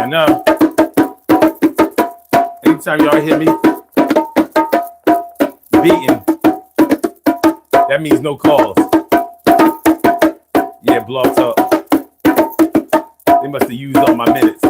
know. Anytime y'all hear me beating, that means no calls. Yeah, Blog Talk. They must have used all my minutes.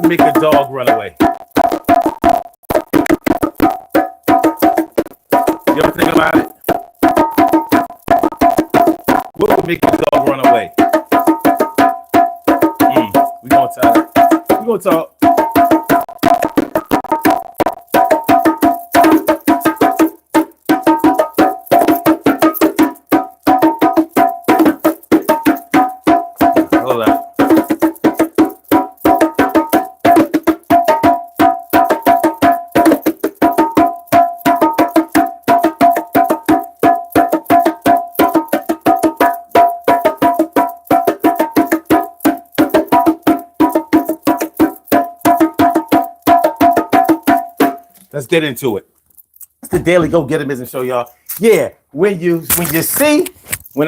Make a dog run away. You ever think about it? What would make a dog run away? We gonna talk. We gonna talk. Hold up. Let's get into it. It's the Daily Go Getimism show, y'all. Yeah, when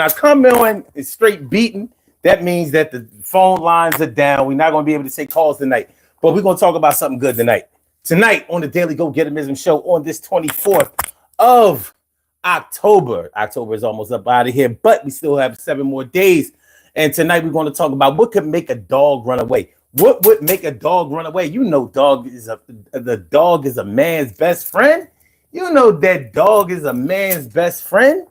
I come on it's straight beating, that means that the phone lines are down. We're not going to be able to take calls tonight, but we're going to talk about something good tonight. Tonight on the Daily Go Getimism show on this 24th of October. October is almost up out of here, but we still have 7 more days. And tonight we're going to talk about what could make a dog run away. What would make a dog run away? You know, the dog is a man's best friend. You know that dog is a man's best friend.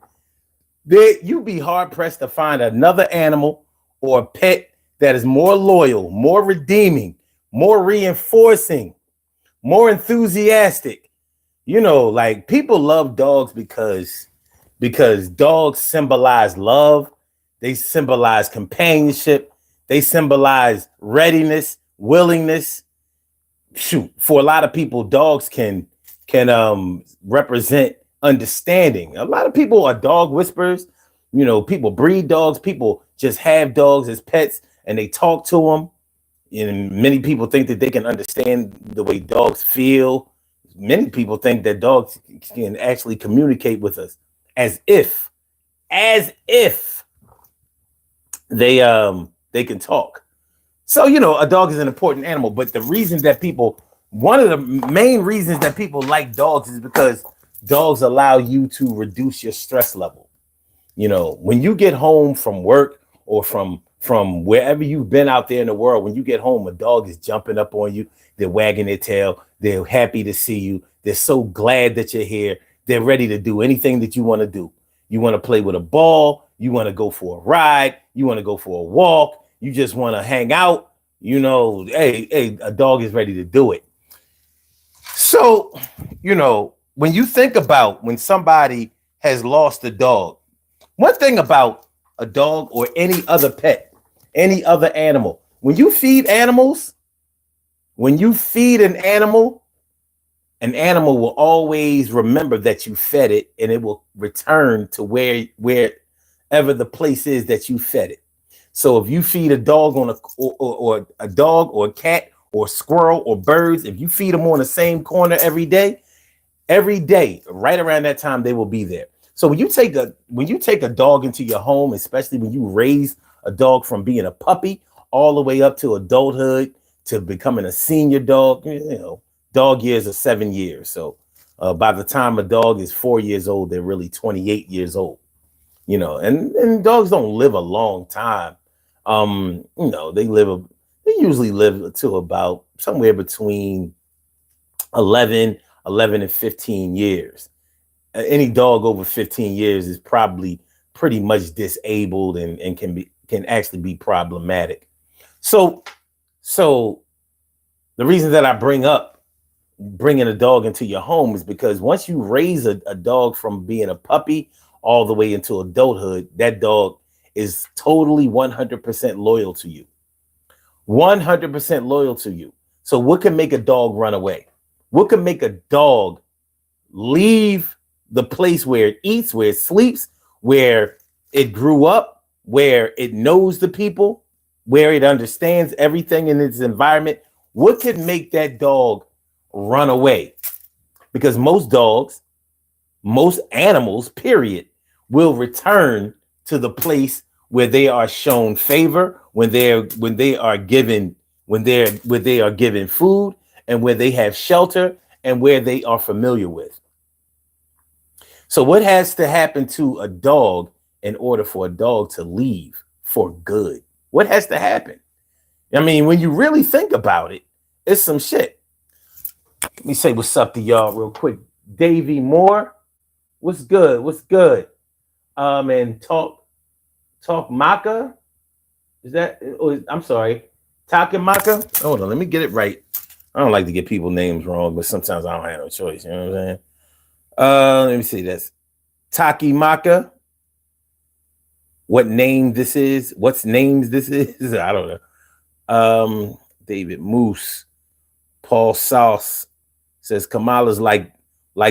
You'd be hard pressed to find another animal or a pet that is more loyal, more redeeming, more reinforcing, more enthusiastic. You know, like people love dogs because dogs symbolize love. They symbolize companionship. They symbolize readiness, willingness. Shoot, for a lot of people, dogs can represent understanding. A lot of people are dog whisperers. You know, people breed dogs. People just have dogs as pets, and they talk to them. And many people think that they can understand the way dogs feel. Many people think that dogs can actually communicate with us as if they can talk. So, you know, a dog is an important animal, but one of the main reasons that people like dogs is because dogs allow you to reduce your stress level. You know, when you get home from work or from wherever you've been out there in the world, when you get home, a dog is jumping up on you. They're wagging their tail. They're happy to see you. They're so glad that you're here. They're ready to do anything that you want to do. You want to play with a ball. You want to go for a ride. You want to go for a walk. You just want to hang out. You know, hey, a dog is ready to do it. So, you know, when you think about when somebody has lost a dog, one thing about a dog or any other pet, any other animal, when you feed an animal will always remember that you fed it, and it will return to wherever the place is that you fed it. So if you feed a dog or a dog or a cat or a squirrel or birds, if you feed them on the same corner every day, right around that time, they will be there. So when you take a dog into your home, especially when you raise a dog from being a puppy all the way up to adulthood to becoming a senior dog, you know, dog years are 7 years. So by the time a dog is 4 years old, they're really 28 years old. You know, and dogs don't live a long time. You know, they usually live to about somewhere between 11 and 15 years. Any dog over 15 years is probably pretty much disabled and can actually be problematic. So the reason that I bring up bringing a dog into your home is because once you raise a dog from being a puppy all the way into adulthood, that dog is totally 100% loyal to you. 100% loyal to you. So what can make a dog run away? What can make a dog leave the place where it eats, where it sleeps, where it grew up, where it knows the people, where it understands everything in its environment? What could make that dog run away? Because most dogs, most animals, period, will return to the place where they are shown favor, when they are given food, and where they have shelter, and where they are familiar with. So what has to happen to a dog in order for a dog to leave for good? What has to happen? I mean, when you really think about it, it's some shit. Let me say what's up to y'all real quick. Davey Moore, what's good? What's good? And Talk Maka. Is that? I'm sorry, Takamaka. Hold on, let me get it right. I don't like to get people's names wrong, but sometimes I don't have no choice. You know what I'm saying? Let me see. That's Takimaka. What name this is? What's names this is? I don't know. David Moose, Paul Sauce says Kamala's like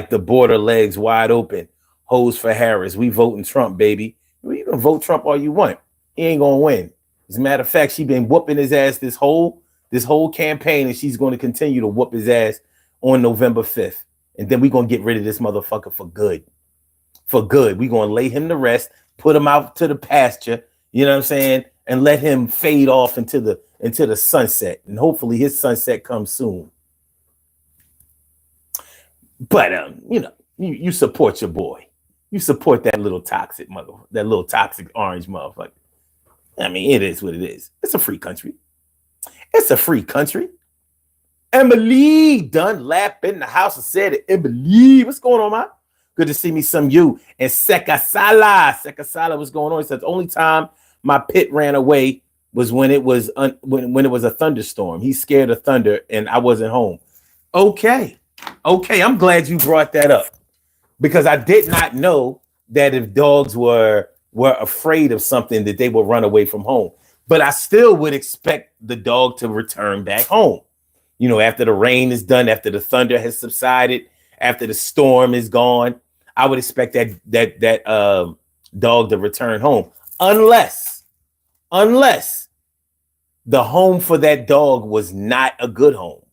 the border, legs wide open. Hoes for Harris. We voting Trump, baby. Well, you can vote Trump all you want. He ain't gonna win. As a matter of fact, she been whooping his ass this whole campaign, and she's going to continue to whoop his ass on November 5th. And then we're going to get rid of this motherfucker for good. For good. We're going to lay him to rest, put him out to the pasture, you know what I'm saying? And let him fade off into the sunset. And hopefully his sunset comes soon. But you support your boy. You support that little toxic orange motherfucker. I mean, it is what it is. It's a free country. It's a free country. Emily Dunlap in the house and said it. Emily, what's going on, man? Good to see me, some you. And Sekasala, what's going on? He said the only time my pit ran away was when it was when it was a thunderstorm. He's scared of thunder, and I wasn't home. Okay, I'm glad you brought that up, because I did not know that if dogs were afraid of something, that they would run away from home. But I still would expect the dog to return back home. You know, after the rain is done, after the thunder has subsided, after the storm is gone, I would expect that dog to return home, unless the home for that dog was not a good home,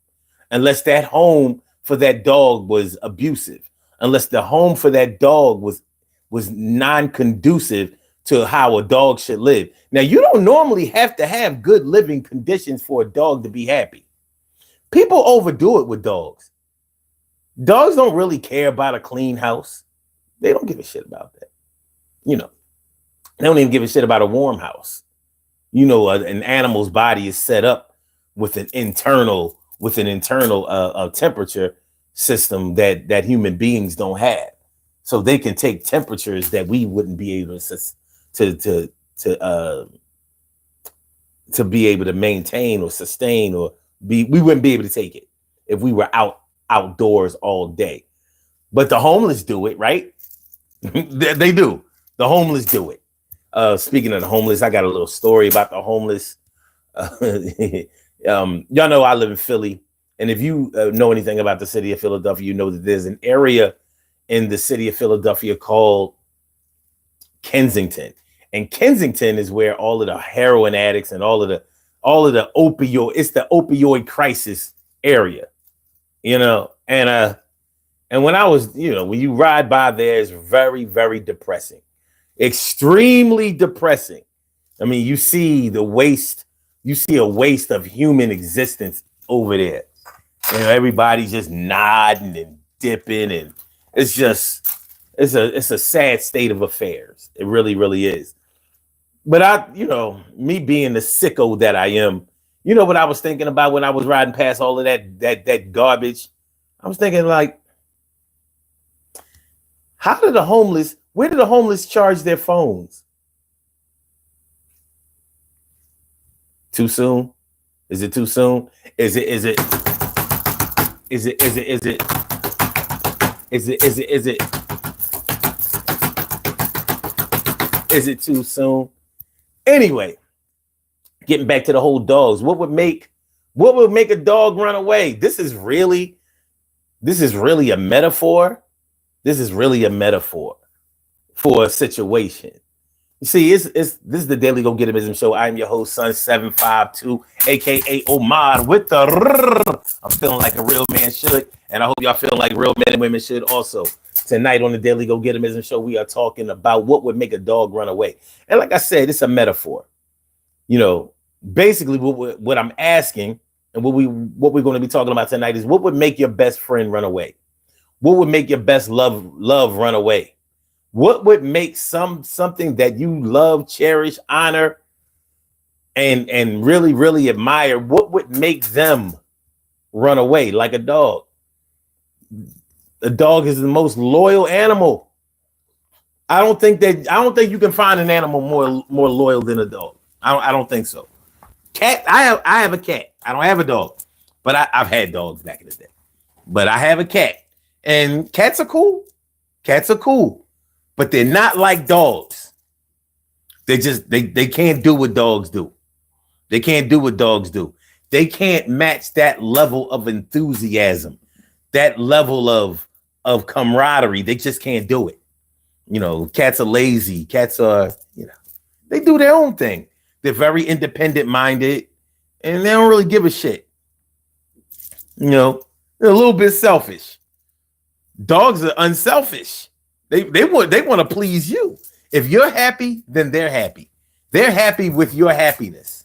unless that home for that dog was abusive, unless the home for that dog was non-conducive to how a dog should live. Now, you don't normally have to have good living conditions for a dog to be happy. People overdo it with dogs. Dogs don't really care about a clean house. They don't give a shit about that. You know, they don't even give a shit about a warm house. You know, an animal's body is set up with an internal temperature system that human beings don't have. So they can take temperatures that we wouldn't be able to be able to maintain or sustain, or we wouldn't be able to take it if we were outdoors all day. But the homeless do it, right? They do. The homeless do it. Speaking of the homeless, I got a little story about the homeless. Y'all know I live in Philly, and if you know anything about the city of Philadelphia, you know that there's an area in the city of Philadelphia called Kensington. And Kensington is where all of the heroin addicts and all of the opioid, it's the opioid crisis area, you know. And when I was, you know, when you ride by there, it's very, very depressing, extremely depressing. I mean, you see a waste of human existence over there. You know, everybody's just nodding and dipping, and it's a sad state of affairs. It really, really is. But me being the sicko that I am, you know what I was thinking about when I was riding past all of that garbage? I was thinking, like, where do the homeless charge their phones? Too soon? Is it too soon? Is it Is it is it is it is it is it is it is it too soon? Anyway, getting back to the whole dogs, what would make a dog run away? This is really a metaphor. This is really a metaphor for a situation. You see, this is the Daily Go Getimism Show. I'm your host, Son752, aka Omar, with the I'm feeling like a real man should, and I hope y'all feeling like real men and women should also. Tonight on the Daily Go Getimism Show, we are talking about what would make a dog run away. And like I said, it's a metaphor. You know, basically what I'm asking and what we're going to be talking about tonight is what would make your best friend run away? What would make your best love run away? What would make something that you love, cherish, honor, and really, really admire? What would make them run away like a dog? A dog is the most loyal animal. I don't think you can find an animal more loyal than a dog. I don't think so. Cat, I have a cat. I don't have a dog, but I've had dogs back in the day. But I have a cat, and cats are cool. Cats are cool, but they're not like dogs. They can't do what dogs do. They can't do what dogs do. They can't match that level of enthusiasm, that level of camaraderie. They just can't do it. You know, cats are lazy. Cats are, they do their own thing. They're very independent minded, and they don't really give a shit. You know, they're a little bit selfish. Dogs are unselfish. They want to please you. If you're happy, then they're happy. They're happy with your happiness.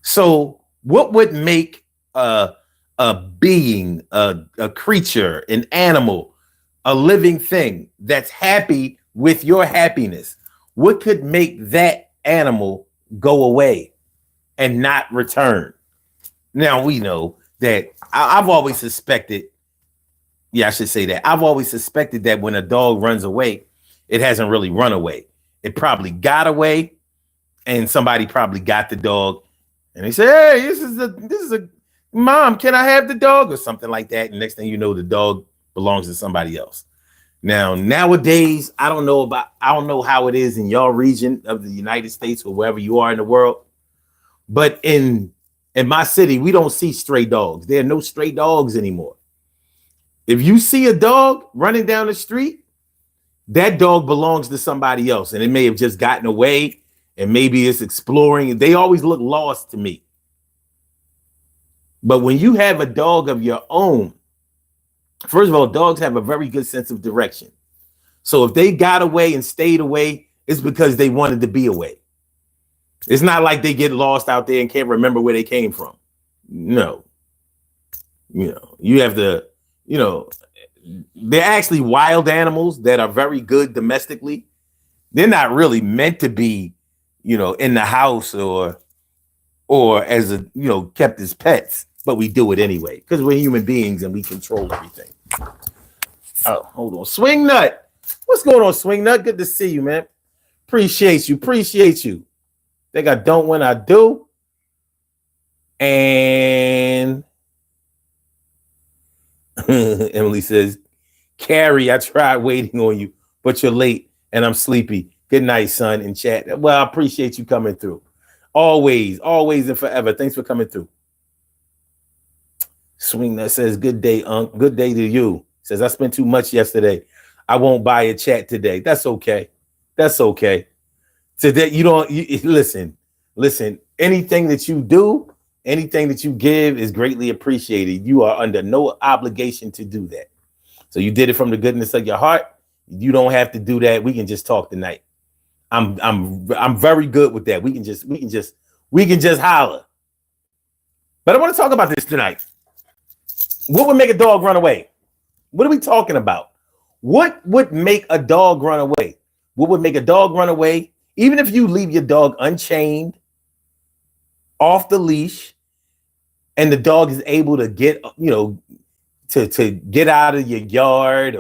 So, what would make a being, a creature, an animal, a living thing that's happy with your happiness? What could make that animal go away and not return? Now, we know that I've always suspected. Yeah, I should say that. I've always suspected that when a dog runs away, it hasn't really run away. It probably got away, and somebody probably got the dog, and they say, "Hey, this is a mom. Can I have the dog?" or something like that. And next thing you know, the dog belongs to somebody else. Now, nowadays, I don't know how it is in your region of the United States or wherever you are in the world, but in my city, we don't see stray dogs. There are no stray dogs anymore. If you see a dog running down the street, that dog belongs to somebody else, and it may have just gotten away, and maybe it's exploring. They always look lost to me. But when you have a dog of your own, first of all, dogs have a very good sense of direction. So if they got away and stayed away, it's because they wanted to be away. It's not like they get lost out there and can't remember where they came from. No. You have to, they're actually wild animals that are very good domestically. They're not really meant to be, in the house or as kept as pets, but we do it anyway because we're human beings and we control everything. Oh, hold on. Swing Nut. What's going on, Swing Nut? Good to see you, man. Appreciate you. Think I don't when I do. And Emily says, Carrie, I tried waiting on you, but you're late and I'm sleepy. Good night, son, in chat. Well, I appreciate you coming through. Always and forever. Thanks for coming through. Swing That says, good day, Unc. Good day to you. Says, I spent too much yesterday. I won't buy a chat today. That's okay. Today, listen. Anything that you do, anything that you give is greatly appreciated. You are under no obligation to do that. So you did it from the goodness of your heart. You don't have to do that. We can just talk tonight. I'm very good with that. We can just holler. But I want to talk about this tonight. What would make a dog run away? What are we talking about? What would make a dog run away? What would make a dog run away? Even if you leave your dog unchained, off the leash, and the dog is able to get, to get out of your yard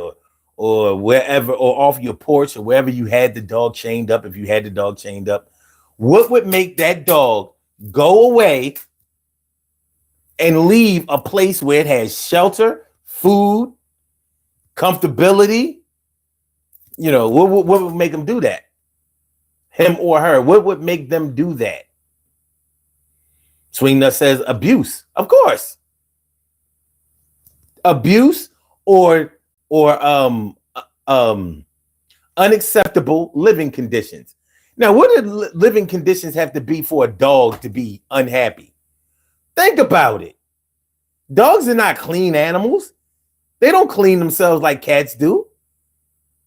or wherever, or off your porch or wherever you had the dog chained up, if you had the dog chained up, what would make that dog go away and leave a place where it has shelter, food, comfortability. You know, what would make them do that? Him or her? What would make them do that? Swingnut says abuse. Of course. Abuse or unacceptable living conditions. Now, what do living conditions have to be for a dog to be unhappy? Think about it. Dogs are not clean animals. They don't clean themselves like cats do.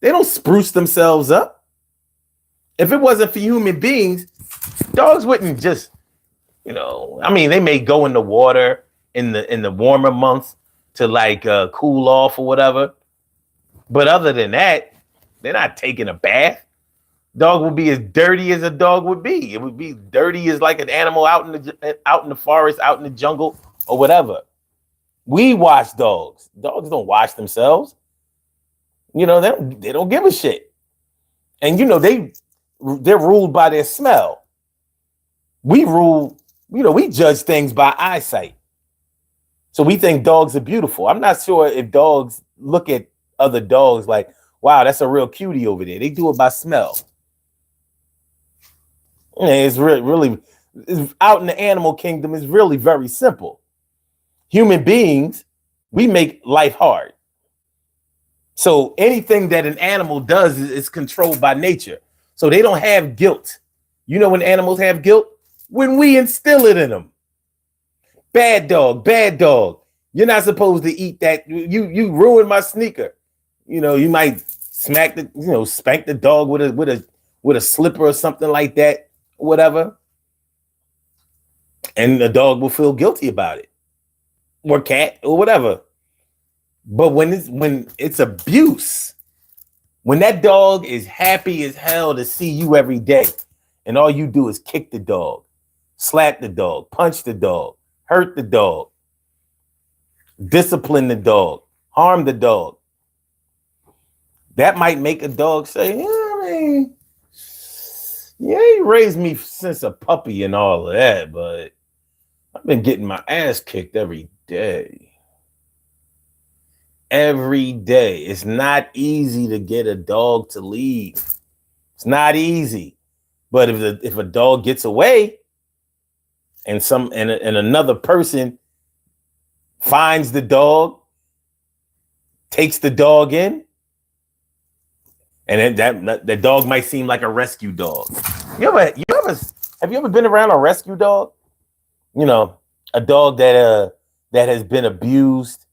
They don't spruce themselves up. If it wasn't for human beings, dogs wouldn't just, you know, I mean, they may go in the water in the warmer months to like cool off or whatever. But other than that, they're not taking a bath. Dog would be as dirty as a dog would be. It would be dirty as like an animal out in the forest, out in the jungle, or whatever. We wash dogs. Dogs don't wash themselves. You know, they don't give a shit. And you know, they're ruled by their smell. We judge things by eyesight. So we think dogs are beautiful. I'm not sure if dogs look at other dogs like, wow, that's a real cutie over there. They do it by smell. It's really it's out in the animal kingdom is really very simple. Human beings, we make life hard. So anything that an animal does is controlled by nature. So they don't have guilt. You know when animals have guilt? When we instill it in them. Bad dog, bad dog. You're not supposed to eat that. You ruined my sneaker. You know, you might spank the dog with a slipper or something like that, whatever. And the dog will feel guilty about it. Or cat or whatever. But when it's abuse, when that dog is happy as hell to see you every day, and all you do is kick the dog, slap the dog, punch the dog, hurt the dog, discipline the dog, harm the dog, that might make a dog say, yeah, I mean, yeah, he raised me since a puppy and all of that, but I've been getting my ass kicked every day. Every day. It's not easy to get a dog to leave. It's not easy. But if a dog gets away and another person finds the dog, takes the dog in, and then that dog might seem like a rescue dog. Have you ever been around a rescue dog? You know, a dog that has been abused.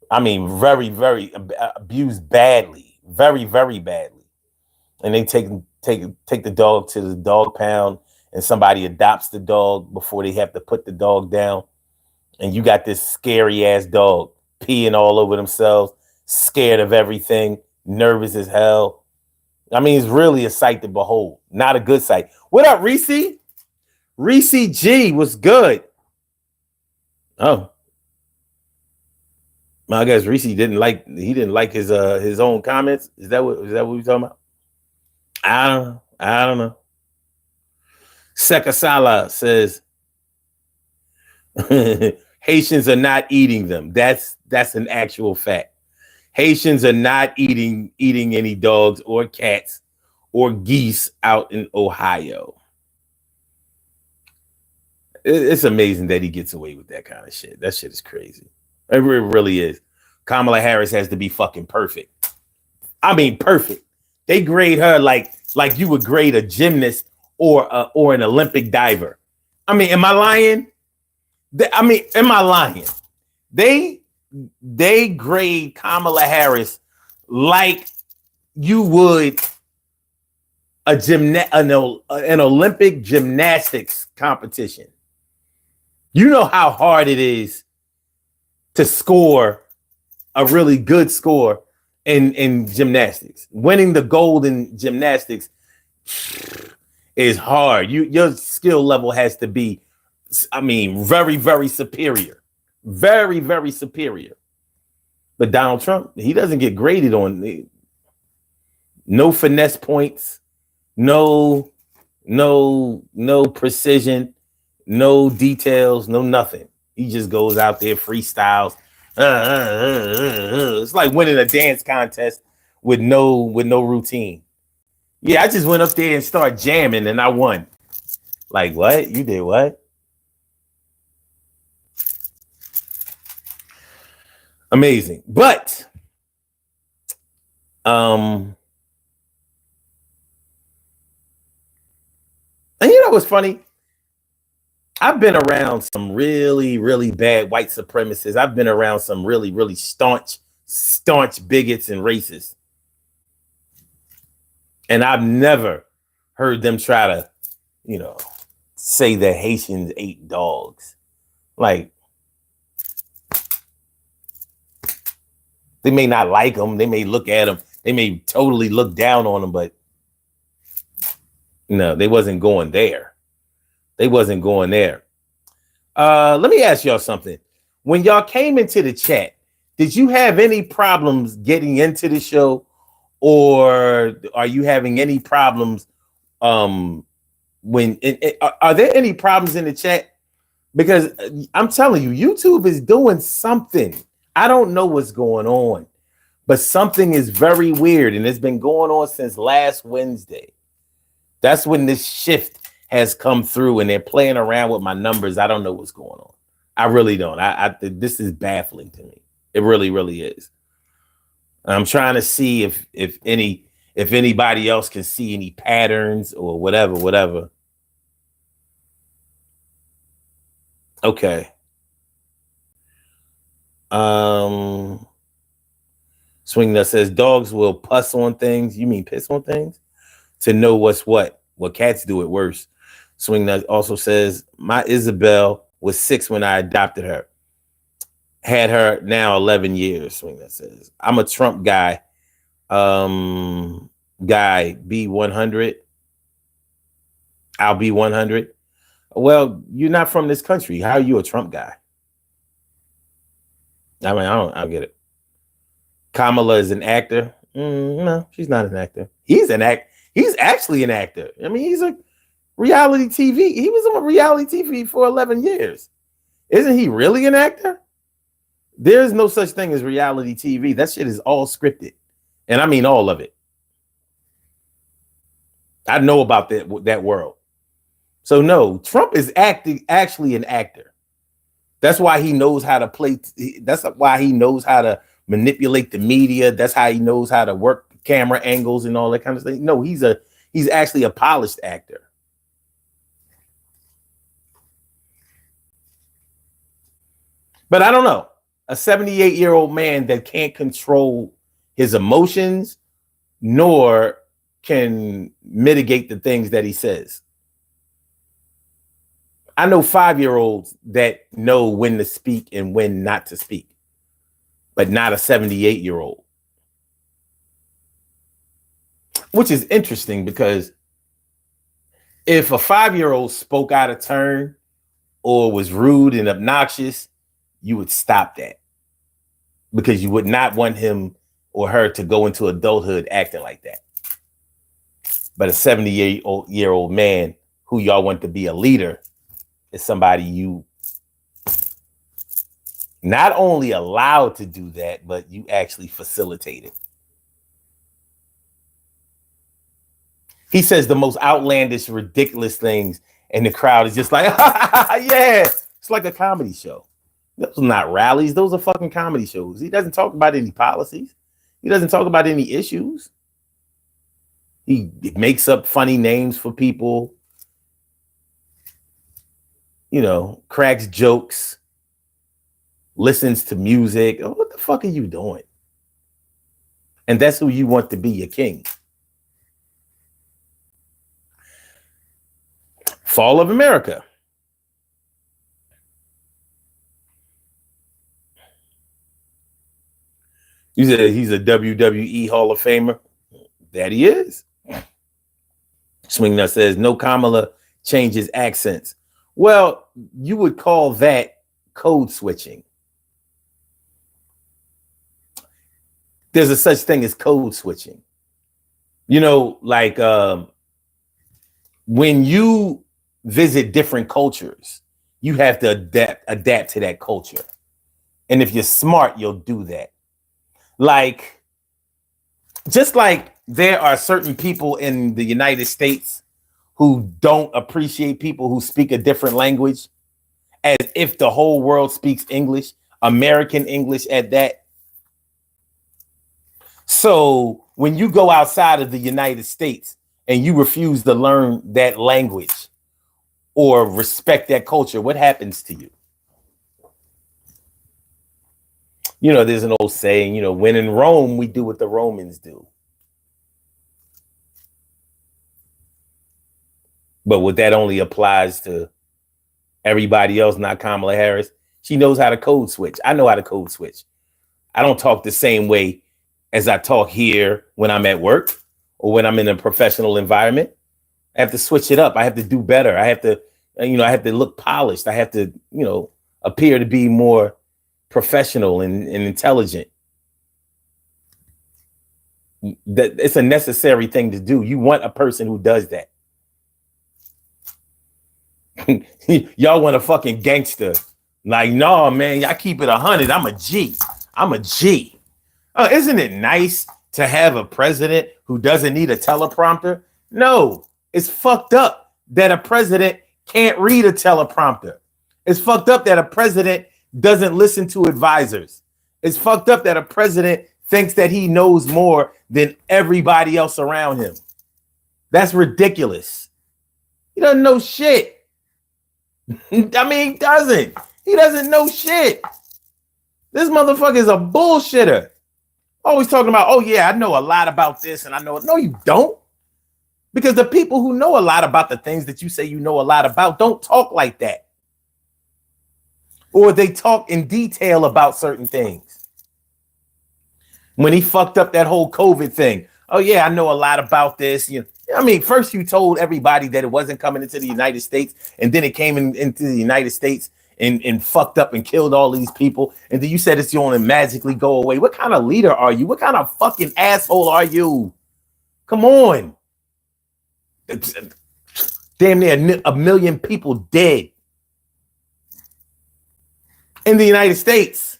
I mean, very, very abused badly, very, very badly. And they take the dog to the dog pound, and somebody adopts the dog before they have to put the dog down. And you got this scary ass dog peeing all over themselves, scared of everything, nervous as hell. I mean, it's really a sight to behold. Not a good sight. What up, Reese? Reese G, what's good? Oh. I guess Reese didn't like his own comments. Is that what we're talking about? I don't know. Sekasala says Haitians are not eating them. That's an actual fact. Haitians are not eating any dogs or cats or geese out in Ohio. It's amazing that he gets away with that kind of shit. That shit is crazy. It really is. Kamala Harris has to be fucking perfect. I mean, perfect. They grade her like you would grade a gymnast or an Olympic diver. I mean, am I lying? Am I lying? They grade Kamala Harris like you would an Olympic gymnastics competition. You know how hard it is to score a really good score in gymnastics. Winning the gold in gymnastics is hard. Your skill level has to be, I mean, very, very superior. Very, very superior. But Donald Trump, he doesn't get graded on no finesse points, no precision, no details, no nothing. He just goes out there, freestyles. It's like winning a dance contest with no routine. Yeah, I just went up there and started jamming and I won. Like, what? You did what? Amazing. But and you know what's funny? I've been around some really, really bad white supremacists. I've been around some really, really staunch bigots and racists. And I've never heard them try to, you know, say that Haitians ate dogs. Like, they may not like them. They may look at them. They may totally look down on them, but no, they wasn't going there. They wasn't going there. Let me ask y'all something. When y'all came into the chat, did you have any problems getting into the show, or are you having any problems? Are there any problems in the chat? Because I'm telling you, YouTube is doing something. I don't know what's going on, but something is very weird, and it's been going on since last Wednesday. That's when this shift has come through, and they're playing around with my numbers. I don't know what's going on. I really don't. This is baffling to me. It really, really is. I'm trying to see if anybody else can see any patterns or whatever. Okay. Swing that says dogs will puss on things. You mean piss on things? To know what's what. Well, cats do it worse. Swing that also says my Isabel was 6 when I adopted her. Had her now 11 years. Swing that says I'm a Trump guy. Guy B100. I'll be 100. Well, you're not from this country. How are you a Trump guy? I mean, I get it. Kamala is an actor. No, she's not an actor. He's actually an actor. I mean, he's a reality TV. He was on reality TV for 11 years. Isn't he really an actor? There's no such thing as reality TV. That shit is all scripted. And I mean all of it. I know about that world. So no, Trump is actually an actor. That's why he knows how to play. That's why he knows how to manipulate the media. That's how he knows how to work camera angles and all that kind of thing. No, he's actually a polished actor. But I don't know. A 78-year-old man that can't control his emotions nor can mitigate the things that he says. I know 5-year-olds that know when to speak and when not to speak, but not a 78-year-old. Which is interesting because if a 5-year-old spoke out of turn or was rude and obnoxious, you would stop that because you would not want him or her to go into adulthood acting like that. But a 78-year-old man who y'all want to be a leader is somebody you not only allowed to do that, but you actually facilitate it. He says the most outlandish, ridiculous things, and the crowd is just like, yeah, it's like a comedy show. Those are not rallies. Those are fucking comedy shows. He doesn't talk about any policies. He doesn't talk about any issues. He makes up funny names for people, you know, cracks jokes, listens to music. Oh, what the fuck are you doing? And that's who you want to be your king. Fall of America. You said he's a WWE Hall of Famer. That he is. Swing Nut says no Kamala changes accents. Well, you would call that code switching. There's a such thing as code switching. You know, like when you visit different cultures You have to adapt to that culture. And if you're smart, you'll do that. Like, just like there are certain people in the United States who don't appreciate people who speak a different language, as if the whole world speaks English, American English at that. So when you go outside of the United States and you refuse to learn that language or respect that culture, what happens to you? You know, there's an old saying, you know, when in Rome, we do what the Romans do. But what that only applies to everybody else, not Kamala Harris. She knows how to code switch. I know how to code switch. I don't talk the same way as I talk here when I'm at work or when I'm in a professional environment. I have to switch it up. I have to do better. I have to, I have to look polished. I have to, appear to be more professional and intelligent. That it's a necessary thing to do. You want a person who does that. Y'all want a fucking gangster. Like, no, man, I keep it 100. I'm a G. I'm a G. Oh, isn't it nice to have a president who doesn't need a teleprompter? No, it's fucked up that a president can't read a teleprompter. It's fucked up that a president doesn't listen to advisors. It's fucked up that a president thinks that he knows more than everybody else around him. That's ridiculous. He doesn't know shit. I mean, he doesn't. He doesn't know shit. This motherfucker is a bullshitter. Always talking about, oh yeah, I know a lot about this and I know it. No, you don't. Because the people who know a lot about the things that you say you know a lot about don't talk like that. Or they talk in detail about certain things. When he fucked up that whole COVID thing, oh yeah, I know a lot about this. First you told everybody that it wasn't coming into the United States, and then it came into the United States and fucked up and killed all these people. And then you said it's going to magically go away. What kind of leader are you? What kind of fucking asshole are you? Come on. Damn near a million people dead in the United States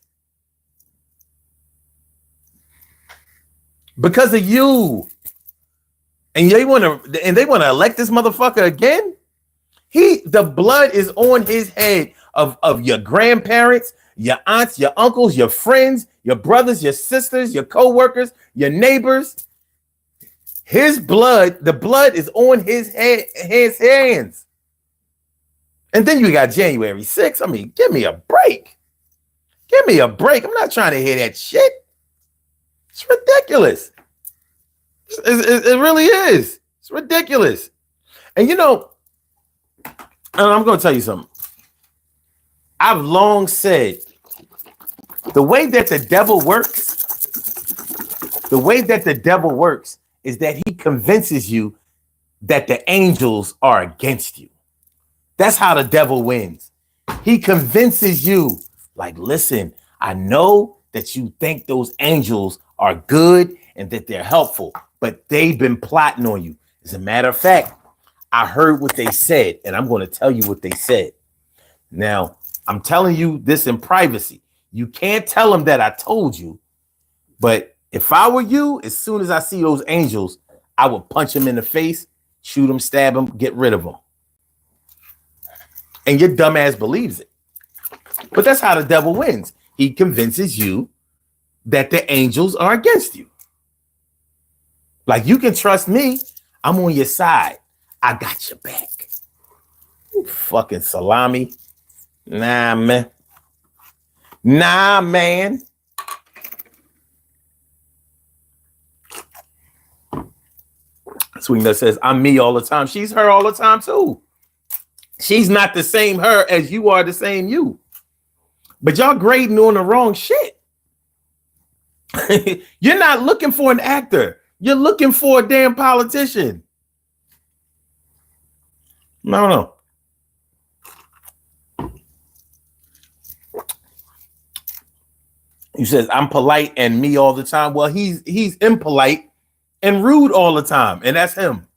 because of you. And they want to elect this motherfucker again. The blood is on his head of your grandparents, your aunts, your uncles, your friends, your brothers, your sisters, your co-workers, your neighbors. His blood, the blood is on his head, his hands. And then you got January 6th. I mean, give me a break. Give me a break. I'm not trying to hear that shit. It's ridiculous. It really is. It's ridiculous. And I'm going to tell you something. I've long said the way that the devil works is that he convinces you that the angels are against you. That's how the devil wins. He convinces you, like, listen, I know that you think those angels are good and that they're helpful, but they've been plotting on you. As a matter of fact, I heard what they said, and I'm going to tell you what they said. Now, I'm telling you this in privacy. You can't tell them that I told you, but if I were you, as soon as I see those angels, I would punch them in the face, shoot them, stab them, get rid of them. And your dumb ass believes it. But that's how the devil wins. He convinces you that the angels are against you. Like, you can trust me. I'm on your side. I got your back. You fucking salami. Nah, man. Sweetness says, I'm me all the time. She's her all the time, too. She's not the same her as you are the same you. But y'all grading on the wrong shit. You're not looking for an actor. You're looking for a damn politician. No. He says, I'm polite and me all the time. Well, he's impolite and rude all the time, and that's him.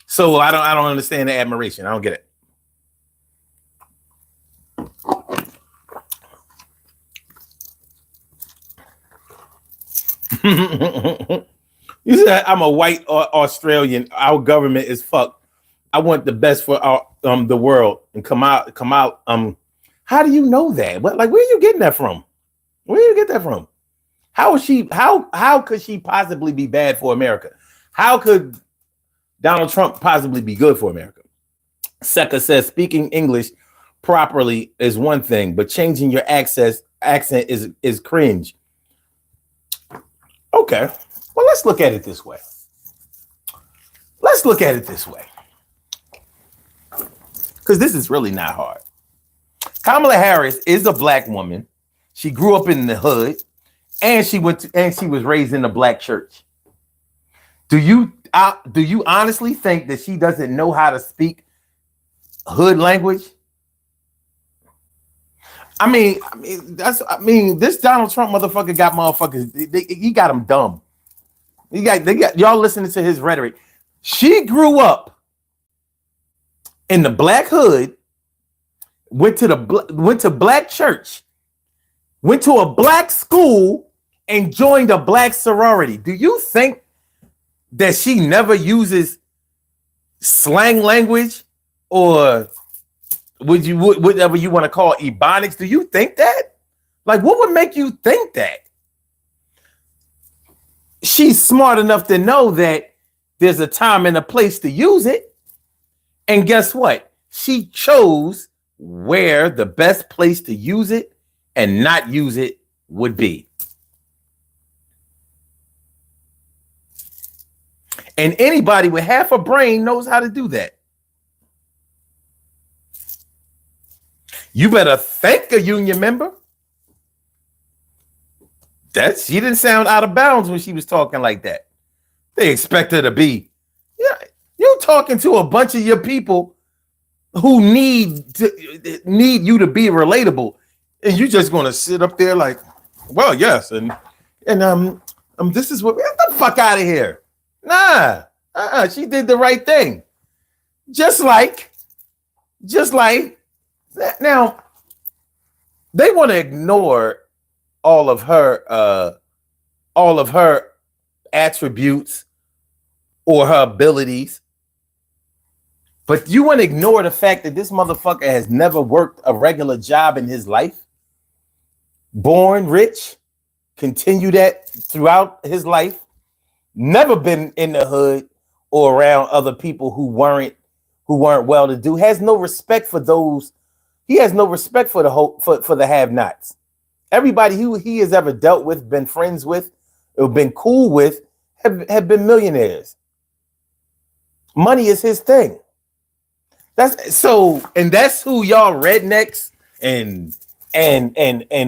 So I don't understand the admiration. I don't get it. You said I'm a white Australian. Our government is fucked. I want the best for our the world and come out. How do you know that? What, like, where are you getting that from? Where do you get that from? How is she? How could she possibly be bad for America? How could Donald Trump possibly be good for America? Seka says speaking English properly is one thing, but changing your accent is cringe. Okay, well, let's look at it this way. Because this is really not hard. Kamala Harris is a black woman. She grew up in the hood, and she was raised in a black church. Do you honestly think that she doesn't know how to speak hood language? I mean, this Donald Trump motherfucker got motherfuckers. He got them dumb. They got y'all listening to his rhetoric. She grew up in the black hood, went to black church, went to a black school, and joined a black sorority. Do you think that she never uses slang language or whatever you want to call ebonics? Do you think that? Like, what would make you think that? She's smart enough to know that there's a time and a place to use it. And guess what? She chose where the best place to use it and not use it would be. And anybody with half a brain knows how to do that. You better thank a union member. She didn't sound out of bounds when she was talking like that. They expect her to be, you're talking to a bunch of your people who need you to be relatable, and you're just gonna sit up there like, well, yes, and this is what, get the fuck out of here. Nah, she did the right thing. Just like now, they want to ignore all of her attributes or her abilities, but you want to ignore the fact that this motherfucker has never worked a regular job in his life, born rich, continue that throughout his life, never been in the hood or around other people who weren't well to do, has no respect for those. He has no respect for the have-nots. Everybody who he has ever dealt with, been friends with, or been cool with, have been millionaires. Money is his thing. That's who y'all rednecks and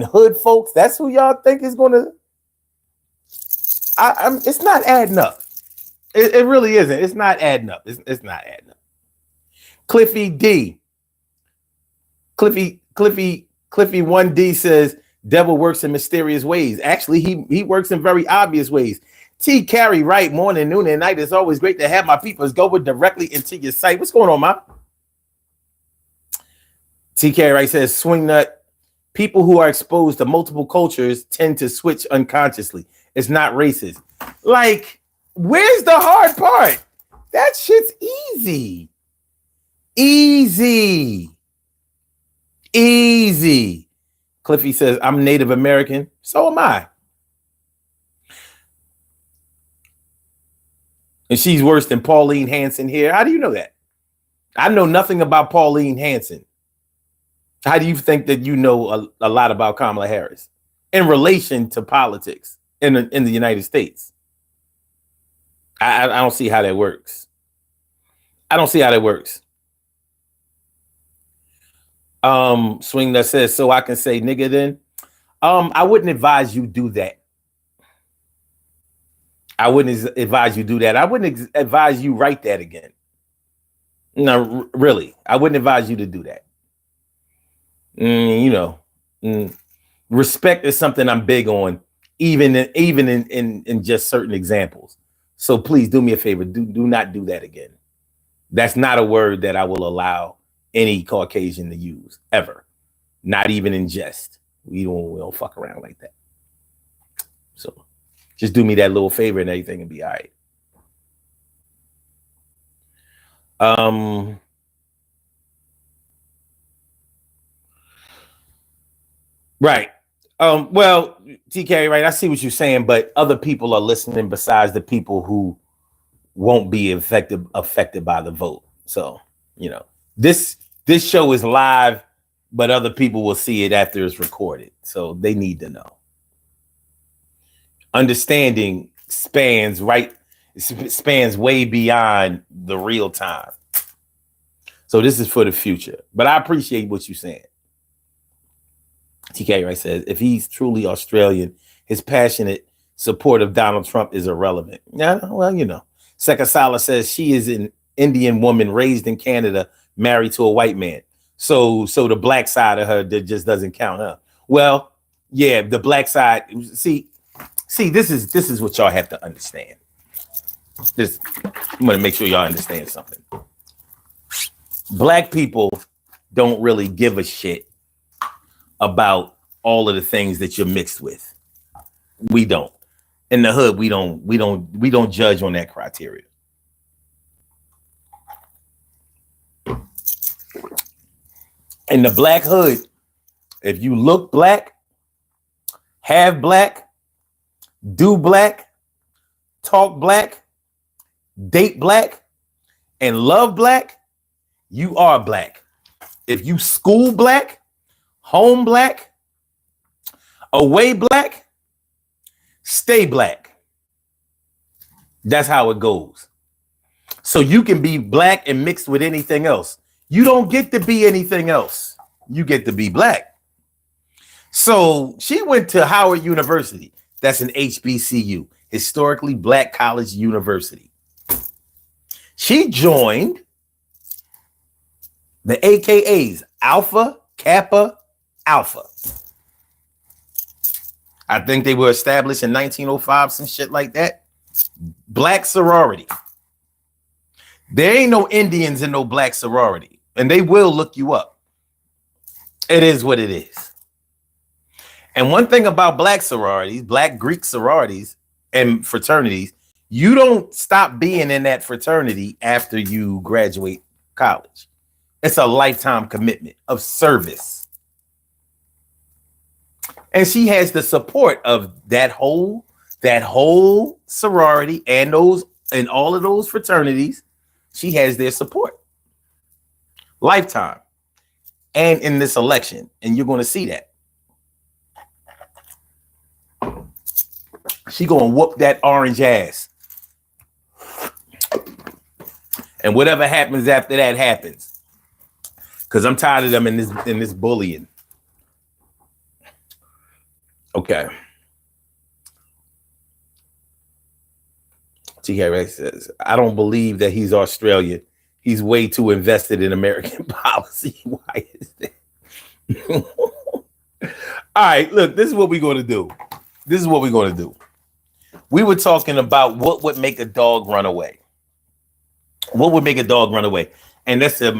hood folks. That's who y'all think is gonna. It's not adding up. It really isn't. It's not adding up. It's not adding up. Cliffy 1D says devil works in mysterious ways. Actually, he works in very obvious ways. T. Carey, right? Morning, noon, and night. It's always great to have my peoples go directly into your site. What's going on, ma? T. Carey, right, says swing nut. People who are exposed to multiple cultures tend to switch unconsciously. It's not racist. Like, where's the hard part? That shit's easy. Easy. Cliffy says, I'm Native American. So am I. And she's worse than Pauline Hanson here. How do you know that? I know nothing about Pauline Hanson. How do you think that you know a lot about Kamala Harris in relation to politics in the United States? I don't see how that works. Swing that says, so I can say nigga then. I wouldn't advise you do that. I wouldn't advise you write that again. No, really. I wouldn't advise you to do that. Respect is something I'm big on, even in just certain examples. So please do me a favor. Do not do that again. That's not a word that I will allow any Caucasian to use ever. Not even in jest. We don't fuck around like that. So Just do me that little favor and everything will be all right. Right. Well, TK, right, I see what you're saying, but other people are listening besides the people who won't be affected by the vote. So, you know, this show is live, but other people will see it after it's recorded. So they need to know. Understanding spans way beyond the real time. So this is for the future. But I appreciate what you're saying. TK right says, if he's truly Australian, his passionate support of Donald Trump is irrelevant. Yeah, well, you know. Sekasala says she is an Indian woman raised in Canada, married to a white man. So the black side of her that just doesn't count, huh? Well, yeah, the black side. See, this is what y'all have to understand. I'm gonna make sure y'all understand something. Black people don't really give a shit about all of the things that you're mixed with. We don't. In the hood, we don't judge on that criteria. In the black hood, if you look black, have black, do black, talk black, date black, and love black, you are black. If you school black, home black, away black, stay black. That's how it goes. So you can be black and mixed with anything else. You don't get to be anything else. You get to be black. So she went to Howard University. That's an HBCU, historically black college university. She joined the AKAs, Alpha, Kappa, Alpha. I think they were established in 1905, some shit like that. Black sorority. There ain't no Indians in no black sorority, and they will look you up. It is what it is. And one thing about black sororities, black Greek sororities and fraternities, you don't stop being in that fraternity after you graduate college. It's a lifetime commitment of service. And she has the support of that whole sorority and all of those fraternities. She has their support. Lifetime. And in this election. And you're going to see that. She going to whoop that orange ass. And whatever happens after that happens. Because I'm tired of them in this bullying. Okay. TK says, I don't believe that he's Australian. He's way too invested in American policy. Why is that? All right, look, this is what we're going to do. We were talking about what would make a dog run away. What would make a dog run away? And that's a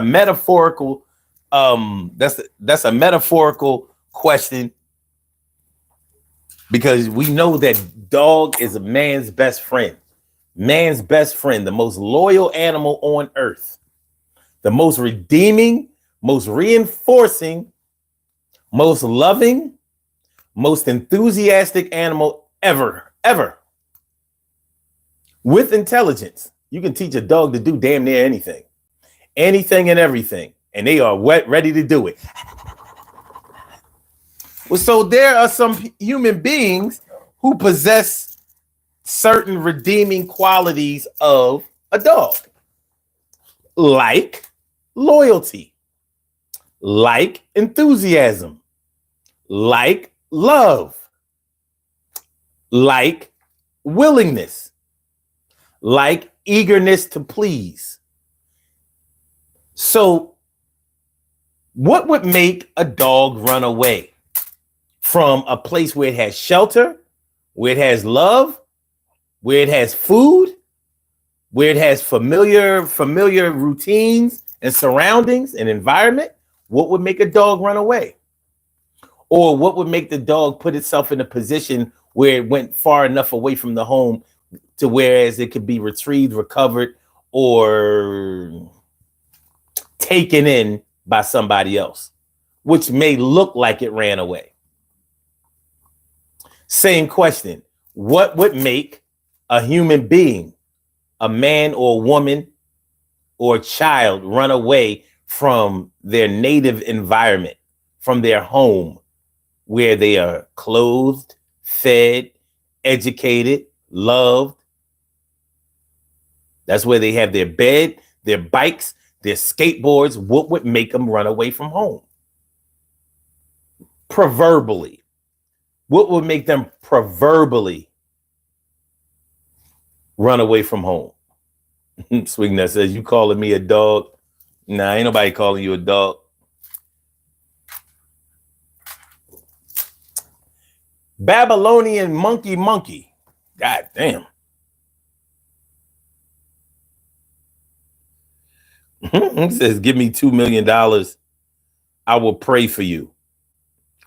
metaphorical that's a metaphorical question, because we know that dog is a man's best friend. Man's best friend, the most loyal animal on earth, the most redeeming, most reinforcing, most loving, most enthusiastic animal ever. With intelligence. You can teach a dog to do damn near anything and everything, and they are ready to do it. Well, so there are some human beings who possess certain redeeming qualities of a dog, like loyalty, like enthusiasm, like love, like willingness, like eagerness to please. So what would make a dog run away from a place where it has shelter, where it has love, where it has food, where it has familiar routines and surroundings and environment? What would make a dog run away? Or what would make the dog put itself in a position where it went far enough away from the home to whereas it could be retrieved, recovered, or taken in by somebody else, which may look like it ran away. Same question. What would make a human being, a man or woman or child, run away from their native environment, from their home, where they are clothed, fed, educated, loved? That's where they have their bed, their bikes, their skateboards. What would make them run away from home? Proverbially. What would make them proverbially run away from home? Sweetness says, you calling me a dog? Nah, ain't nobody calling you a dog. Babylonian monkey. God damn. He says, give me $2 million. I will pray for you.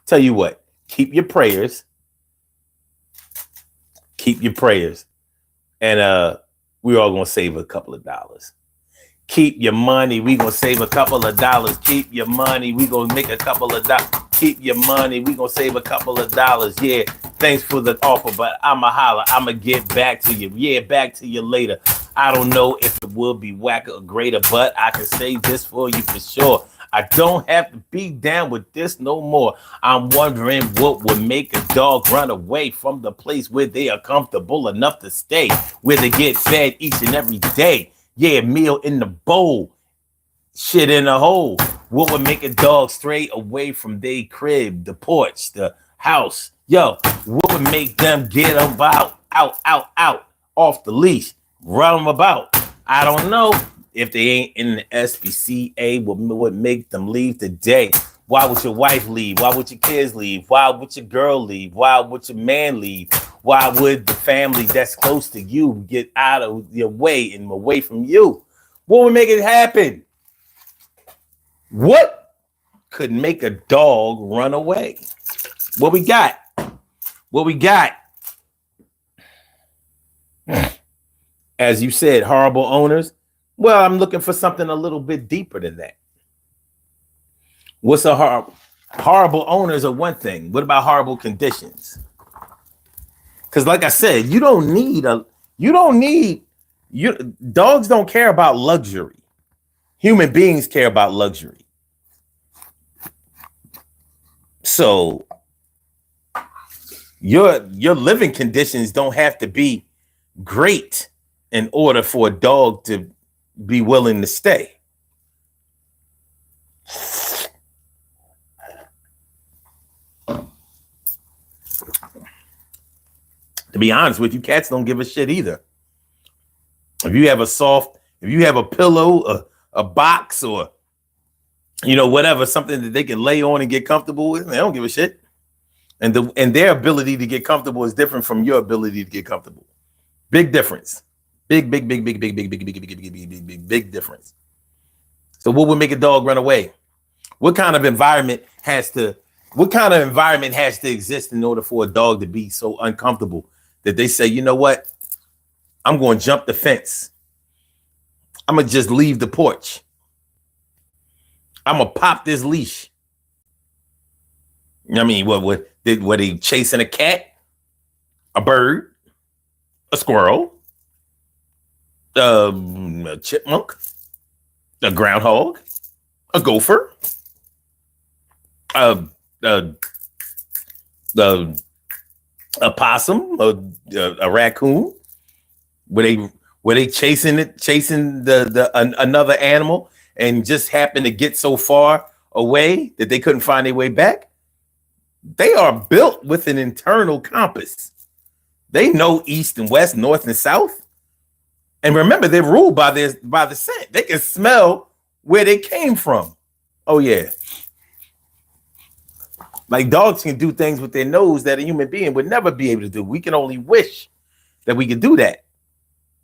Tell you what, keep your prayers. Keep your prayers. And we're all going to save a couple of dollars. Keep your money. We're going to save a couple of dollars. Keep your money. We're going to make a couple of dollars. Keep your money. We're going to save a couple of dollars. Yeah, thanks for the offer, but I'm going to holler. I'm going to get back to you. Yeah, back to you later. I don't know if it will be whacker or greater, but I can say this for you for sure. I don't have to be down with this no more. I'm wondering what would make a dog run away from the place where they are comfortable enough to stay, where they get fed each and every day. Yeah, meal in the bowl, shit in the hole. What would make a dog stray away from their crib, the porch, the house? Yo, what would make them get about, out, off the leash, run them about? I don't know. If they ain't in the SPCA, what would make them leave today? Why would your wife leave? Why would your kids leave? Why would your girl leave? Why would your man leave? Why would the family that's close to you get out of your way and away from you? What would make it happen? What could make a dog run away? What we got? As you said, horrible owners. Well, I'm looking for something a little bit deeper than that. What's a horrible owners are one thing. What about horrible conditions? Because like I said, dogs don't care about luxury. Human beings care about luxury. So your living conditions don't have to be great in order for a dog to be willing to stay. To be honest with you, cats don't give a shit either. If you have a pillow, a box, or whatever, something that they can lay on and get comfortable with, they don't give a shit. And their ability to get comfortable is different from your ability to get comfortable. Big difference. Big difference. So what would make a dog run away? What kind of environment has to exist in order for a dog to be so uncomfortable that they say, you know what? I'm going to jump the fence. I'm going to just leave the porch. I'm going to pop this leash. I mean, were they chasing a cat, a bird, a squirrel, a chipmunk, a groundhog, a gopher, a possum, a raccoon? Were they chasing another animal and just happened to get so far away that they couldn't find their way back? They are built with an internal compass. They know east and west, north and south. And remember, they're ruled by the scent. They can smell where they came from. Oh, yeah. Like dogs can do things with their nose that a human being would never be able to do. We can only wish that we could do that.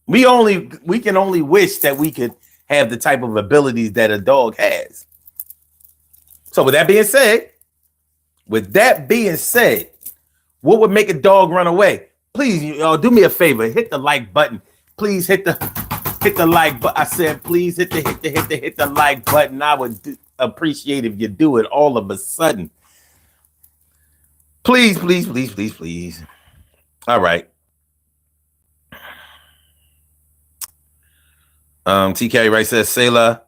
We can only wish that we could have the type of abilities that a dog has. So with that being said, What would make a dog run away? Please, do me a favor. Hit the like button. Please hit the like button. I said, please hit the like button. I would appreciate if you do it all of a sudden. Please, please, please, please, please. All right. TK Rice says, Selah,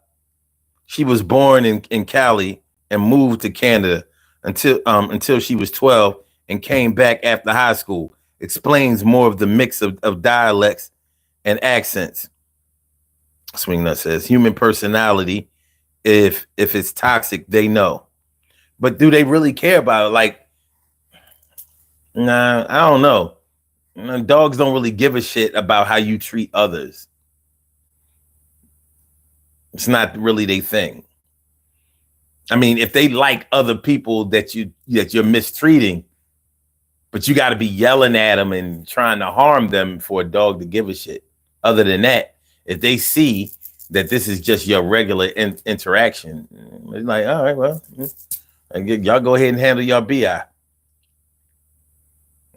she was born in Cali and moved to Canada until she was 12 and came back after high school. Explains more of the mix of dialects and accents. Swingnut says, human personality, if it's toxic, they know. But do they really care about it? Like, nah, I don't know. Dogs don't really give a shit about how you treat others. It's not really their thing. I mean, if they like other people that you're mistreating, but you got to be yelling at them and trying to harm them for a dog to give a shit. Other than that, if they see that this is just your regular interaction, it's like, all right, well, y'all go ahead and handle your BI.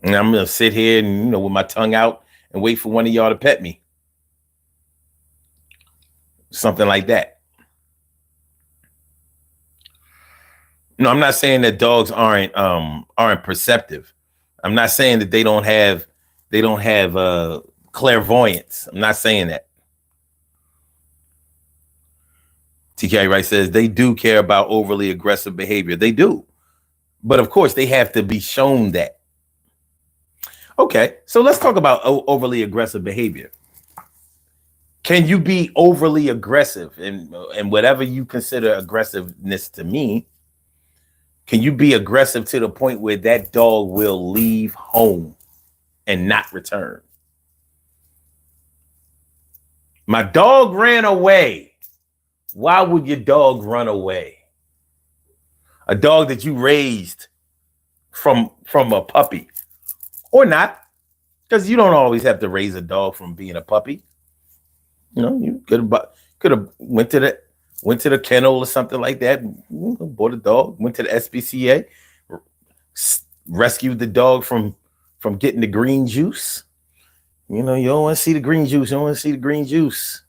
And I'm gonna sit here and with my tongue out and wait for one of y'all to pet me. Something like that. No, I'm not saying that dogs aren't perceptive. I'm not saying that they don't have clairvoyance. I'm not saying that. TK Wright says they do care about overly aggressive behavior. They do. But of course, they have to be shown that. Okay, so let's talk about overly aggressive behavior. Can you be overly aggressive and whatever you consider aggressiveness to me? Can you be aggressive to the point where that dog will leave home and not return? My dog ran away. Why would your dog run away? A dog that you raised from a puppy or not, because you don't always have to raise a dog from being a puppy. You could have went to the kennel or something like that, bought a dog, went to the SPCA, rescued the dog from getting the green juice. You don't want to see the green juice. You don't want to see the green juice.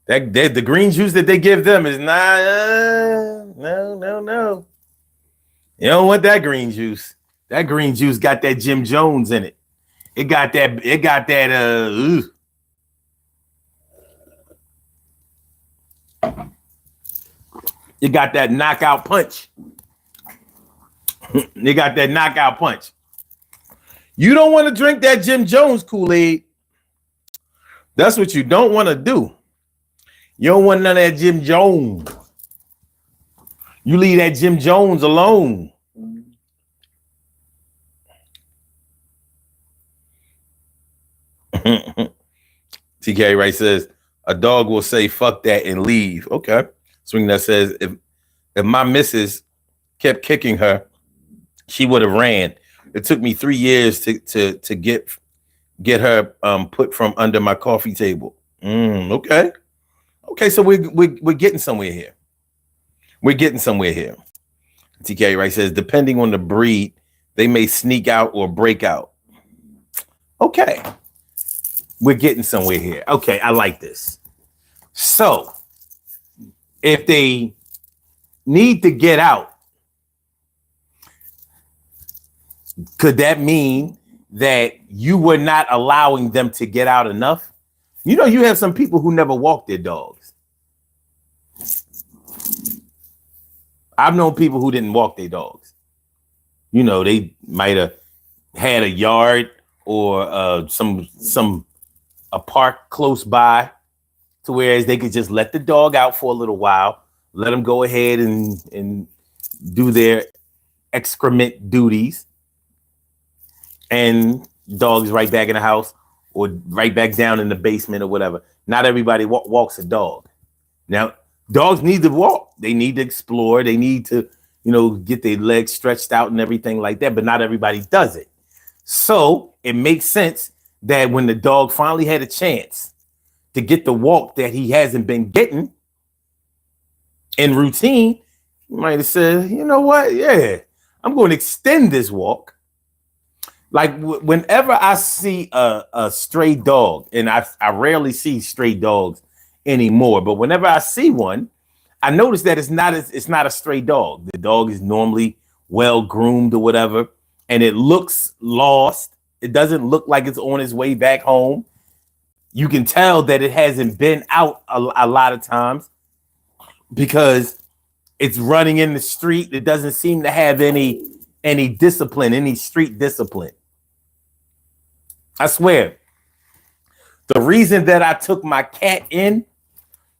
The green juice that they give them is not, no. You don't want that green juice. That green juice got that Jim Jones in it. It got that, It got that knockout punch. They got that knockout punch. You don't want to drink that Jim Jones Kool-Aid. That's what you don't want to do. You don't want none of that Jim Jones. You leave that Jim Jones alone. TK Wright says, a dog will say, fuck that and leave. Okay. Swing that says, if my missus kept kicking her, she would have ran. It took me 3 years to get her put from under my coffee table. Okay. Okay, so we're getting somewhere here. We're getting somewhere here. TK Wright says, depending on the breed, they may sneak out or break out. Okay. We're getting somewhere here. Okay, I like this. So, if they need to get out, could that mean that you were not allowing them to get out enough? You have some people who never walk their dogs. I've known people who didn't walk their dogs. They might have had a yard or a park close by, to whereas they could just let the dog out for a little while, let them go ahead and do their excrement duties, and dogs right back in the house or right back down in the basement or whatever. Not everybody walks a dog. Now, dogs need to walk. They need to explore. They need to, get their legs stretched out and everything like that, but not everybody does it. So it makes sense that when the dog finally had a chance to get the walk that he hasn't been getting in routine, he might have said, you know what? Yeah, I'm going to extend this walk Like whenever I see a stray dog, and I rarely see stray dogs anymore, but whenever I see one, I notice that it's not a stray dog. The dog is normally well groomed or whatever, and it looks lost. It doesn't look like it's on its way back home. You can tell that it hasn't been out a lot of times because it's running in the street. It doesn't seem to have any discipline, any street discipline. I swear, the reason that I took my cat in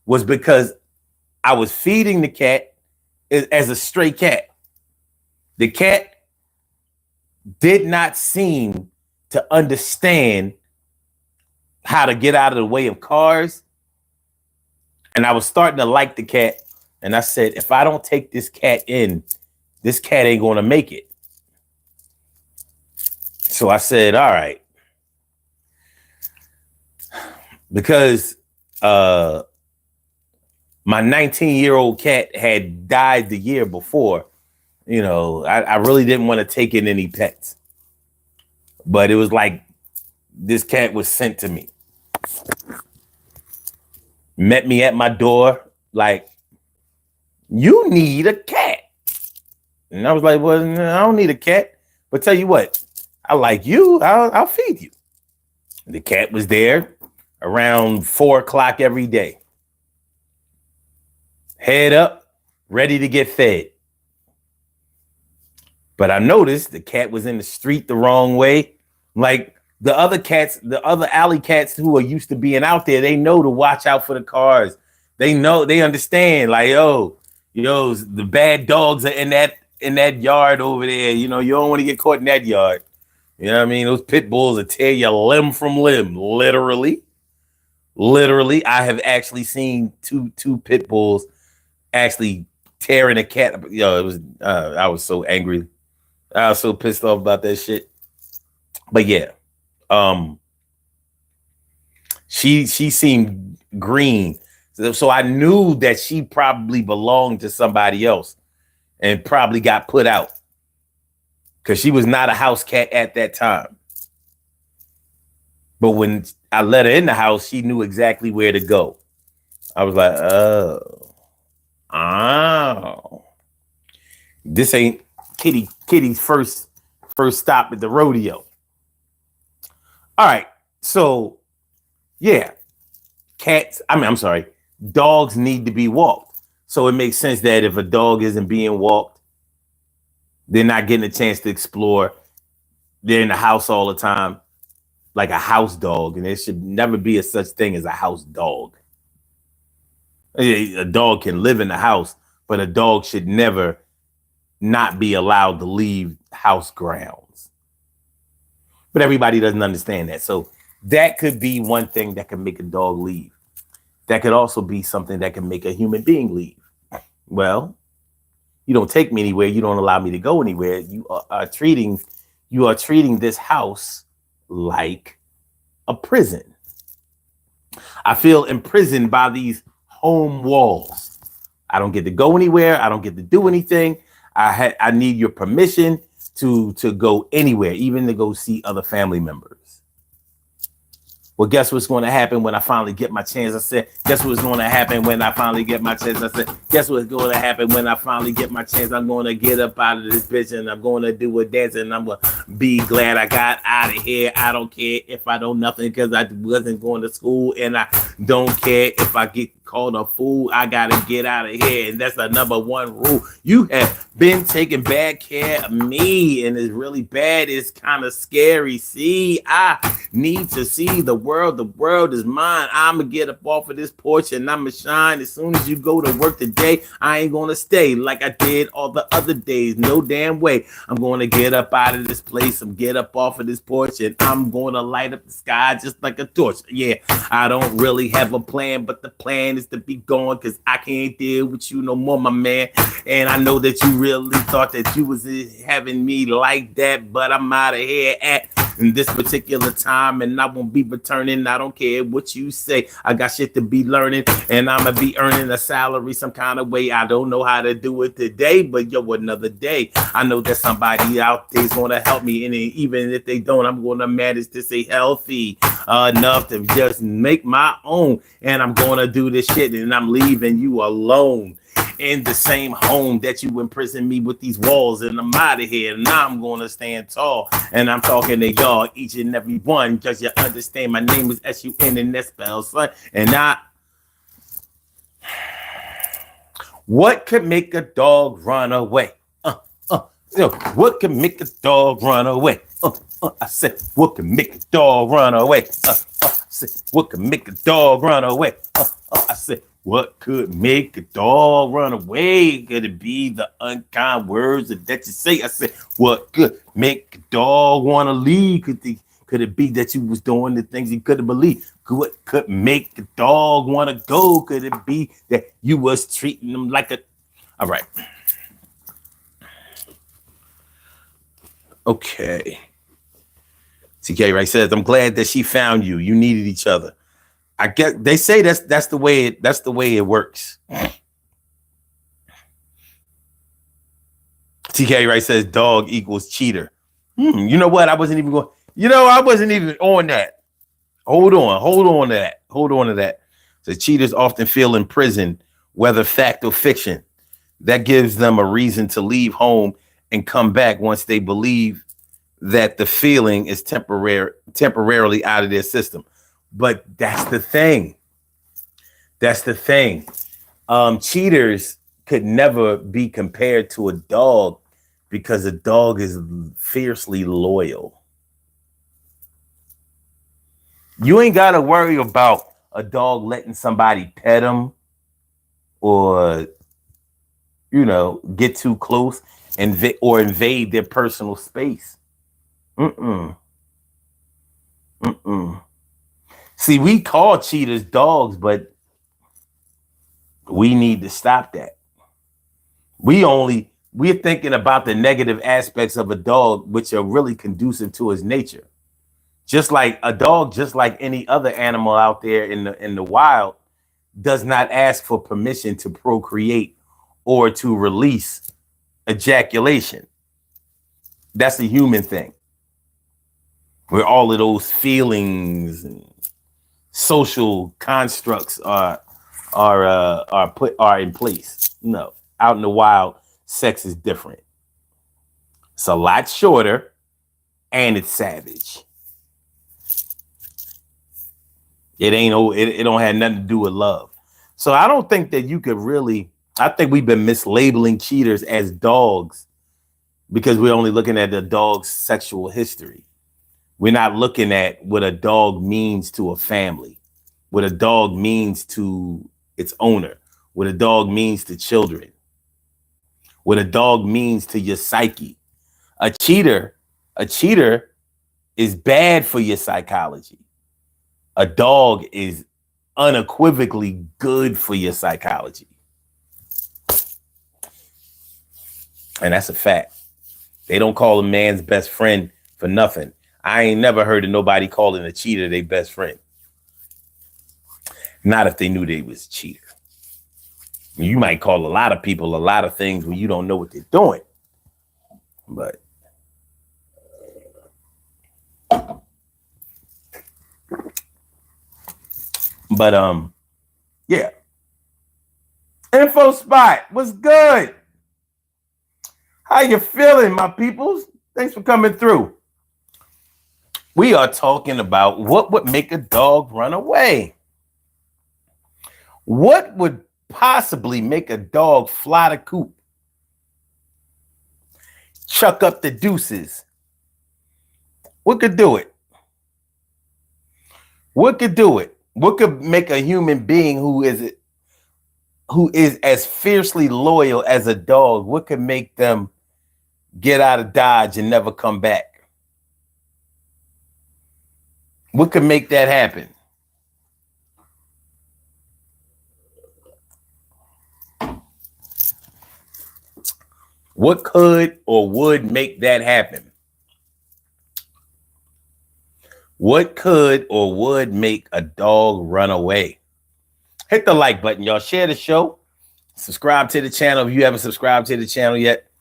was because I was feeding the cat as a stray cat. The cat did not seem to understand how to get out of the way of cars. And I was starting to like the cat. And I said, if I don't take this cat in, this cat ain't going to make it. So I said, all right. Because my 19-year-old cat had died the year before, you know, I really didn't want to take in any pets. But it was like this cat was sent to me. Met me at my door, like, you need a cat. And I was like, well, I don't need a cat. But tell you what, I like you. I'll feed you. The cat was there around 4 o'clock every day. Head up, ready to get fed. But I noticed the cat was in the street the wrong way. Like the other cats, the other alley cats who are used to being out there, they know to watch out for the cars. They know, they understand, like, yo, the bad dogs are in that yard over there. You know, you don't want to get caught in that yard. You know what I mean? Those pit bulls will tear you limb from limb, literally. Literally, I have actually seen two pit bulls actually tearing a cat. Yo, it was I was so angry. I was so pissed off about that shit. But yeah, she seemed green. So I knew that she probably belonged to somebody else and probably got put out because she was not a house cat at that time. But when I let her in the house, she knew exactly where to go. I was like, oh, this ain't Kitty's first stop at the rodeo. All right, so yeah, dogs need to be walked. So it makes sense that if a dog isn't being walked, they're not getting a chance to explore. They're in the house all the time, like a house dog, and there should never be a such thing as a house dog. A dog can live in the house, but a dog should never not be allowed to leave house grounds. But everybody doesn't understand that. So that could be one thing that can make a dog leave. That could also be something that can make a human being leave. Well, you don't take me anywhere. You don't allow me to go anywhere. You are treating this house like a prison. I feel imprisoned by these home walls. I don't get to go anywhere. I don't get to do anything. I need your permission to go anywhere, even to go see other family members. Well, guess what's going to happen when I finally get my chance? I said, guess what's going to happen when I finally get my chance? I said, guess what's going to happen when I finally get my chance? I'm going to get up out of this bitch and I'm going to do a dance and I'm going to be glad I got out of here. I don't care if I don't nothing because I wasn't going to school, and I don't care if I get called a fool. I got to get out of here. And that's the number one rule. You have been taking bad care of me, and it's really bad. It's kind of scary. See, I need to see the world. The world is mine. I'm going to get up off of this porch and I'm going to shine. As soon as you go to work today, I ain't going to stay like I did all the other days. No damn way. I'm going to get up out of this place and get up off of this porch, and I'm going to light up the sky just like a torch. Yeah, I don't really have a plan, but the plan is to be gone because I can't deal with you no more, my man. And I know that you really thought that you was having me like that, but I'm out of here at in this particular time, and I won't be returning. I don't care what you say. I got shit to be learning, and I'ma be earning a salary some kind of way. I don't know how to do it today, but yo, another day. I know that somebody out there's gonna help me, and even if they don't, I'm gonna manage to stay healthy enough to just make my own. And I'm gonna do this shit, and I'm leaving you alone in the same home that you imprisoned me with these walls, and I'm out of here. And now I'm gonna stand tall, and I'm talking to y'all, each and every one, because you understand my name is S-U-N, and that spells son. And I, what could make a dog run away? What can make a dog run away? I said, what can make a dog run away? I said, what can make a dog run away? I said, what could make a dog run away? Could it be the unkind words that you say? I said, what could make a dog want to leave? Could it be that you was doing the things he couldn't believe? What could make a dog want to go? Could it be that you was treating him like a... All right. Okay. TK Wright says, I'm glad that she found you. You needed each other. I guess they say that's the way it works. TK Wright says dog equals cheater. You know what? I wasn't even on that. Hold on to that. So cheaters often feel imprisoned, whether fact or fiction. That gives them a reason to leave home and come back once they believe that the feeling is temporarily out of their system. But that's the thing. Cheaters could never be compared to a dog because a dog is fiercely loyal. You ain't got to worry about a dog letting somebody pet him or, get too close or invade their personal space. See, we call cheaters dogs, but we need to stop that. We're thinking about the negative aspects of a dog, which are really conducive to his nature. Just like a dog, just like any other animal out there in the wild, does not ask for permission to procreate or to release ejaculation. That's a human thing. Where all of those feelings and social constructs are in place. No, out in the wild, sex is different. It's a lot shorter, and it's savage. It don't have nothing to do with love. So I don't think that you could really. I think we've been mislabeling cheaters as dogs because we're only looking at the dog's sexual history. We're not looking at what a dog means to a family, what a dog means to its owner, what a dog means to children, what a dog means to your psyche. A cheater is bad for your psychology. A dog is unequivocally good for your psychology. And that's a fact. They don't call a man's best friend for nothing. I ain't never heard of nobody calling a cheater their best friend. Not if they knew they was a cheater. You might call a lot of people a lot of things when you don't know what they're doing. But yeah. Info Spot, what's good? How you feeling, my peoples? Thanks for coming through. We are talking about what would make a dog run away. What would possibly make a dog fly the coop? Chuck up the deuces. What could do it? What could do it? What could make a human being who is as fiercely loyal as a dog, what could make them get out of Dodge and never come back? What could make that happen? What could or would make that happen? What could or would make a dog run away? Hit the like button, y'all. Share the show. Subscribe to the channel if you haven't subscribed to the channel yet.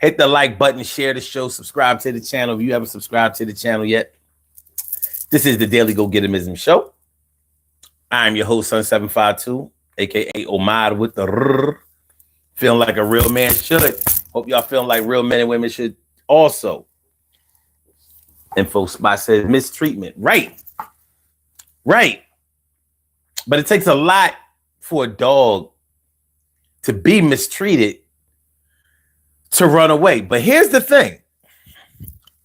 Hit the like button, share the show, subscribe to the channel if you haven't subscribed to the channel yet. This is the Daily Go-Getimism Show. I'm your host, Sun752, aka Omar with the rrr. Feeling like a real man should. Hope y'all feeling like real men and women should also. Info spot says mistreatment. Right. But it takes a lot for a dog to be mistreated to run away. But here's the thing,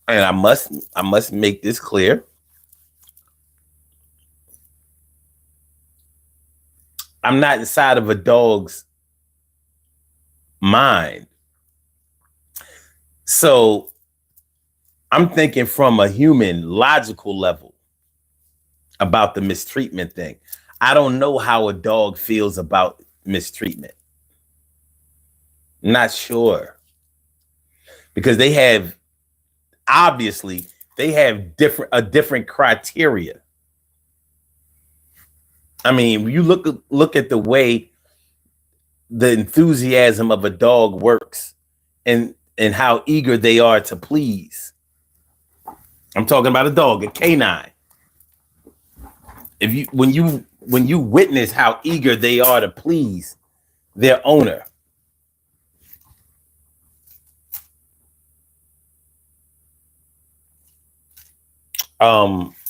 and I must make this clear. I'm not inside of a dog's mind. So I'm thinking from a human logical level about the mistreatment thing. I don't know how a dog feels about mistreatment. Not sure. Because they have different criteria. I mean, you look at the way the enthusiasm of a dog works and how eager they are to please. I'm talking about a dog, a canine. When you witness how eager they are to please their owner,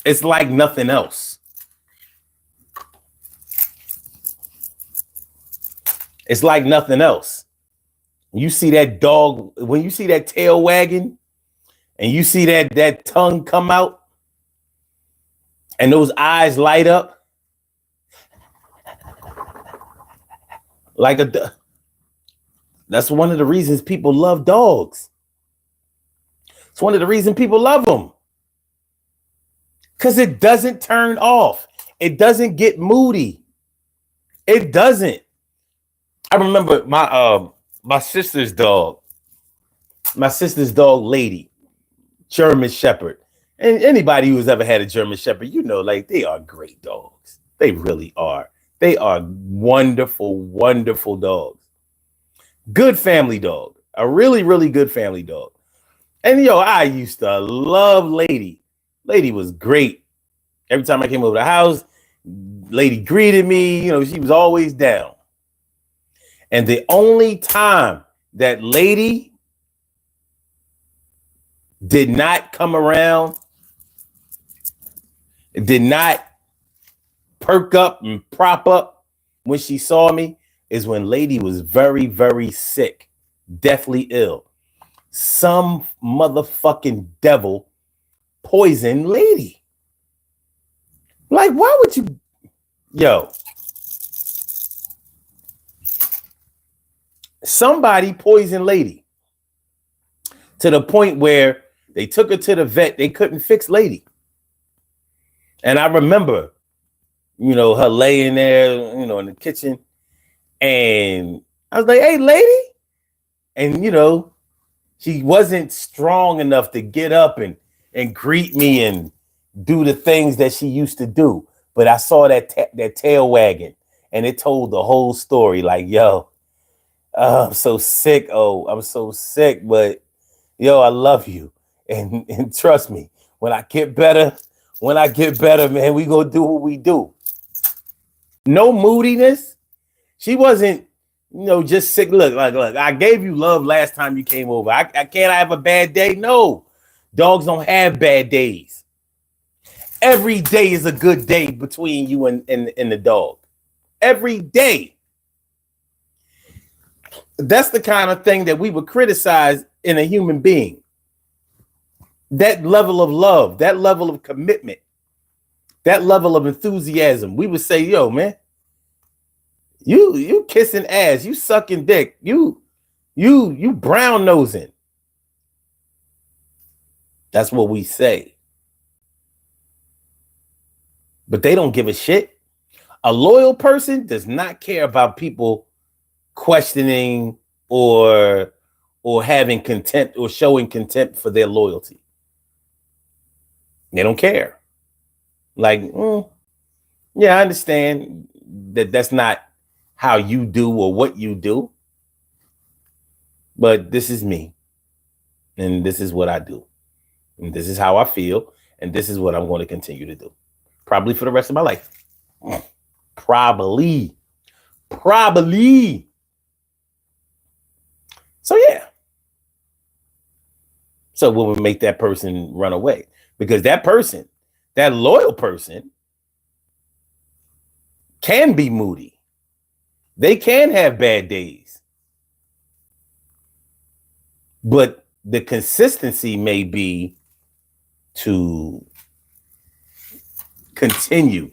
it's like nothing else. It's like nothing else. You see that dog, when you see that tail wagging and you see that tongue come out and those eyes light up like that's one of the reasons people love dogs. It's one of the reasons people love them. Because it doesn't turn off. It doesn't get moody. It doesn't. I remember my sister's dog. My sister's dog, Lady, German Shepherd. And anybody who's ever had a German Shepherd, you know, like, they are great dogs. They really are. They are wonderful, wonderful dogs. Good family dog. A really, really good family dog. And I used to love Lady. Lady was great. Every time I came over the house, Lady greeted me. She was always down. And the only time that Lady did not come around, did not perk up and prop up when she saw me, is when Lady was very, very sick, deathly ill. Some motherfucking devil poison Lady. Like, why would you? Somebody poisoned Lady to the point where they took her to the vet. They couldn't fix Lady. And I remember, her laying there, in the kitchen. And I was like, hey, Lady. And, she wasn't strong enough to get up and greet me and do the things that she used to do. But I saw that tail wagging, and it told the whole story. Like, I'm so sick. Oh, I'm so sick. But I love you. And trust me, when I get better, man, we gonna do what we do. No moodiness. She wasn't, just sick. Look, I gave you love last time you came over. I can't have a bad day. No, dogs don't have bad days. Every day is a good day between you and the dog. Every day. That's the kind of thing that we would criticize in a human being. That level of love, that level of commitment, that level of enthusiasm. We would say, man, you kissing ass, you sucking dick, you brown nosing. That's what we say. But they don't give a shit. A loyal person does not care about people questioning or having contempt or showing contempt for their loyalty. They don't care. Like, yeah, I understand that that's not how you do or what you do, but this is me, and this is what I do, and this is how I feel, and this is what I'm going to continue to do, probably for the rest of my life. Probably. So yeah. So will we make that person run away? Because that person, that loyal person, can be moody. They can have bad days. But the consistency may be to continue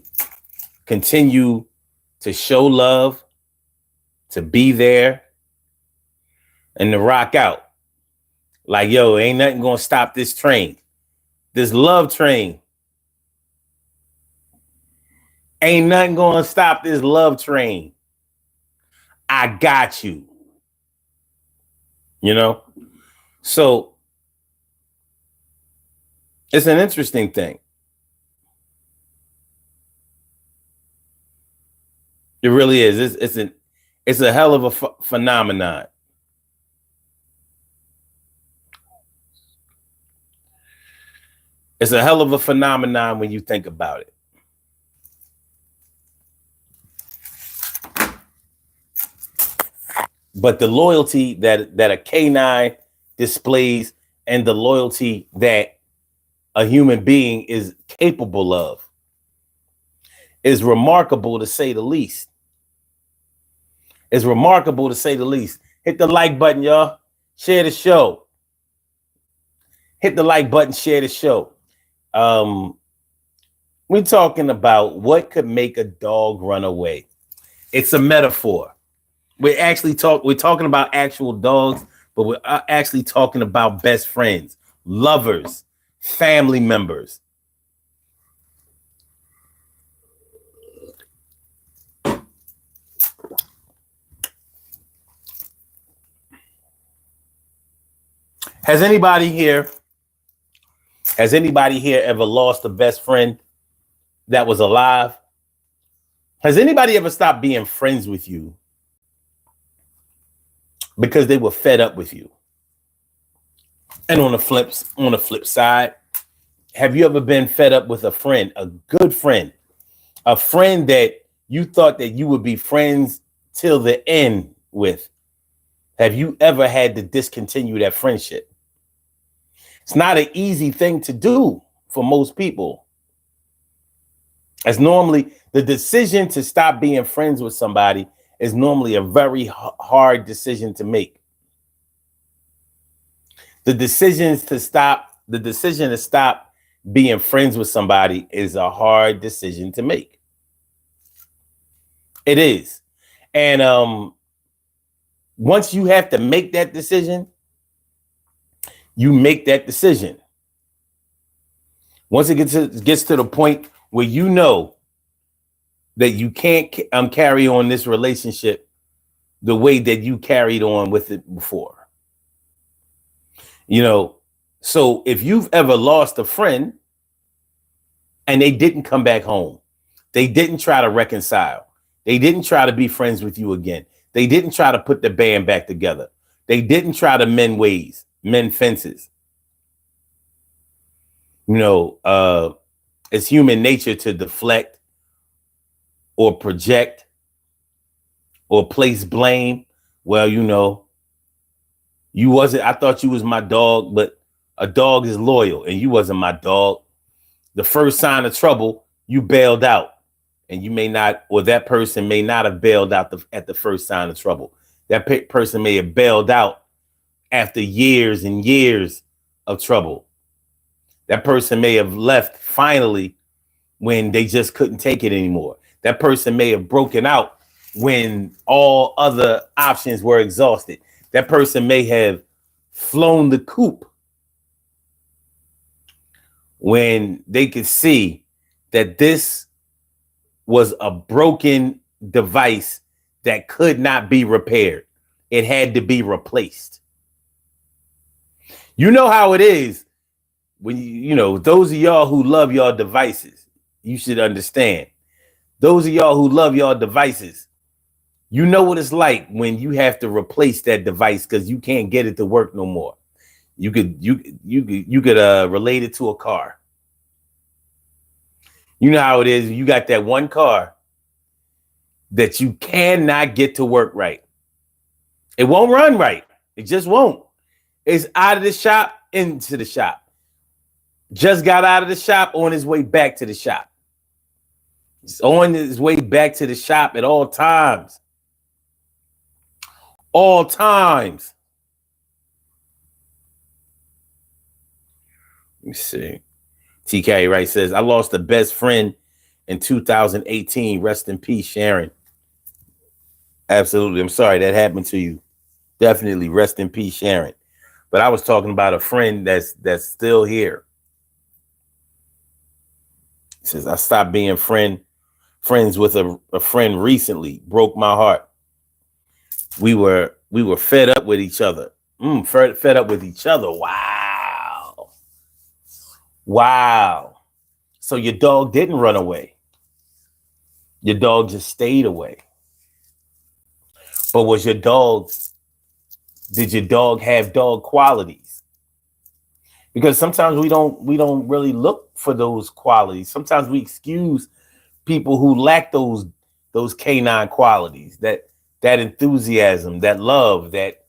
to show love, to be there, and to rock out. Like, yo, ain't nothing gonna stop this train. This love train. Ain't nothing gonna stop this love train. I got you. You know? So it's an interesting thing. It really is. It's a hell of a phenomenon. It's a hell of a phenomenon when you think about it. But the loyalty that a canine displays and the loyalty that a human being is capable of is remarkable, to say the least. It's remarkable, to say the least. Hit the like button, y'all. Share the show. Hit the like button, share the show. We're talking about what could make a dog run away. It's a metaphor. We're talking about actual dogs, but we're actually talking about best friends, lovers, family members. Has anybody here ever lost a best friend that was alive? Has anybody ever stopped being friends with you because they were fed up with you? And on the flip side, have you ever been fed up with a friend, a good friend, a friend that you thought that you would be friends till the end with? Have you ever had to discontinue that friendship? It's not an easy thing to do for most people. As normally the decision to stop being friends with somebody is normally a very hard decision to make. The decision to stop being friends with somebody is a hard decision to make. It is. And once you have to make that decision, you make that decision. Once it gets to the point where you know that you can't carry on this relationship the way that you carried on with it before. You know, so if you've ever lost a friend and they didn't come back home, they didn't try to reconcile, they didn't try to be friends with you again, they didn't try to put the band back together, they didn't try to mend fences. You know, it's human nature to deflect or project or place blame. Well, you know, I thought you was my dog, but a dog is loyal and you wasn't my dog. The first sign of trouble, you bailed out, and you may not, or that person may not have bailed out at the first sign of trouble. That person may have bailed out after years and years of trouble. That person may have left finally when they just couldn't take it anymore. That person may have broken out when all other options were exhausted. That person may have flown the coop when they could see that this was a broken device that could not be repaired. It had to be replaced. You know how it is when those of y'all who love y'all devices, you should understand. Those of y'all who love y'all devices, you know what it's like when you have to replace that device because you can't get it to work no more. You could relate it to a car. You know how it is. You got that one car that you cannot get to work right. It won't run right. It just won't. It's out of the shop, into the shop. Just got out of the shop, on his way back to the shop. It's on his way back to the shop at all times. All times. Let me see. TK Wright says, I lost a best friend in 2018. Rest in peace, Sharon. Absolutely. I'm sorry that happened to you. Definitely rest in peace, Sharon. But I was talking about a friend that's still here. He says, I stopped being friends with a friend recently. Broke my heart. We were fed up with each other. Fed up with each other. Wow. Wow. So your dog didn't run away. Your dog just stayed away. But did your dog have dog qualities? Because sometimes we don't really look for those qualities. Sometimes we excuse people who lack those canine qualities, that enthusiasm, that love, that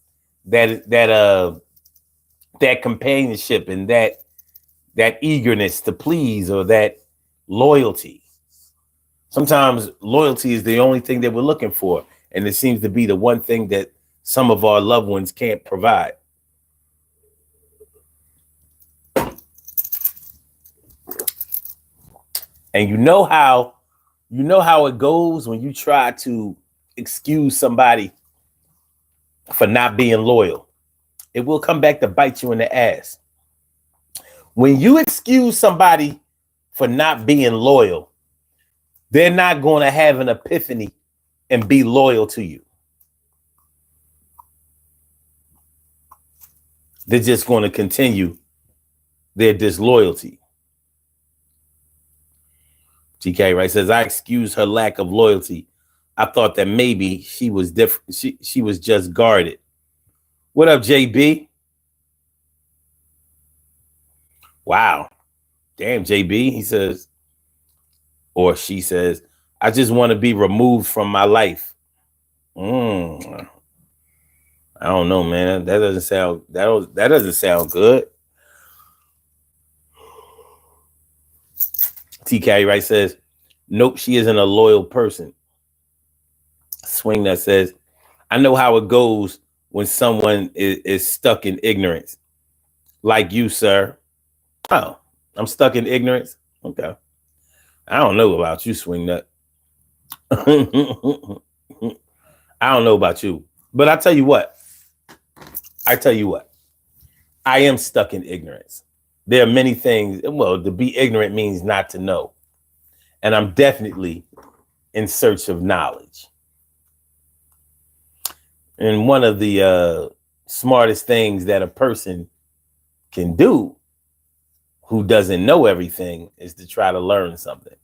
companionship, and that eagerness to please, or that loyalty. Sometimes loyalty is the only thing that we're looking for, and it seems to be the one thing that some of our loved ones can't provide. And you know how it goes when you try to excuse somebody for not being loyal. It will come back to bite you in the ass. When you excuse somebody for not being loyal, they're not going to have an epiphany and be loyal to you. They're just going to continue their disloyalty. TK Wright says, I excuse her lack of loyalty. I thought that maybe she was different. She was just guarded. What up, JB? Wow. Damn, JB. He says, or she says, I just want to be removed from my life. I don't know, man. That doesn't sound good. TK Wright says, nope, she isn't a loyal person. Swing that says, I know how it goes when someone is stuck in ignorance. Like you, sir. Oh, I'm stuck in ignorance? Okay. I don't know about you, Swing Nut. I don't know about you. But I tell you what. I am stuck in ignorance. There are many things. Well, to be ignorant means not to know. And I'm definitely in search of knowledge. And one of the smartest things that a person can do who doesn't know everything is to try to learn something.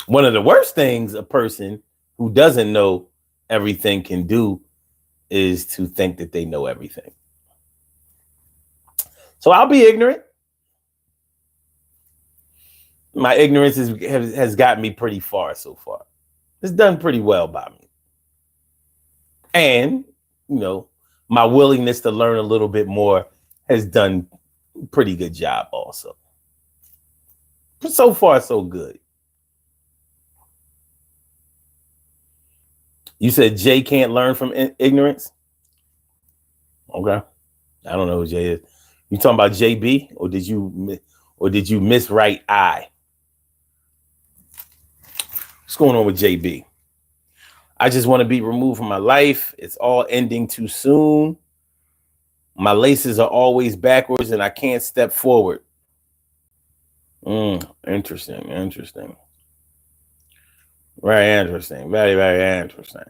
One of the worst things a person who doesn't know everything can do is to think that they know everything. So I'll be ignorant. My ignorance has gotten me pretty far so far. It's done pretty well by me. And, my willingness to learn a little bit more has done a pretty good job also. But so far, so good. You said Jay can't learn from ignorance? Okay. I don't know who Jay is. You talking about JB, or did you miswrite I? What's going on with JB? I just want to be removed from my life. It's all ending too soon. My laces are always backwards and I can't step forward. Interesting. Very interesting. Very, very interesting.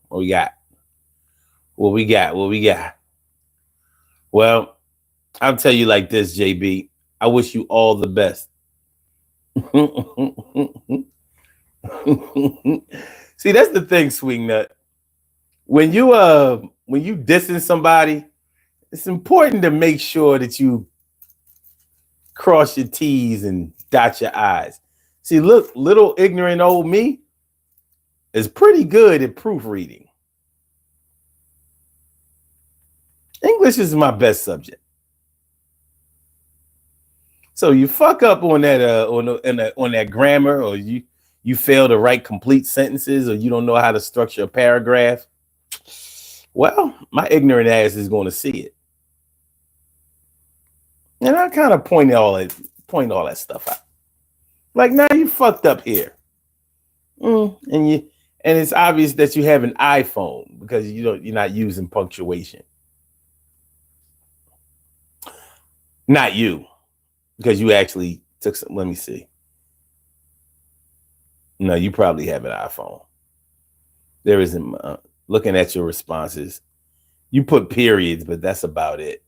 What we got? Well, I'll tell you like this, JB. I wish you all the best. See, that's the thing, Swing Nut. When you dissing somebody, it's important to make sure that you cross your T's and dot your I's. See, look, little ignorant old me is pretty good at proofreading. English is my best subject. So you fuck up on that on that grammar, or you fail to write complete sentences, or you don't know how to structure a paragraph. Well, my ignorant ass is going to see it, and I kind of point all that stuff out. Like, now you fucked up here, and it's obvious that you have an iPhone because you're not using punctuation. Not you, because you actually took some. Let me see. No, you probably have an iPhone. There isn't. Looking at your responses, you put periods, but that's about it.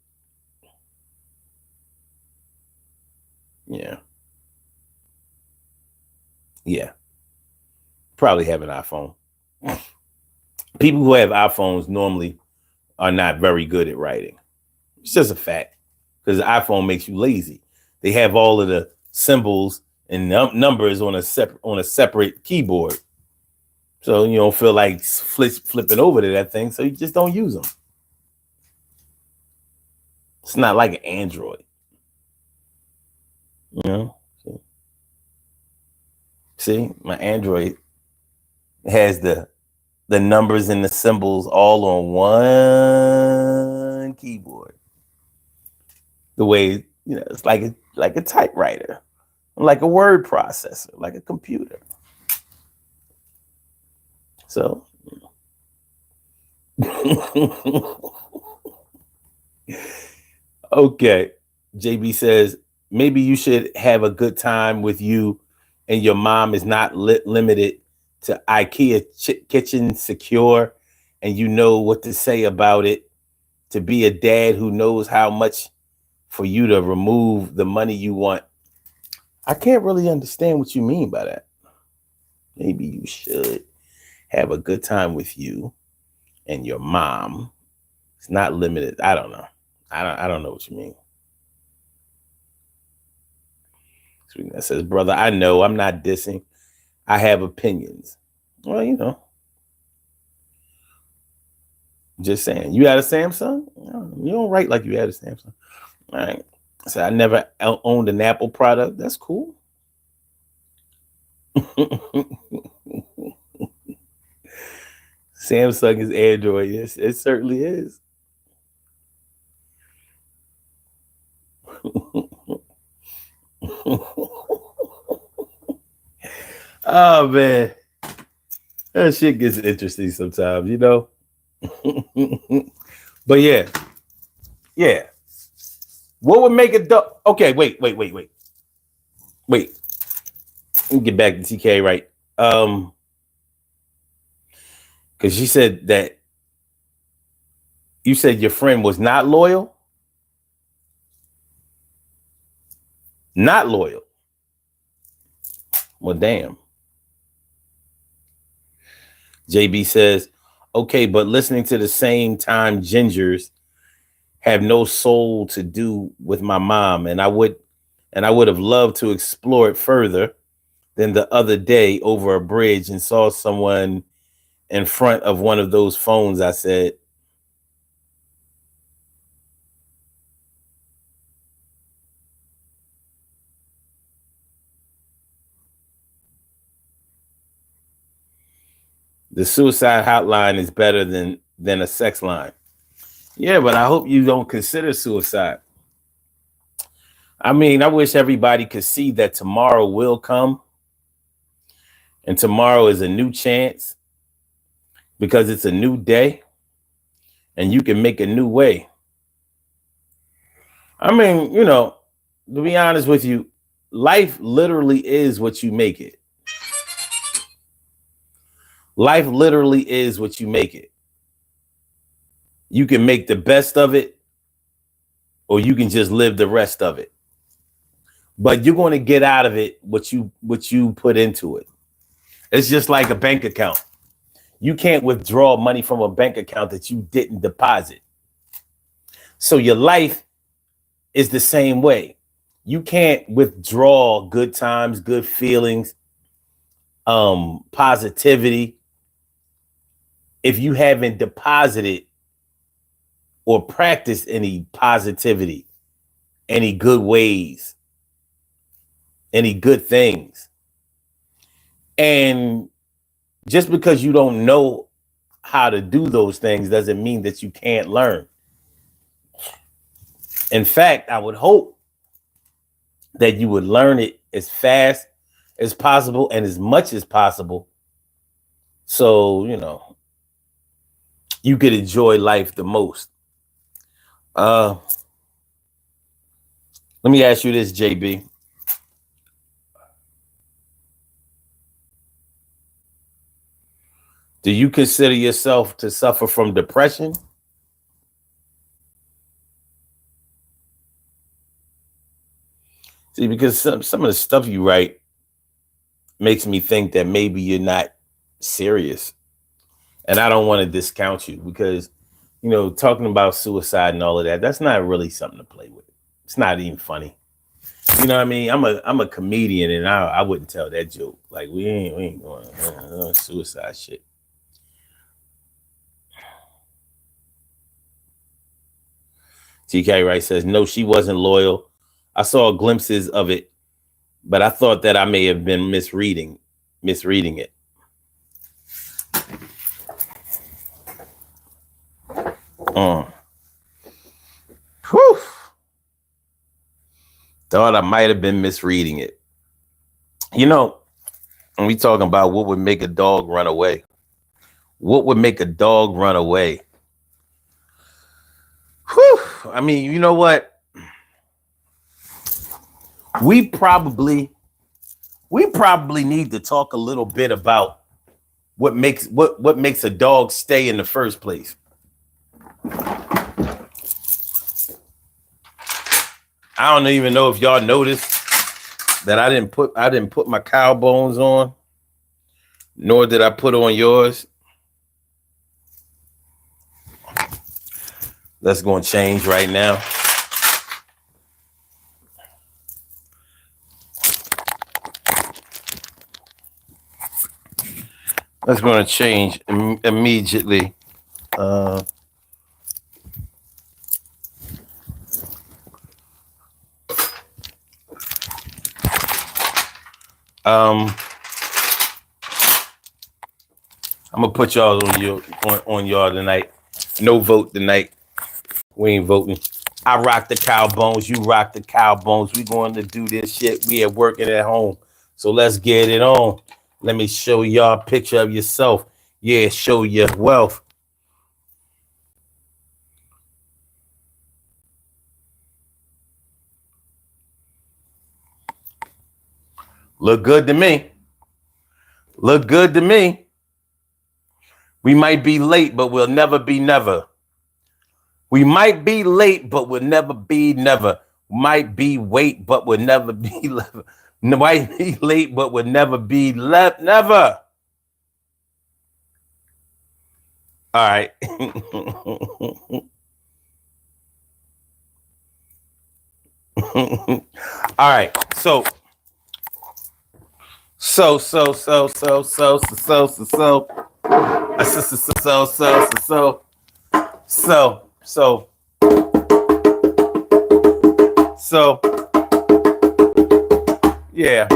Yeah. Yeah. Probably have an iPhone. People who have iPhones normally are not very good at writing. It's just a fact, because the iPhone makes you lazy. They have all of the symbols and numbers on a separate keyboard, so you don't feel like flipping over to that thing. So you just don't use them. It's not like an Android, you know. See, my Android has the numbers and the symbols all on one keyboard. The way, it's like a typewriter, like a word processor, like a computer. So, okay. JB says, maybe you should have a good time with you, and your mom is not limited to IKEA kitchen secure, and you know what to say about it, to be a dad who knows how much for you to remove the money you want. I can't really understand what you mean by that. Maybe you should have a good time with you and your mom. It's not limited. I don't know. I don't know what you mean. That says, brother, I know I'm not dissing. I have opinions. Well, just saying. You had a Samsung? You don't write like you had a Samsung. All right. So I never owned an Apple product. That's cool. Samsung is Android. Yes, it certainly is. Oh man, that shit gets interesting sometimes, But yeah. What would make it? Okay, wait. Let me get back to TK, right? Because you said that your friend was not loyal. Not loyal. Well, damn. JB says, okay, but listening to the same time gingers have no soul to do with my mom, and I would have loved to explore it further. Then the other day over a bridge and saw someone in front of one of those phones. I said, the suicide hotline is better than a sex line. Yeah, but I hope you don't consider suicide. I mean, I wish everybody could see that tomorrow will come. And tomorrow is a new chance, because it's a new day and you can make a new way. I mean, to be honest with you, life literally is what you make it. Life literally is what you make it. You can make the best of it, or you can just live the rest of it. But you're going to get out of it what you put into it. It's just like a bank account. You can't withdraw money from a bank account that you didn't deposit. So your life is the same way. You can't withdraw good times, good feelings, positivity if you haven't deposited or practiced any positivity, any good ways, any good things. And just because you don't know how to do those things doesn't mean that you can't learn. In fact, I would hope that you would learn it as fast as possible and as much as possible. So, you could enjoy life the most. Let me ask you this, JB. Do you consider yourself to suffer from depression? See, because some of the stuff you write makes me think that maybe you're not serious. And I don't want to discount you because, talking about suicide and all of that, that's not really something to play with. It's not even funny. You know what I mean? I'm a comedian and I wouldn't tell that joke. Like we ain't going on suicide shit. TK Wright says, no, she wasn't loyal. I saw glimpses of it, but I thought that I may have been misreading it. Whew. Thought I might have been misreading it. When we talking about what would make a dog run away. What would make a dog run away? Whew. I mean, you know what? We probably need to talk a little bit about what makes a dog stay in the first place. I don't even know if y'all noticed that I didn't put my cow bones on, nor did I put on yours. That's going to change right now. That's going to change immediately. I'm gonna put y'all on y'all tonight. No vote tonight. We ain't voting. I rock the cow bones. You rock the cow bones. We going to do this shit. We are working at home. So let's get it on. Let me show y'all a picture of yourself. Yeah, show your wealth. Look good to me. Look good to me. We might be late, but we'll never be never. We might be late, but we'll never be never. Might be wait, but we'll never be never. Might be late, but we'll never be left. Never. All right. All right. So yeah.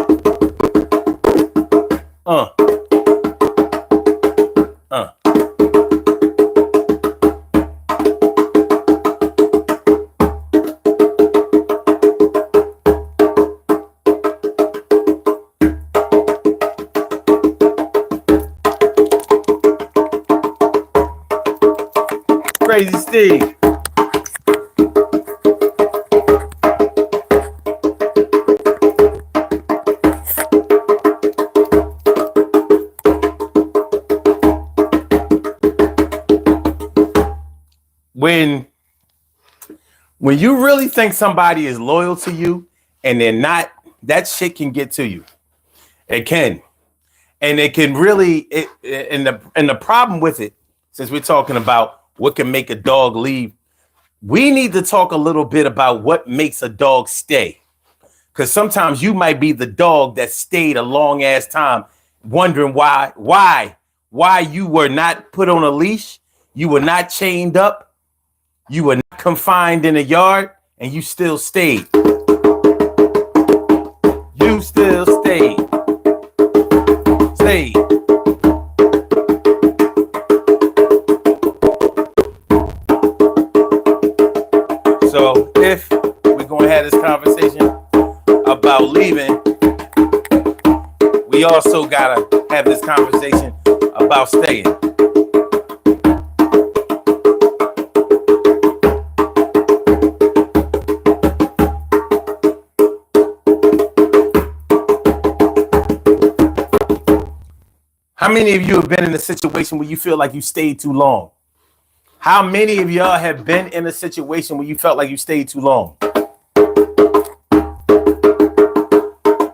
Crazy Steve. When you really think somebody is loyal to you and they're not, that shit can get to you. It can. And it can really, and the problem with it, since we're talking about what can make a dog leave, we need to talk a little bit about what makes a dog stay. Because sometimes you might be the dog that stayed a long ass time, wondering why you were not put on a leash, you were not chained up, you were not confined in a yard, and you still stayed. You still stayed. Stayed. So if we're going to have this conversation about leaving, we also got to have this conversation about staying. How many of you have been in a situation where you feel like you stayed too long? How many of y'all have been in a situation where you felt like you stayed too long?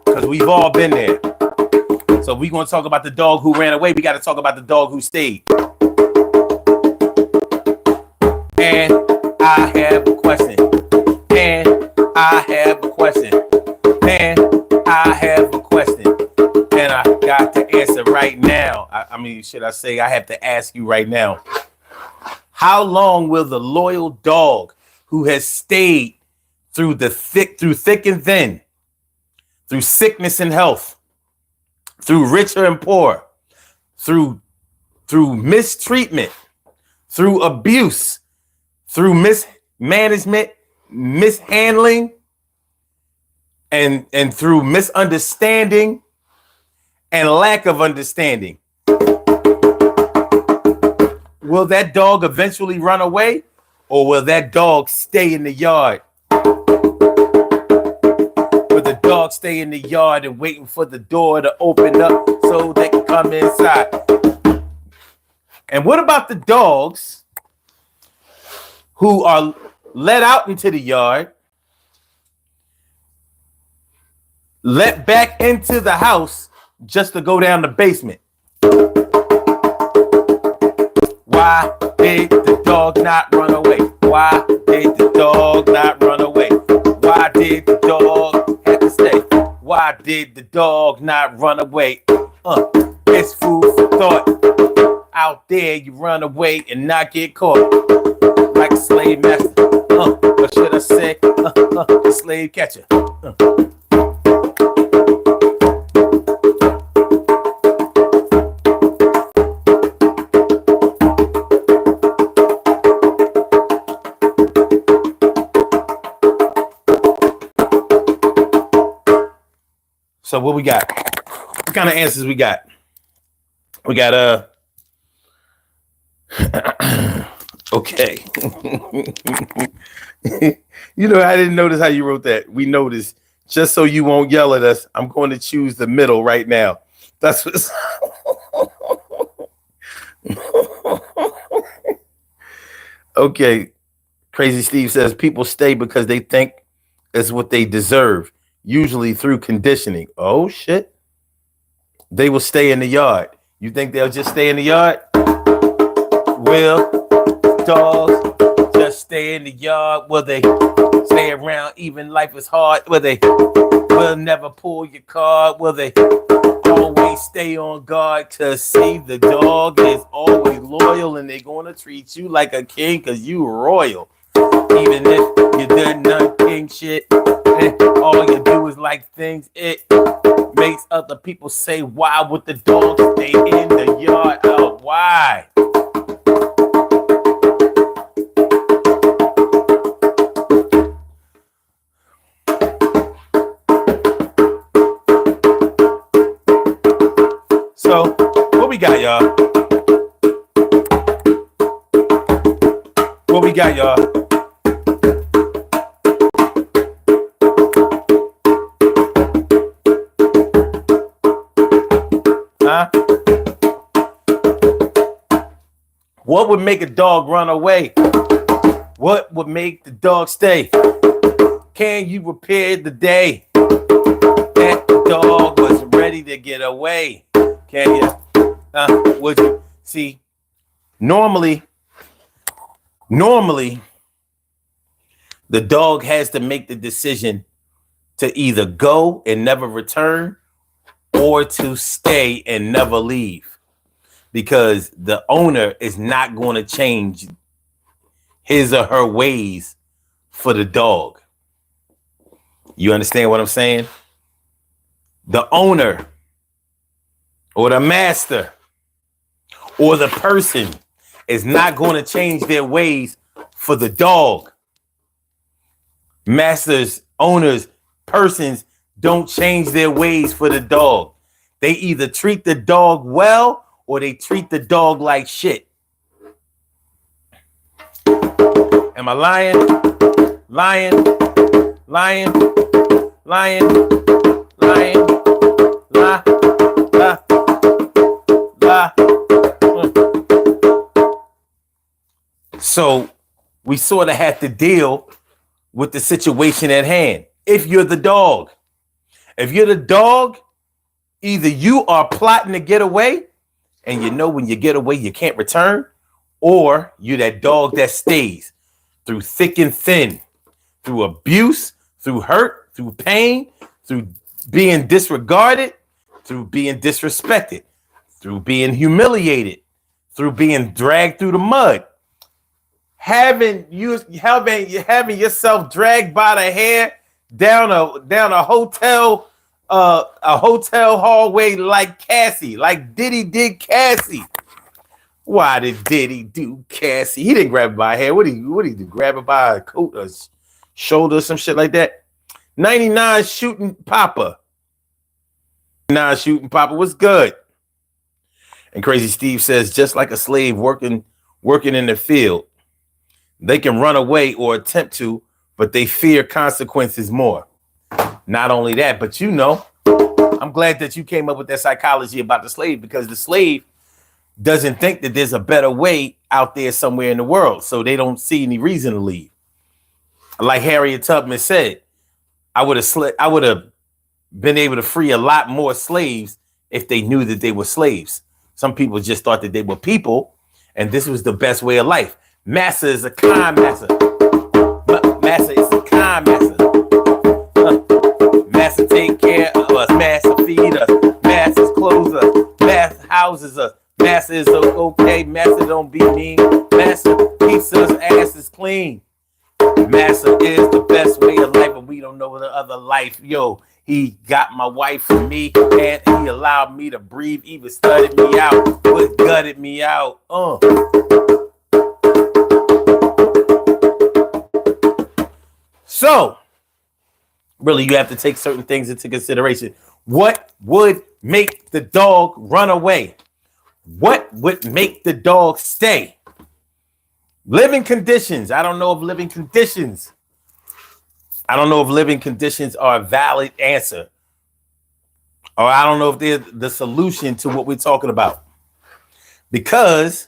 Because we've all been there. So if we're going to talk about the dog who ran away, we got to talk about the dog who stayed. And I have a question. And I have a question. And I have a question. And I got to answer right now. I mean, should I say I have to ask you right now. How long will the loyal dog who has stayed through thick and thin, through sickness and health, through rich and poor, through mistreatment, through abuse, through mismanagement, mishandling, and through misunderstanding and lack of understanding, will that dog eventually run away, or will that dog stay in the yard? Will the dog stay in the yard and waiting for the door to open up so they can come inside? And what about the dogs who are let out into the yard, let back into the house just to go down the basement? Why did the dog not run away? Why did the dog not run away? Why did the dog have to stay? Why did the dog not run away? It's food for thought. Out there, you run away and not get caught like a slave master. Or should I say, a slave catcher? So what we got? What kind of answers we got? We got okay. You know, I didn't notice how you wrote that. We noticed. Just so you won't yell at us, I'm going to choose the middle right now. That's what's okay. Crazy Steve says people stay because they think it's what they deserve, usually through conditioning. Oh shit. They will stay in the yard. You think they'll just stay in the yard? Will dogs just stay in the yard? Will they stay around even life is hard? Will they will never pull your card? Will they always stay on guard? Cause see, the dog is always loyal and they're gonna treat you like a king cause you royal. Even if you done none king shit, all you do is like things. It makes other people say, why would the dog stay in the yard? Oh, why? So, what we got, y'all? What we got, y'all? What would make a dog run away? What What would make the dog stay? Can you repair the day that the dog was ready to get away? Can you? Would you? See, normally, the dog has to make the decision to either go and never return or to stay and never leave, because the owner is not going to change his or her ways for the dog. You understand what I'm saying? The owner or the master or the person is not going to change their ways for the dog. Masters, owners, persons don't change their ways for the dog. They either treat the dog well or they treat the dog like shit. Am I lying? Lying? Lying? Lying? Lying? Lie? Lie? Lie? So we sort of have to deal with the situation at hand. If you're the dog, either you are plotting to get away and you know when you get away you can't return, or you're that dog that stays through thick and thin, through abuse, through hurt, through pain, through being disregarded, through being disrespected, through being humiliated, through being dragged through the mud. Having yourself dragged by the hair down a hotel hallway like Cassie, like Diddy did Cassie. Why did Diddy do Cassie? He didn't grab her by her hair. What did he do? Grab her by a coat or shoulder or some shit like that? 99 shooting Papa. 99 shooting Papa was good. And Crazy Steve says, just like a slave working in the field, they can run away or attempt to, but they fear consequences more. Not only that, but I'm glad that you came up with that psychology about the slave, because the slave doesn't think that there's a better way out there somewhere in the world, so they don't see any reason to leave. Like Harriet Tubman said, I would have been able to free a lot more slaves if they knew that they were slaves. Some people just thought that they were people, and this was the best way of life. Massa is a kind massa. Massa is a kind massa. Massa take care of us. Massa feed us. Massa clothes us. Massa houses us. Massa is okay. Massa don't be mean. Massa keeps us asses clean. Massa is the best way of life, and we don't know the other life. Yo, he got my wife for me, and he allowed me to breathe, even studied me out, but gutted me out. So, really, you have to take certain things into consideration. What would make the dog run away? What would make the dog stay? Living conditions. I don't know if living conditions are a valid answer. Or I don't know if they're the solution to what we're talking about. Because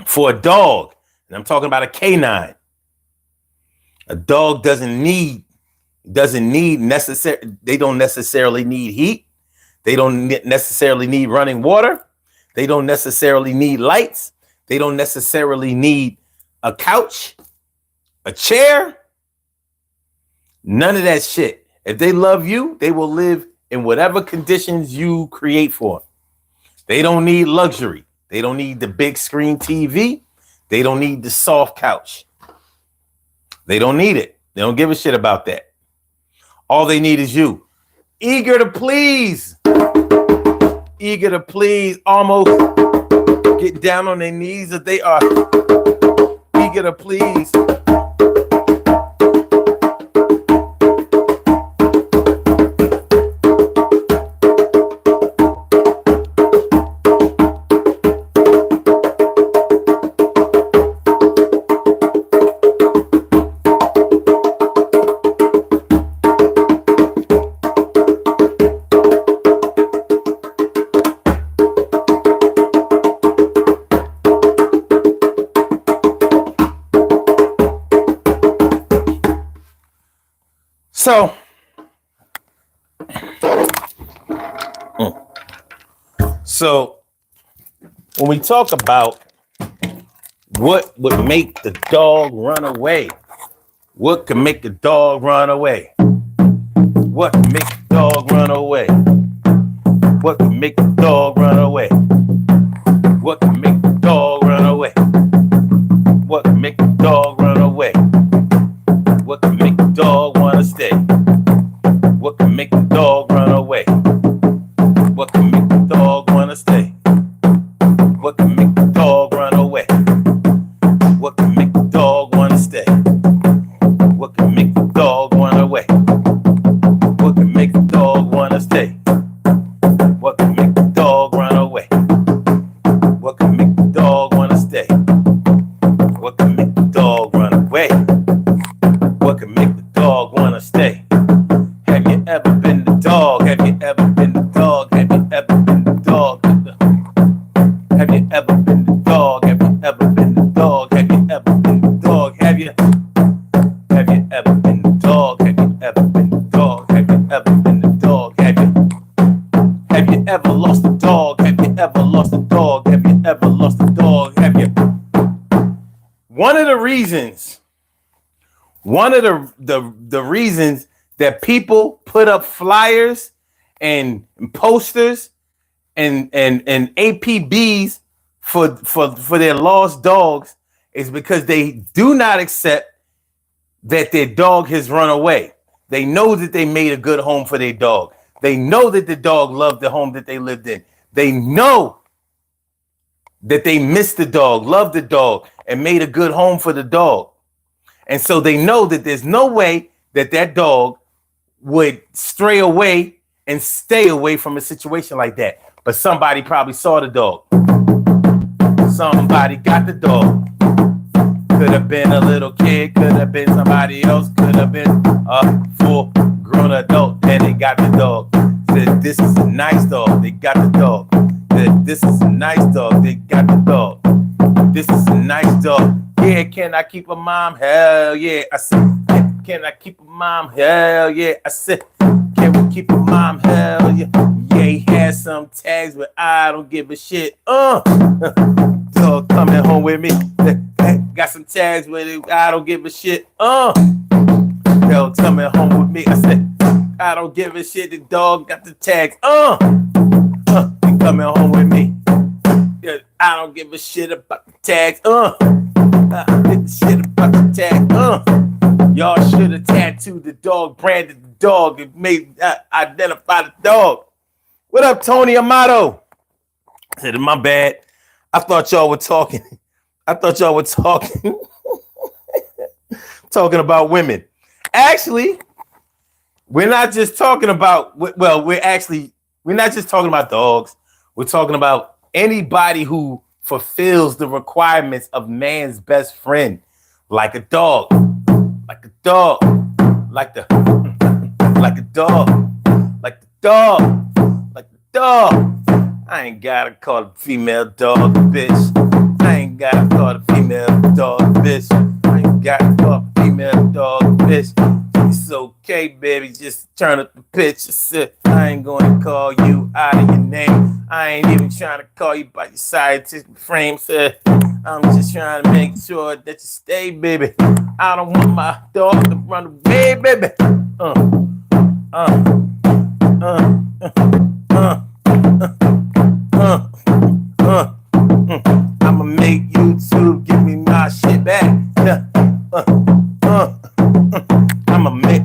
for a dog, and I'm talking about a canine, a dog they don't necessarily need heat. They don't necessarily need running water. They don't necessarily need lights. They don't necessarily need a couch, a chair, none of that shit. If they love you, they will live in whatever conditions you create for them. They don't need luxury. They don't need the big screen TV. They don't need the soft couch. They don't need it. They don't give a shit about that. All they need is you. Eager to please. Eager to please. Almost get down on their knees if they are eager to please. So, so when we talk about what would make the dog run away, what can make the dog run away? What can make the dog run away? What can make the dog run away? What can make the dog run away? What can make the dog run away? What can make the dog want to stay? What can make the dog run away? What can make the dog want to stay? What can make the dog run away? What can make the dog want to stay? What can make the dog run away? What can make the dog want to stay? What can make the dog run away? What can make the dog want to stay? What can make the dog run away? What can make the dog want to stay? Have you ever been the dog? Have you ever been the dog? Have you ever been the dog? Have you ever been the dog? Have you ever been the dog? Have you ever been the dog? Have you ever been the dog? Have you ever been the dog? Have you ever been the dog? Have you ever lost a dog? Have you ever lost a dog? Have you ever lost a dog? Have you? One of the reasons that people put up flyers and posters and APBs for their lost dogs is because they do not accept that their dog has run away. They know that they made a good home for their dog. They know that the dog loved the home that they lived in. They know that they missed the dog, loved the dog, and made a good home for the dog. And so they know that there's no way that that dog would stray away and stay away from a situation like that. But somebody probably saw the dog. Somebody got the dog. Could have been a little kid, could have been somebody else, could have been a full grown adult. Then they got the dog. Said, this is a nice dog. They got the dog. Said, this is a nice dog. They got the dog. This is a nice dog. Yeah, can I keep a mom? Hell yeah. I said, can I keep a mom? Hell yeah. I said, can we keep a mom? Hell yeah. Yeah, he had some tags, but I don't give a shit. Dog coming home with me. Got some tags with it. I don't give a shit. Dog coming home with me. I said, I don't give a shit. The dog got the tags. He coming home with me. Yeah, I don't give a shit about the tags. I don't give a shit about the tag. Y'all should have tattooed the dog, branded the dog, and made identify the dog. What up, Tony Amato? I said, my bad. I thought y'all were talking. Talking about women. Actually, we're not just talking about, we're not just talking about dogs. We're talking about anybody who fulfills the requirements of man's best friend, like a dog, like a dog, like the dog, like the dog, like the dog. I ain't gotta call a female dog a bitch. I ain't gotta call a female dog a bitch. I ain't gotta call a female dog a bitch. It's okay, baby. Just turn up the pitch. I ain't gonna call you out of your name. I ain't even trying to call you by your scientific frame. I'm just trying to make sure that you stay, baby. I don't want my dog to run away, baby. I'ma make you two give me my shit back. I'ma make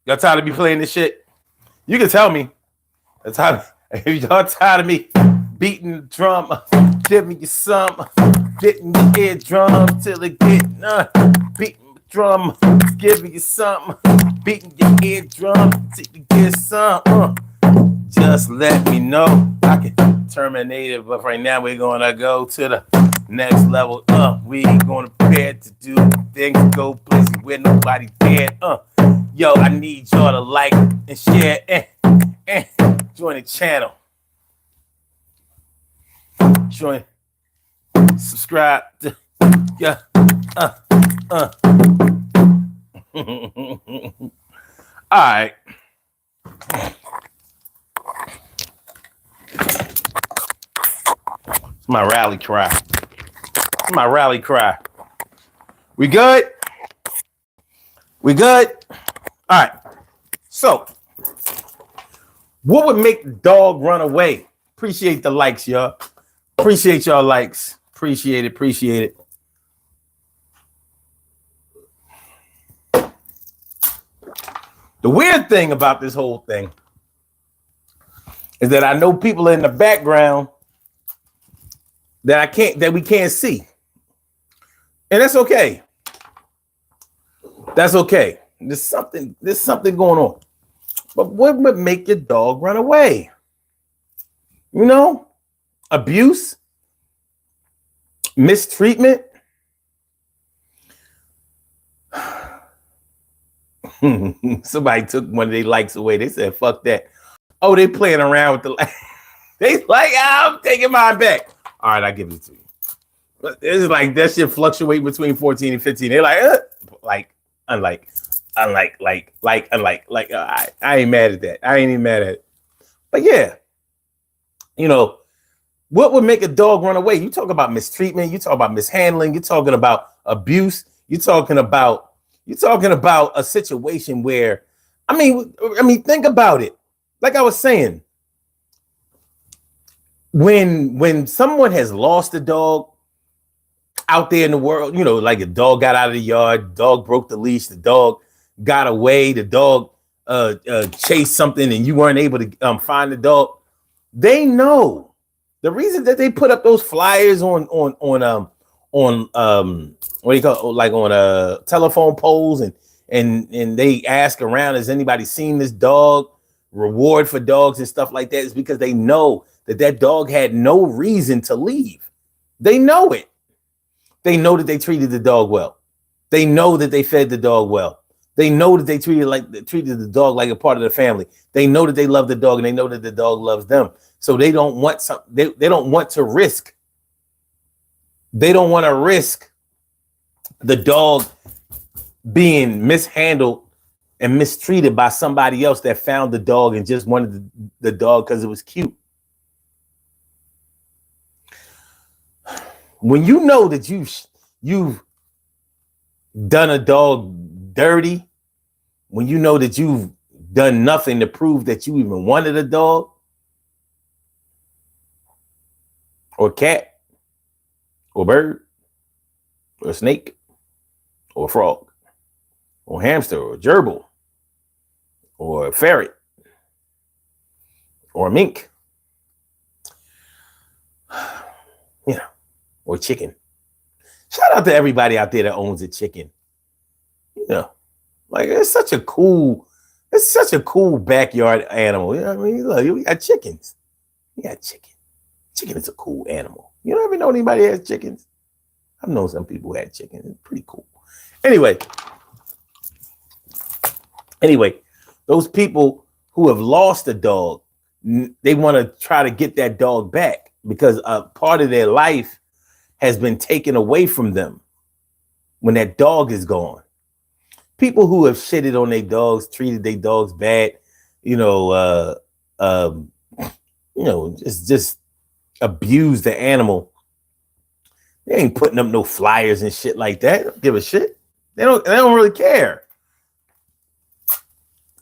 y'all tired of me playing this shit? You can tell me. If y'all tired of me beating the drum, give me you some, getting your eardrum till it get beating the drum, giving you something, beating your eardrum till you get some. Just let me know. I can terminate it, but right now we're gonna go to the next level. We gonna prepare to do things, go places where nobody dead. Yo, I need y'all to like and share and join the channel. join, subscribe. Yeah. All right. It's my rally cry. It's my rally cry. We good? We good? All right. So, what would make the dog run away? Appreciate the likes, y'all. Appreciate y'all likes. Appreciate it. Appreciate it. The weird thing about this whole thing is that I know people in the background that we can't see. And that's okay. That's okay. There's something going on. But what would make your dog run away? You know, abuse, mistreatment. Somebody took one of their likes away. They said, fuck that. Oh, they playing around with the like. They like, I'm taking mine back. All right, I give it to you. But it's like that shit fluctuate between 14 and 15. They're like, unlike. I ain't mad at that. I ain't even mad at it. But yeah, you know, what would make a dog run away? You talk about mistreatment, you talk about mishandling, you're talking about abuse, you're talking about a situation where, I mean, think about it. Like I was saying, when someone has lost a dog out there in the world, you know, like a dog got out of the yard, dog broke the leash, the dog got away, the dog chased something and you weren't able to find the dog. They know the reason that they put up those flyers on what do you call it? Like on telephone poles and they ask around, has anybody seen this dog? Reward for dogs and stuff like that is because they know that dog had no reason to leave. They know it. They know that they treated the dog well. They know that they fed the dog well. They know that they treated the dog like a part of the family. They know that they love the dog and they know that the dog loves them. So they don't want they don't want to risk. They don't want to risk the dog being mishandled and mistreated by somebody else that found the dog and just wanted the dog because it was cute. When you know that you've done a dog dirty, when you know that you've done nothing to prove that you even wanted a dog or cat or bird or snake or frog or hamster or gerbil or ferret or mink, you know, or chicken. Shout out to everybody out there that owns a chicken. You know, like it's such a cool backyard animal. You know what I mean? Look, we got chickens. We got chicken. Chicken is a cool animal. You don't ever know anybody that has chickens? I've known some people who had chickens. It's pretty cool. Anyway, those people who have lost a dog, they want to try to get that dog back because a part of their life has been taken away from them when that dog is gone. People who have shitted on their dogs, treated their dogs bad, just abuse the animal. They ain't putting up no flyers and shit like that. They don't give a shit. They don't really care.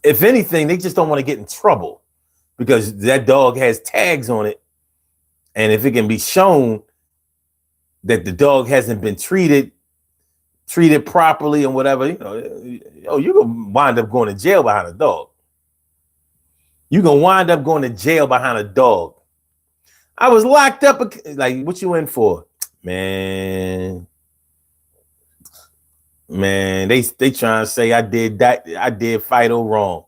If anything, they just don't want to get in trouble because that dog has tags on it. And if it can be shown that the dog hasn't been treated properly and whatever, you're gonna wind up going to jail behind a dog. You're gonna wind up going to jail behind a dog. I was locked up. Like, what you in for? Man, they trying to say I did Fido wrong.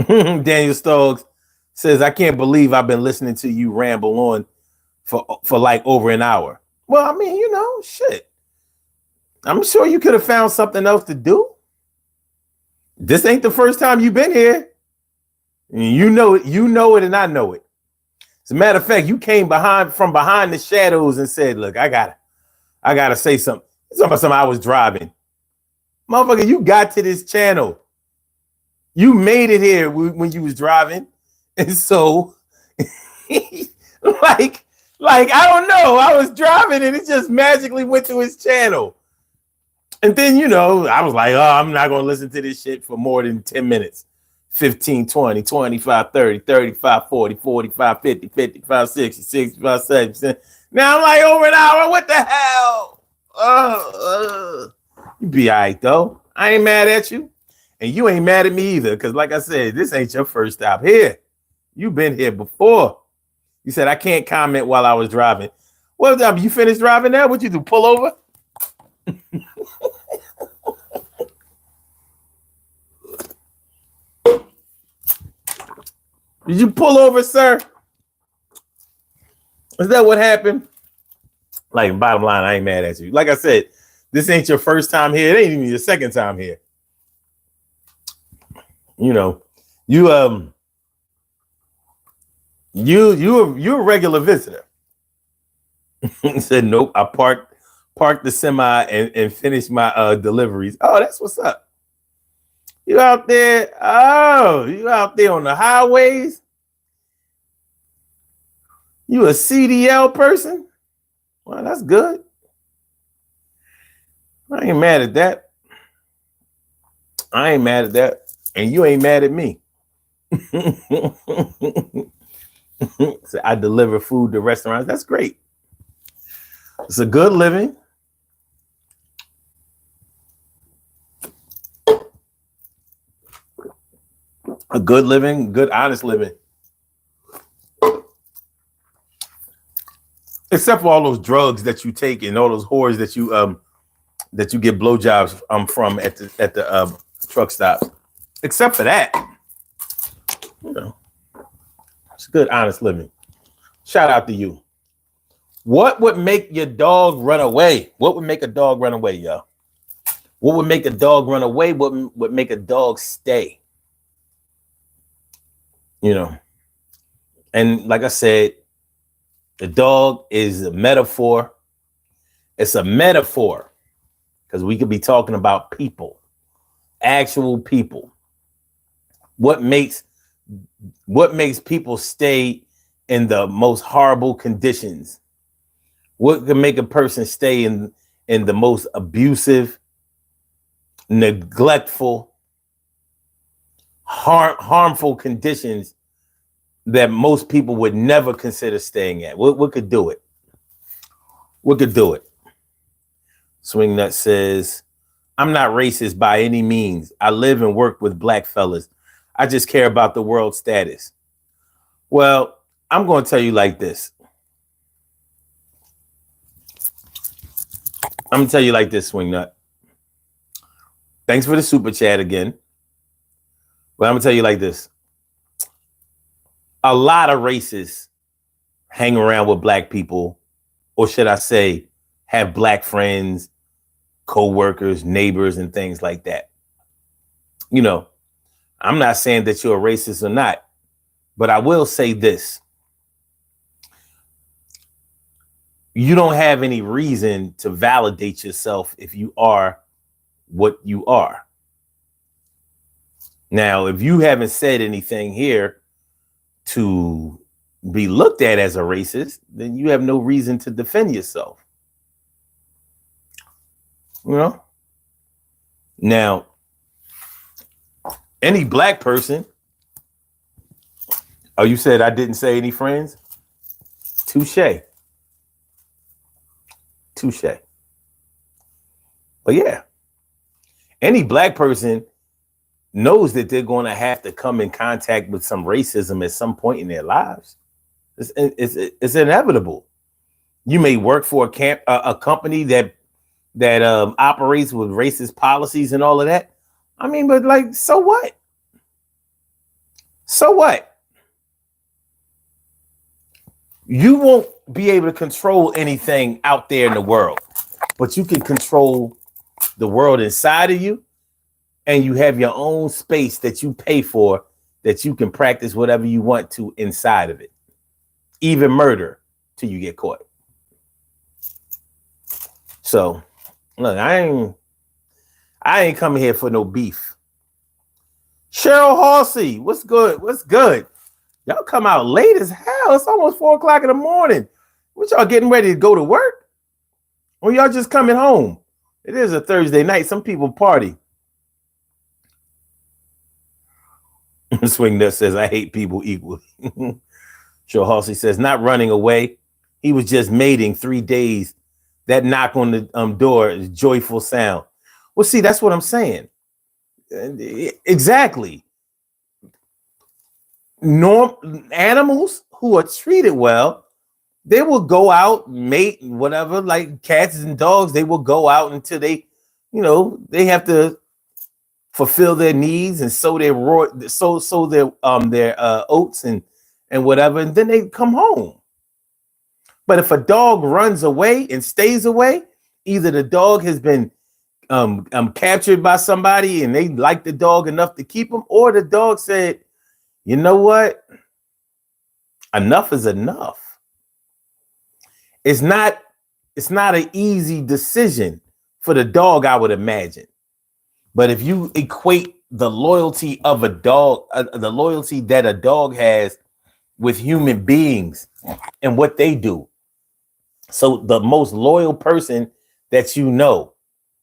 Daniel Stokes says, I can't believe I've been listening to you ramble on for like over an hour. Well, I mean, shit. I'm sure you could have found something else to do. This ain't the first time you've been here. You know it, and I know it. As a matter of fact, you came from behind the shadows and said, look, I gotta say something. It's about something I was driving. Motherfucker, you got to this channel. You made it here when you was driving. And so, like, I don't know. I was driving and it just magically went to his channel. And then, I was like, oh, I'm not going to listen to this shit for more than 10 minutes. 15, 20, 25, 30, 35, 40, 45, 50, 55, 60, 65, 70. Now I'm like over an hour. What the hell? You be all right, though. I ain't mad at you. And you ain't mad at me either. Because like I said, this ain't your first stop here. You've been here before. You said I can't comment while I was driving. What time? You finished driving now? What you do? Pull over? Did you pull over, sir? Is that what happened? Like, bottom line, I ain't mad at you. Like I said, this ain't your first time here. It ain't even your second time here. You're a regular visitor. He said, nope, I parked the semi and finished my deliveries. Oh, that's what's up. You out there? Oh, you out there on the highways? You a CDL person? Well, that's good. I ain't mad at that. And you ain't mad at me. So I deliver food to restaurants. That's great. It's a good living. A good living, good, honest living. Except for all those drugs that you take and all those whores that you get blowjobs from at the truck stops. Except for that, it's good, honest living. Shout out to you. What would make your dog run away? What would make a dog run away, y'all? What would make a dog run away? What would make a dog stay? And like I said, the dog is a metaphor. It's a metaphor because we could be talking about people, actual people. What makes people stay in the most horrible conditions? What can make a person stay in the most abusive, neglectful, harmful conditions that most people would never consider staying at? What could do it? What could do it? Swing Nut says, I'm not racist by any means. I live and work with black fellas. I just care about the world status. Well, I'm going to tell you like this. I'm going to tell you like this, Swing Nut. Thanks for the super chat again. But I'm going to tell you like this. A lot of racists hang around with black people, or should I say, have black friends, co-workers, neighbors, and things like that. I'm not saying that you're a racist or not, but I will say this. You don't have any reason to validate yourself if you are what you are. Now, if you haven't said anything here to be looked at as a racist, then you have no reason to defend yourself. Now, any black person. Oh, you said I didn't say any friends? Touche. But yeah, any black person knows that they're going to have to come in contact with some racism at some point in their lives. It's inevitable. You may work for a company that operates with racist policies and all of that. I mean, but like, so what? So what? You won't be able to control anything out there in the world, but you can control the world inside of you, and you have your own space that you pay for that you can practice whatever you want to inside of it, even murder till you get caught. So look, I ain't coming here for no beef. Cheryl Halsey, what's good? What's good? Y'all come out late as hell. It's almost 4 o'clock in the morning. What y'all getting ready to go to work? Or y'all just coming home? It is a Thursday night. Some people party. Swing Nut says, I hate people equally. Cheryl Halsey says, not running away. He was just mating 3 days. That knock on the door is joyful sound. Well, see, that's what I'm saying. Exactly. Animals who are treated well, they will go out, mate, whatever, like cats and dogs, they will go out until they, they have to fulfill their needs and sow their oats and whatever, and then they come home. But if a dog runs away and stays away, either the dog has been captured by somebody and they like the dog enough to keep him, or the dog said, you know what? Enough is enough. It's not an easy decision for the dog, I would imagine. But if you equate the loyalty of a dog, the loyalty that a dog has with human beings and what they do. So the most loyal person that you know,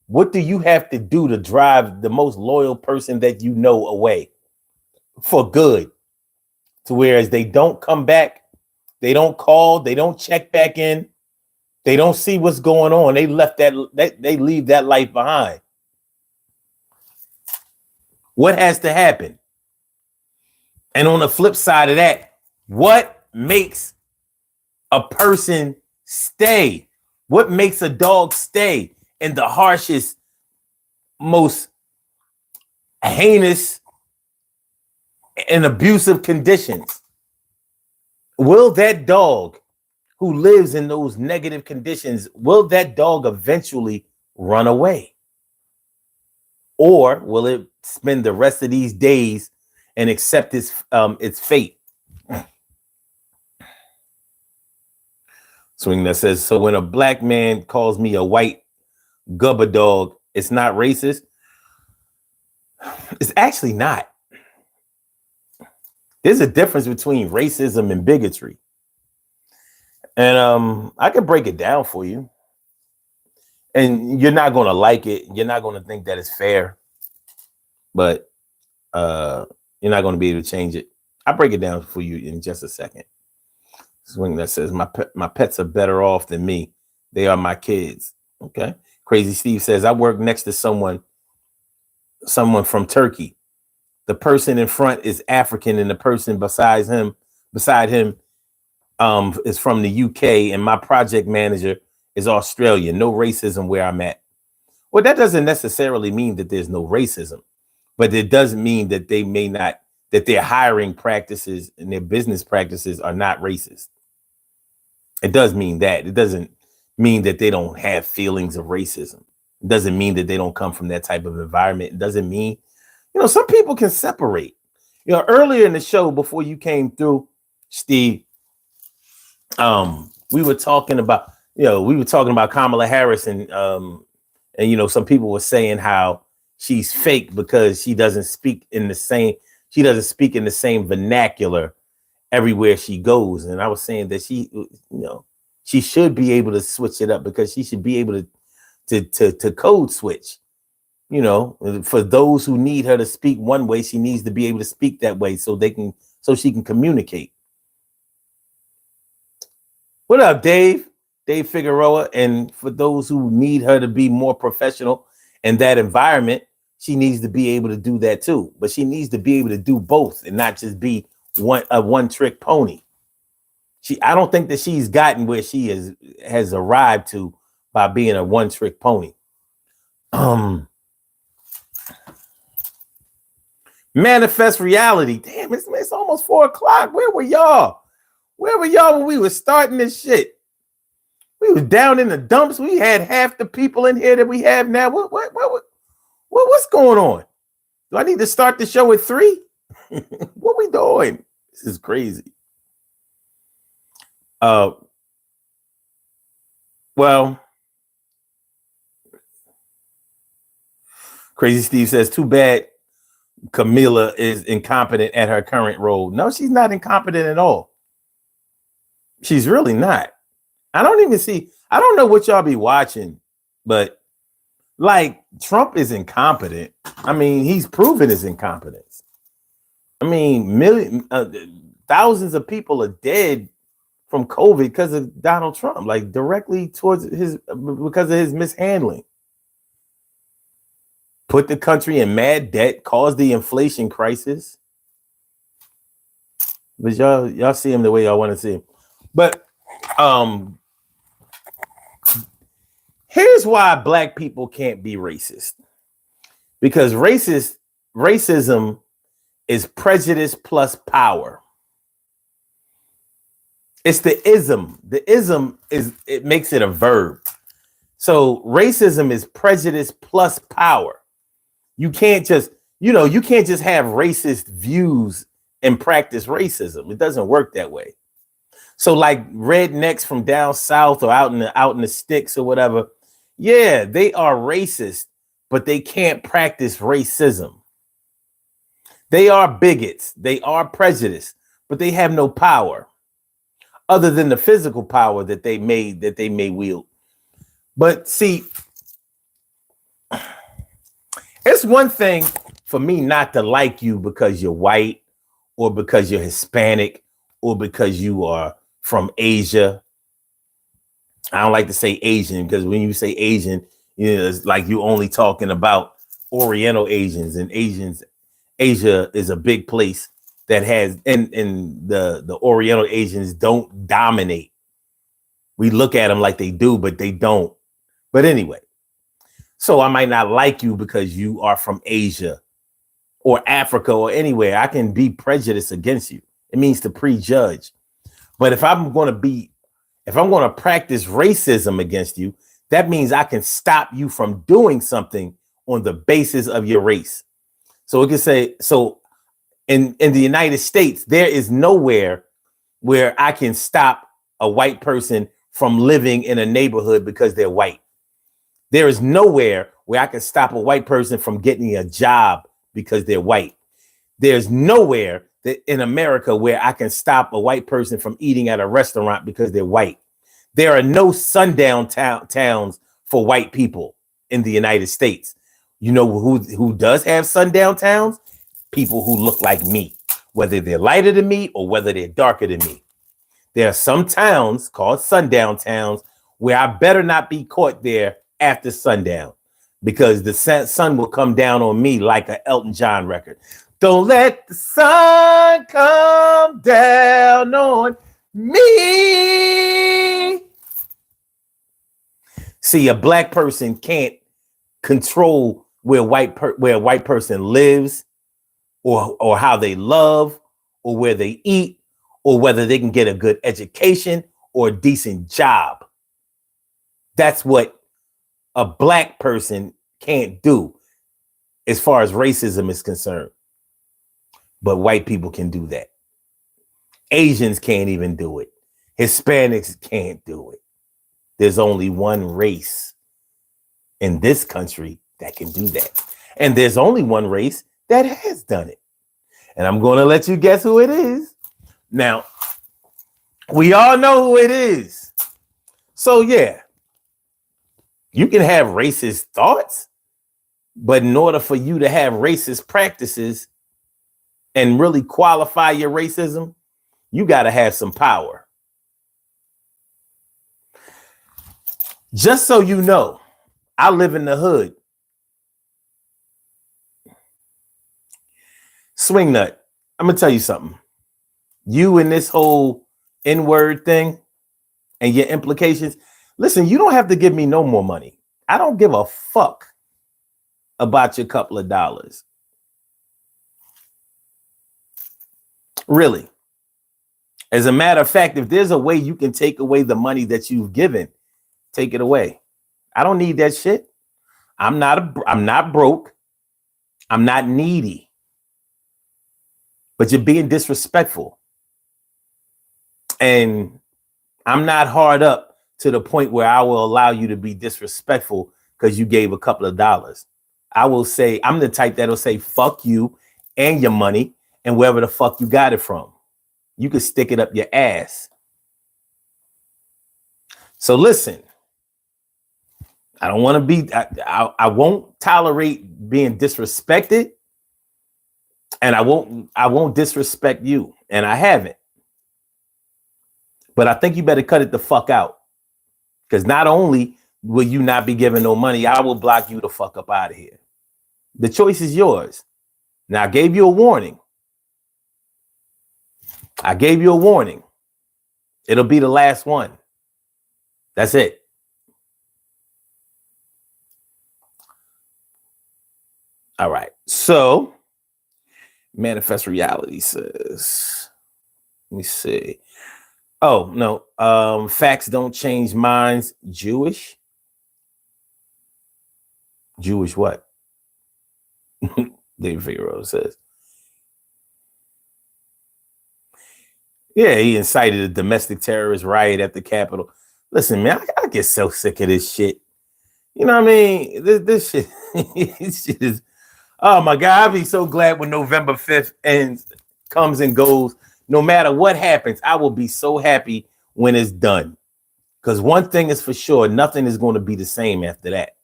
what do you have to do to drive the most loyal person that you know away for good? To whereas they don't come back, they don't call, they don't check back in, they don't see what's going on. They leave that life behind. What has to happen? And on the flip side of that, what makes a person stay? What makes a dog stay in the harshest, most heinous and abusive conditions? Will that dog who lives in those negative conditions, will that dog eventually run away? Or will it spend the rest of these days and accept its fate? Swing that says, so when a black man calls me a white gubba dog, it's not racist? It's actually not. There's a difference between racism and bigotry. And I can break it down for you. And you're not going to like it. You're not going to think that it's fair. But you're not going to be able to change it. I'll break it down for you in just a second. Swing that says, my pets are better off than me. They are my kids. Okay. Crazy Steve says, I work next to someone from Turkey. The person in front is African and the person beside him is from the UK, and my project manager is Australian. No racism where I'm at. Well, that doesn't necessarily mean that there's no racism, but it doesn't mean that that their hiring practices and their business practices are not racist. It does mean that. It doesn't mean that they don't have feelings of racism. It doesn't mean that they don't come from that type of environment. It doesn't mean, some people can separate. Earlier in the show, before you came through, Steve, we were talking about Kamala Harris and some people were saying how she's fake because she doesn't speak in the same vernacular everywhere she goes. And I was saying that she should be able to switch it up, because she should be able to code switch. For those who need her to speak one way, she needs to be able to speak that way so she can communicate. What up, Dave? Dave Figueroa. And for those who need her to be more professional in that environment, she needs to be able to do that too. But she needs to be able to do both and not just be a one-trick pony. I don't think that she's gotten where she has arrived to by being a one-trick pony. Manifest reality. Damn, it's almost 4 o'clock. Where were y'all? Where were y'all when we were starting this shit? We was down in the dumps. We had half the people in here that we have now. What's going on? Do I need to start the show at 3? What we doing? This is crazy. Well, Crazy Steve says, too bad Camila is incompetent at her current role. No, she's not incompetent at all. She's really not. I don't know what y'all be watching, but like Trump is incompetent. I mean, he's proven his incompetence. I mean, thousands of people are dead from COVID because of Donald Trump, like directly because of his mishandling. Put the country in mad debt, caused the inflation crisis. But y'all see him the way y'all want to see him. But here's why Black people can't be racist. Because racism is prejudice plus power. It's the ism. The ism it makes it a verb. So racism is prejudice plus power. You can't just have racist views and practice racism. It doesn't work that way. So like rednecks from down south or out in the sticks or whatever, yeah, they are racist, but they can't practice racism. They are bigots, they are prejudiced, but they have no power other than the physical power that they may wield. But see, it's one thing for me not to like you because you're white or because you're Hispanic or because you are from Asia. I don't like to say Asian because when you say Asian, it's like you're only talking about Oriental Asians, and Asia is a big place that has, and the Oriental Asians don't dominate. We look at them like they do, but they don't. But anyway, so I might not like you because you are from Asia or Africa or anywhere. I can be prejudiced against you. It means to prejudge. But if I'm going to practice racism against you, that means I can stop you from doing something on the basis of your race. So it can say, so in the United States, there is nowhere where I can stop a white person from living in a neighborhood because they're white. There is nowhere where I can stop a white person from getting a job because they're white. There's nowhere that in America where I can stop a white person from eating at a restaurant because they're white. There are no sundown towns for white people in the United States. You know who does have sundown towns? People who look like me, whether they're lighter than me or whether they're darker than me. There are some towns called sundown towns where I better not be caught there after sundown, because the sun will come down on me like an Elton John record. Don't let the sun come down on me. See, a black person can't control where a white person lives, or how they love, or where they eat, or whether they can get a good education or a decent job. That's what a black person can't do as far as racism is concerned. But white people can do that. Asians can't even do it. Hispanics can't do it. There's only one race in this country that can do that. And there's only one race that has done it. And I'm going to let you guess who it is. Now, we all know who it is. So yeah, you can have racist thoughts, but in order for you to have racist practices and really qualify your racism, you got to have some power. Just so you know, I live in the hood. Swing nut, I'm going to tell you something. You and this whole N-word thing and your implications, listen, you don't have to give me no more money. I don't give a fuck about your couple of dollars. Really. As a matter of fact, if there's a way you can take away the money that you've given, take it away. I don't need that shit. I'm not broke. I'm not needy. but you're being disrespectful. And I'm not hard up to the point where I will allow you to be disrespectful because you gave a couple of dollars. I will say, I'm the type that'll say, fuck you and your money and wherever the fuck you got it from. You can stick it up your ass. So listen, I don't want to be, I won't tolerate being disrespected, and I won't disrespect you, and I haven't. But I think you better cut it the fuck out, because not only will you not be giving no money, I will block you the fuck up out of here. The choice is yours. Now, I gave you a warning. It'll be the last one. That's it. All right. So, Manifest Reality says, let me see. Oh, no. Facts don't change minds. Jewish what? David Figueroa says. Yeah, he incited a domestic terrorist riot at the Capitol. Listen, man, I get so sick of this shit. You know what I mean? This shit, this shit is, oh my God, I'll be so glad when November 5th comes and goes. No matter what happens, I will be so happy when it's done. Because one thing is for sure, nothing is going to be the same after that.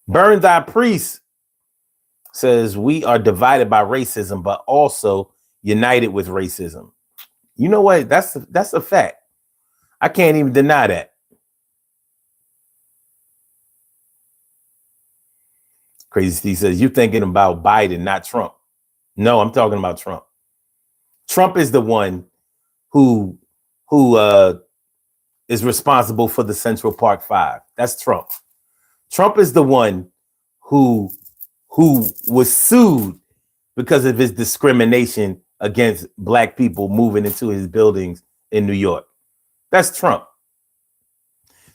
Burns Eye Priest says, we are divided by racism, but also united with racism. You know what? That's a fact. I can't even deny that. Crazy Steve says, you're thinking about Biden, not Trump. No, I'm talking about Trump. Trump is the one who is responsible for the Central Park 5. That's Trump. Trump is the one who was sued because of his discrimination against black people moving into his buildings in New York. That's Trump.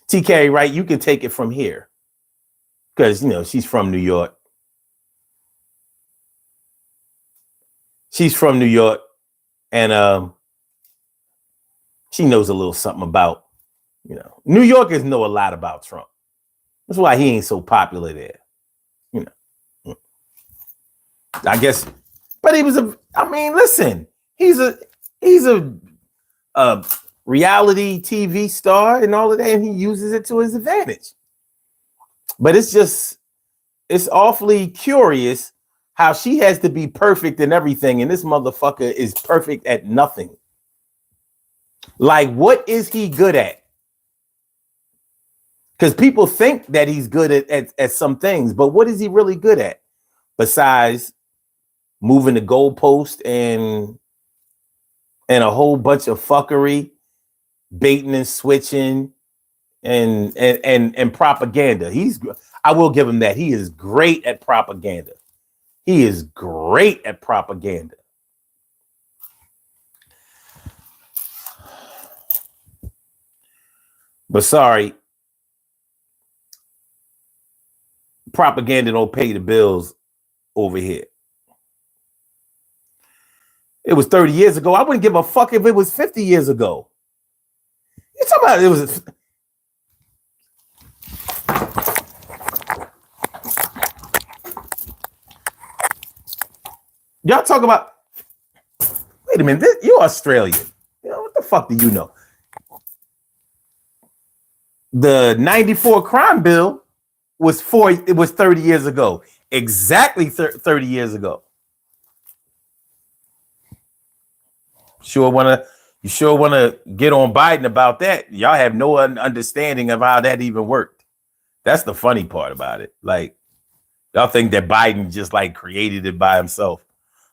TK, right? You can take it from here because, you know, she's from New York. She's from New York, and she knows a little something about, you know, New Yorkers know a lot about Trump. That's why he ain't so popular there. You know, I guess, but he was listen, he's a reality TV star and all of that, and he uses it to his advantage. But it's awfully curious how she has to be perfect in everything, and this motherfucker is perfect at nothing. Like, what is he good at? Because people think that he's good at some things, but what is he really good at? Besides moving the goalpost and a whole bunch of fuckery, baiting and switching, and propaganda. I will give him that. He is great at propaganda. He is great at propaganda. But sorry, propaganda don't pay the bills over here. It was 30 years ago. I wouldn't give a fuck if it was 50 years ago. You talking about it was... Y'all talk about... Wait a minute, you're Australian. You know, what the fuck do you know? The 94 crime bill was 30 years ago. Exactly 30 years ago. You sure want to get on Biden about that? Y'all have no understanding of how that even worked. That's the funny part about it. Like, y'all think that Biden just like created it by himself.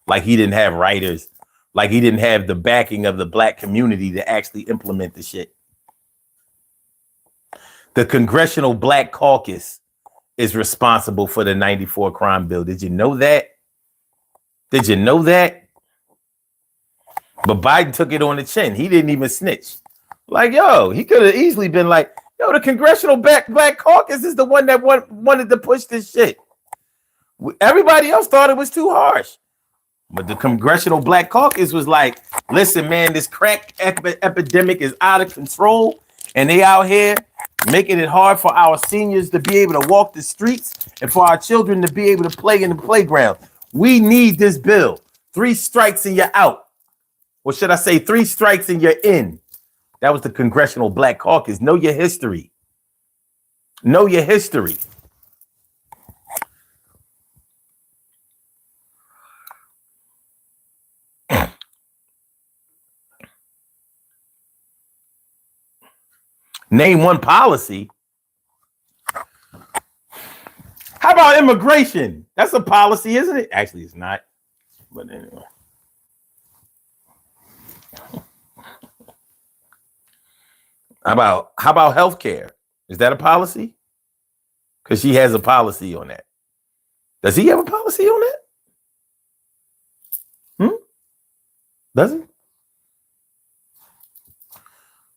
Like he didn't have writers. Like he didn't have the backing of the black community to actually implement the shit. The Congressional Black Caucus is responsible for the 94 crime bill. Did you know that? Did you know that? But Biden took it on the chin. He didn't even snitch. Like, yo, he could have easily been like, yo, the Congressional Black Caucus is the one that wanted to push this shit. Everybody else thought it was too harsh. But the Congressional Black Caucus was like, listen, man, this crack epidemic is out of control. And they out here making it hard for our seniors to be able to walk the streets and for our children to be able to play in the playground. We need this bill. 3 strikes and you're out. Or should I say 3 strikes and you're in? That was the Congressional Black Caucus. Know your history. Know your history. Name one policy. How about immigration? That's a policy, isn't it? Actually, it's not. But anyway. How about healthcare? Is that a policy? Because she has a policy on that. Does he have a policy on that? Does he?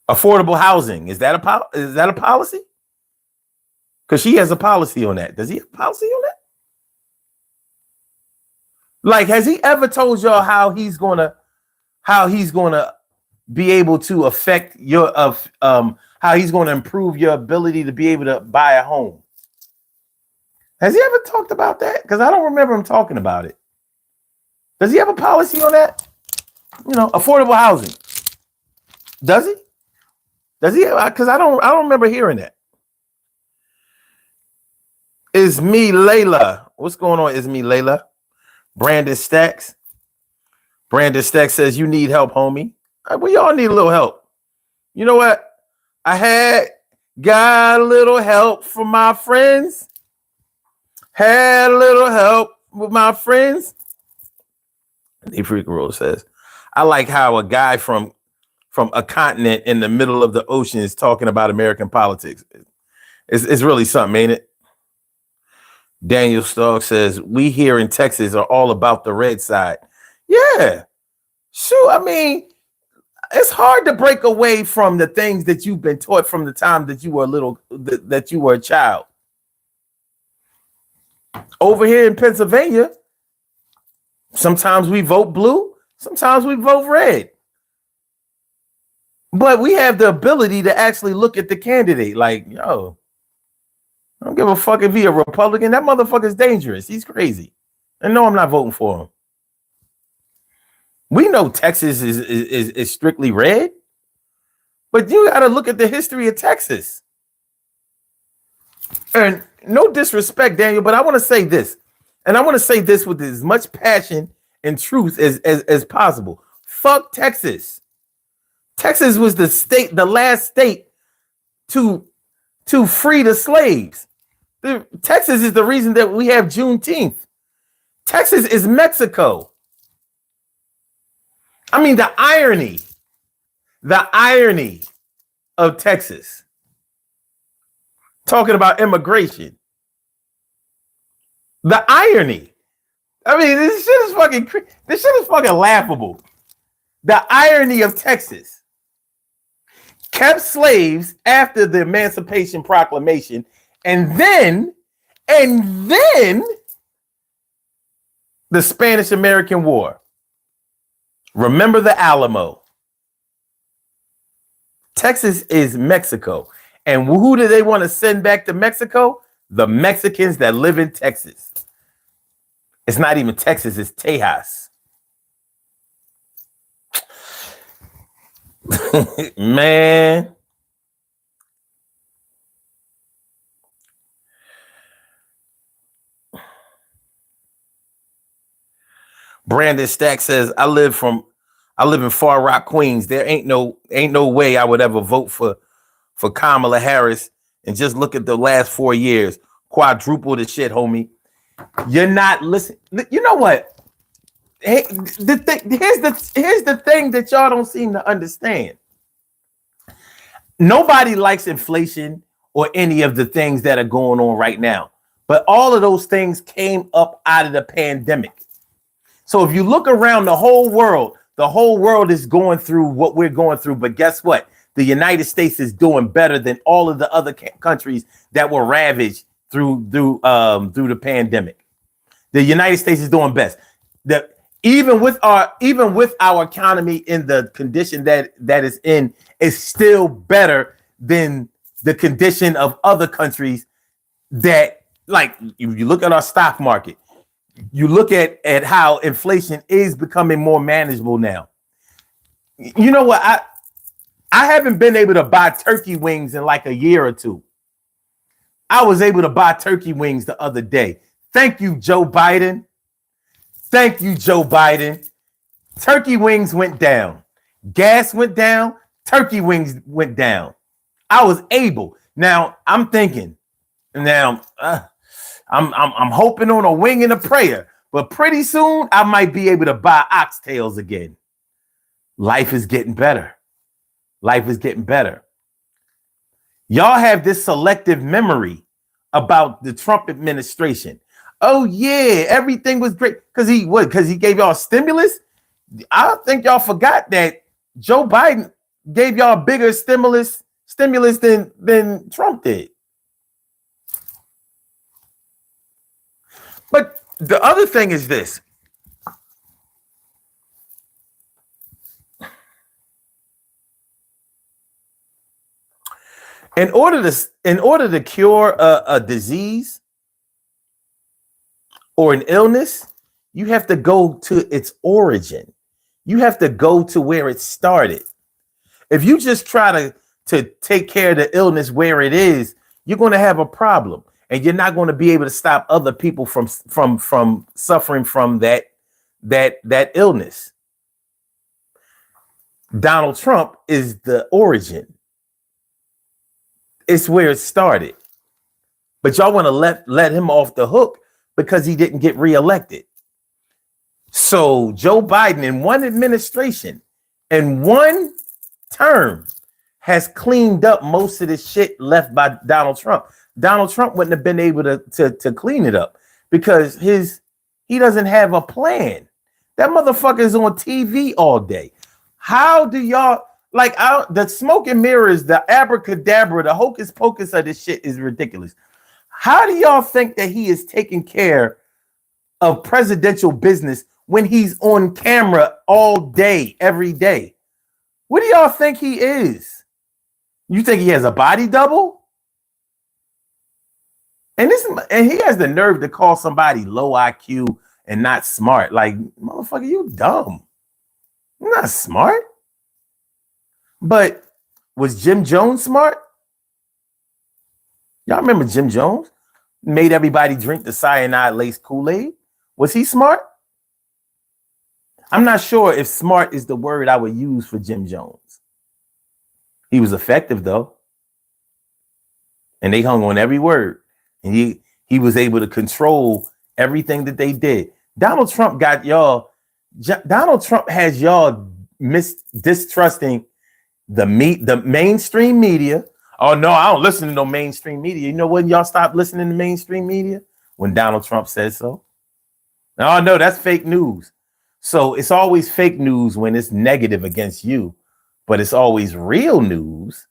Affordable housing. Is that a policy? Because she has a policy on that. Does he have a policy on that? Like, has he ever told y'all how he's gonna be able to affect your how he's going to improve your ability to be able to buy a home? Has he ever talked about that? Because I don't remember him talking about it. Does he have a policy on that? You know, affordable housing. Does he? Does he? Because I don't remember hearing that. Is me Layla? What's going on? Is me Layla? Brandon Stacks. Brandon Stacks says you need help, homie. We all need a little help. You know what? I got a little help from my friends. Had a little help with my friends. The Freak Roll says, I like how a guy from a continent in the middle of the ocean is talking about American politics. It's really something, ain't it? Daniel Stark says, we here in Texas are all about the red side. Yeah. Sure. I mean, it's hard to break away from the things that you've been taught from the time that you were that you were a child. Over here in Pennsylvania, sometimes we vote blue, sometimes we vote red. But we have the ability to actually look at the candidate like, yo, I don't give a fuck if he's a Republican. That motherfucker's dangerous. He's crazy. And no, I'm not voting for him. We know Texas is strictly red, but you got to look at the history of Texas. And no disrespect, Daniel, but I want to say this, and I want to say this with as much passion and truth as possible. Fuck Texas. Texas was the last state to free the slaves. Texas is the reason that we have Juneteenth. Texas is Mexico. I mean, the irony of Texas. Talking about immigration. The irony. I mean, this shit is fucking laughable. The irony of Texas. Kept slaves after the Emancipation Proclamation, and then the Spanish-American War. Remember the Alamo. Texas is Mexico. And who do they want to send back to Mexico? The Mexicans that live in Texas. It's not even Texas, it's Tejas. Man. Brandon Stack says, I live in Far Rock, Queens. There ain't no way I would ever vote for Kamala Harris. And just look at the last 4 years. Quadruple the shit, homie. You're not listening. You know what? Hey, here's the thing that y'all don't seem to understand. Nobody likes inflation or any of the things that are going on right now. But all of those things came up out of the pandemic. So if you look around the whole world is going through what we're going through. But guess what? The United States is doing better than all of the other countries that were ravaged through the pandemic. The United States is doing best. even with our economy in the condition that is in, is still better than the condition of other countries. That, like, you look at our stock market, you look at how inflation is becoming more manageable now. You know what? I haven't been able to buy turkey wings in like a year or two. I was able to buy turkey wings the other day. Thank you, Joe Biden. Thank you, Joe Biden. Turkey wings went down. Gas went down. Turkey wings went down. I was able. Now I'm thinking. Now I'm hoping on a wing and a prayer. But pretty soon I might be able to buy oxtails again. Life is getting better. Life is getting better. Y'all have this selective memory about the Trump administration. Oh yeah, everything was great because he gave y'all stimulus. I think y'all forgot that Joe Biden gave y'all bigger stimulus than Trump did. But the other thing is this. In order to cure a disease or an illness, you have to go to its origin. You have to go to where it started. If you just try to take care of the illness where it is, you're going to have a problem, and you're not going to be able to stop other people from suffering from that illness. Donald Trump is the origin. It's where it started. But y'all want to let him off the hook because he didn't get reelected. So Joe Biden, in one administration, in one term, has cleaned up most of the shit left by Donald Trump. Donald Trump wouldn't have been able to clean it up because he doesn't have a plan. That motherfucker is on TV all day. How do y'all the smoke and mirrors, the abracadabra, the hocus pocus of this shit is ridiculous. How do y'all think that he is taking care of presidential business when he's on camera all day, every day? What do y'all think he is? You think he has a body double? And he has the nerve to call somebody low IQ and not smart. Like, motherfucker, you dumb. You're not smart. But was Jim Jones smart? Y'all remember Jim Jones? Made everybody drink the cyanide-laced Kool-Aid. Was he smart? I'm not sure if smart is the word I would use for Jim Jones. He was effective, though. And they hung on every word. And he was able to control everything that they did. Donald Trump has y'all distrusting the mainstream media. Oh no, I don't listen to no mainstream media. You know when y'all stop listening to mainstream media? When Donald Trump says so. Oh no, that's fake news. So it's always fake news when it's negative against you, but it's always real news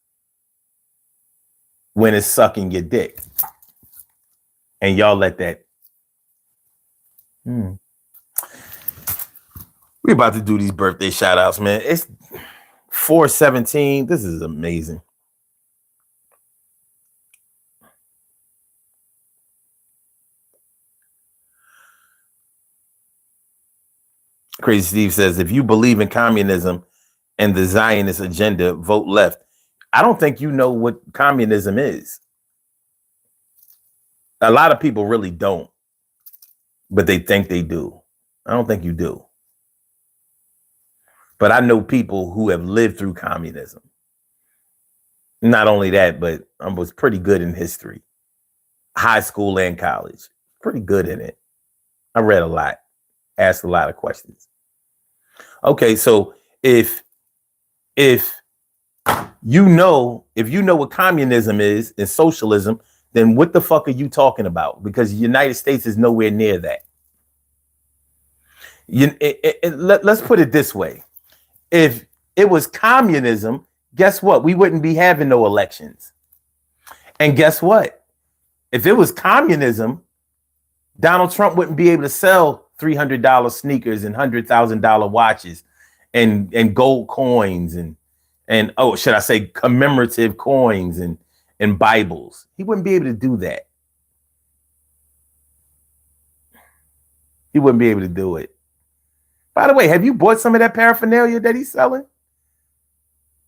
when it's sucking your dick. And y'all let that. We're about to do these birthday shout outs, man. It's 4:17. This is amazing. Crazy Steve says, if you believe in communism and the Zionist agenda, vote left. I don't think you know what communism is. A lot of people really don't, but they think they do. I don't think you do. But I know people who have lived through communism. Not only that, but I was pretty good in history. High school and college. Pretty good in it. I read a lot. Asked a lot of questions. Okay, so if you know what communism is and socialism, then what the fuck are you talking about? Because the United States is nowhere near that. Let's put it this way. If it was communism, guess what? We wouldn't be having no elections. And guess what? If it was communism, Donald Trump wouldn't be able to sell $300 sneakers and $100,000 watches and gold coins and oh, should I say commemorative coins and Bibles. He wouldn't be able to do that. He wouldn't be able to do it. By the way, have you bought some of that paraphernalia that he's selling?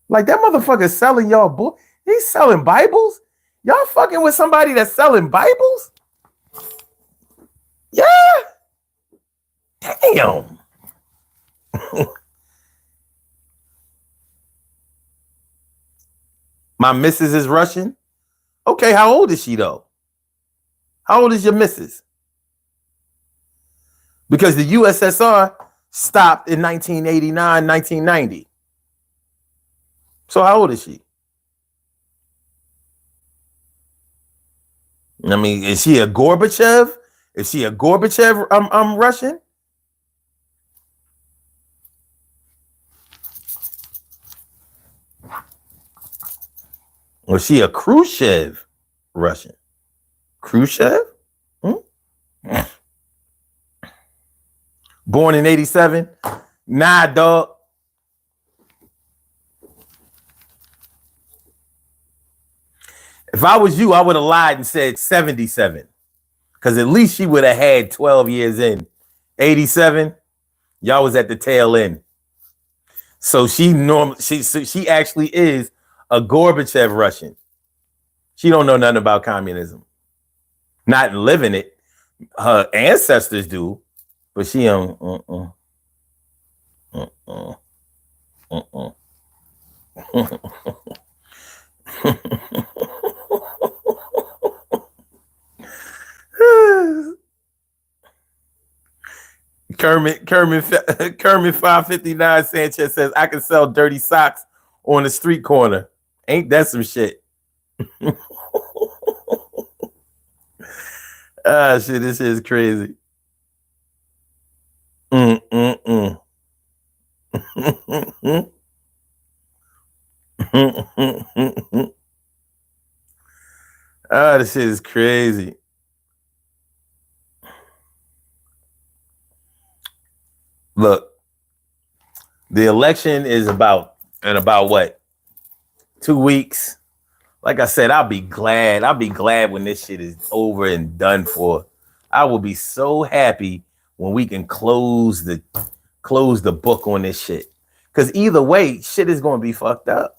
Like that motherfucker's selling y'all he's selling Bibles? Y'all fucking with somebody that's selling Bibles? Yeah. Damn. My missus is Russian. Okay, how old is she though? How old is your missus? Because the USSR stopped in 1989, 1990. So how old is she? I mean, is she a Gorbachev? Is she a Gorbachev Russian? Or is she a Khrushchev Russian? Khrushchev? Born in 87? Nah, dog. If I was you, I would have lied and said 77. Because at least she would have had 12 years in. 87, y'all was at the tail end. So she actually is a Gorbachev Russian. She don't know nothing about communism. Not living it. Her ancestors do, but she don't. Kermit 559 Sanchez says, I can sell dirty socks on the street corner. Ain't that some shit? Shit, this is crazy. This shit is crazy. Look, the election is about what? 2 weeks. Like I said, I'll be glad when this shit is over and done for. I will be so happy when we can close the book on this shit. Because either way, shit is going to be fucked up.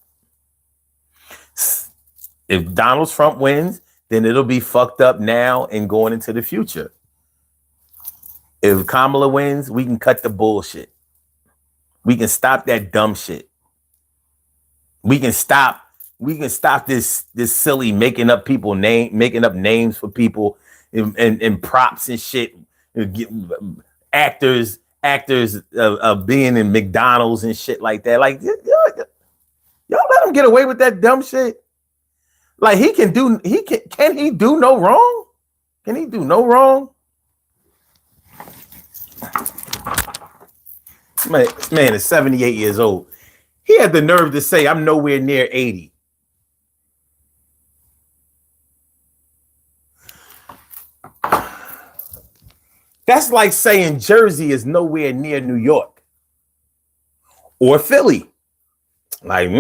If Donald Trump wins, then it'll be fucked up now and going into the future. If Kamala wins, we can cut the bullshit. We can stop that dumb shit. We can stop this silly making up names for people and props and shit. Actors being in McDonald's and shit like that. Like y'all let him get away with that dumb shit. Like can he do no wrong? Can he do no wrong? Man is 78 years old. He had the nerve to say, I'm nowhere near 80. That's like saying Jersey is nowhere near New York or Philly. Like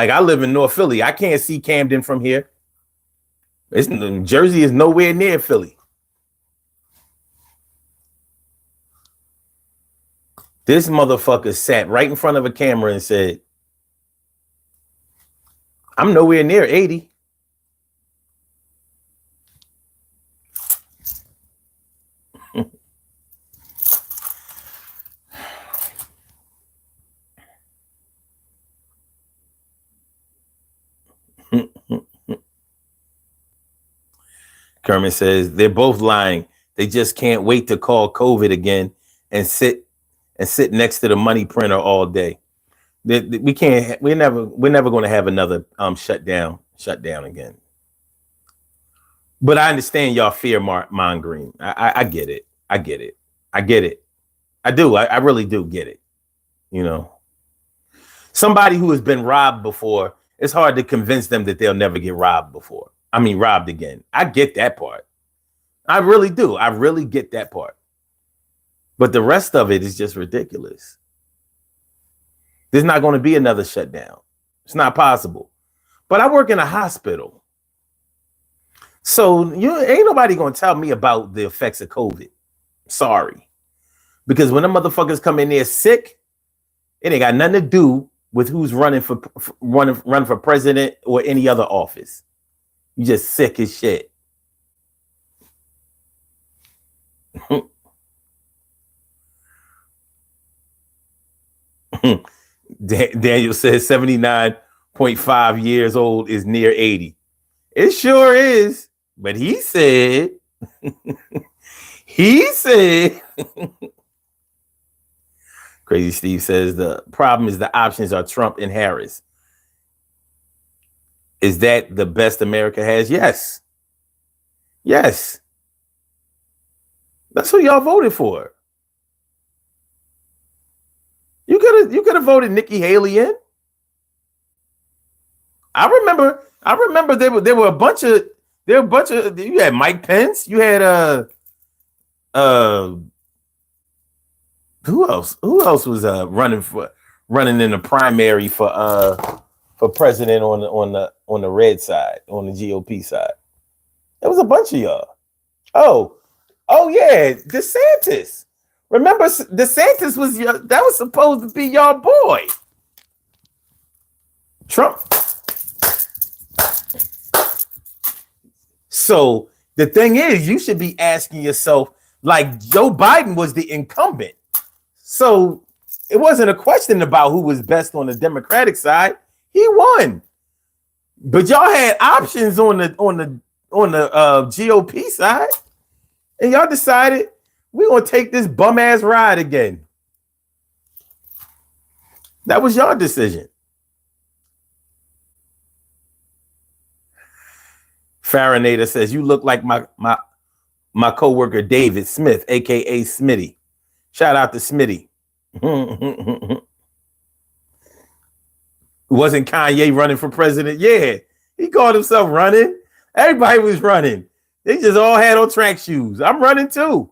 I live in North Philly. I can't see Camden from here. Jersey is nowhere near Philly. This motherfucker sat right in front of a camera and said, I'm nowhere near 80. Kermit says they're both lying. They just can't wait to call COVID again and sit next to the money printer all day. We can't. We're never going to have another shutdown again. But I understand y'all fear mongering. I get it. I get it. I do. I really do get it. You know, somebody who has been robbed before, it's hard to convince them that they'll never get robbed again. I get that part. I really do. I really get that part. But the rest of it is just ridiculous. There's not going to be another shutdown. It's not possible. But I work in a hospital. So you ain't nobody going to tell me about the effects of COVID. Sorry. Because when the motherfuckers come in there sick, it ain't got nothing to do with who's running for president or any other office. You just sick as shit. Daniel says 79.5 years old is near 80. It sure is. But he said, Crazy Steve says the problem is the options are Trump and Harris. Is that the best America has? Yes. Yes. That's who y'all voted for. You could have voted Nikki Haley in. I remember there were a bunch of you had Mike Pence, you had who else was running in the primary for president on the red side, on the GOP side. There was a bunch of y'all. Oh yeah, DeSantis. Remember, DeSantis was supposed to be y'all boy. Trump. So the thing is, you should be asking yourself, like Joe Biden was the incumbent. So it wasn't a question about who was best on the Democratic side. He won. But y'all had options on the GOP side. And y'all decided we're going to take this bum ass ride again. That was your decision. Farinator says, you look like my coworker David Smith, aka Smitty. Shout out to Smitty. Wasn't Kanye running for president? Yeah, he called himself running. Everybody was running. They just all had on track shoes. I'm running too.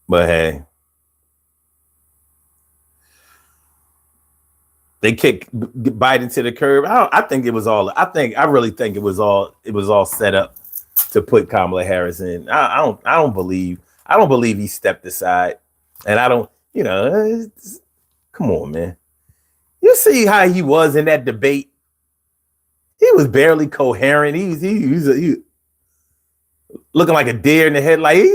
But hey, they kicked Biden to the curb. I really think it was all set up to put Kamala Harris in. I don't believe he stepped aside, and I don't. Come on, man. You see how he was in that debate? He was barely coherent. He was looking like a deer in the headlights.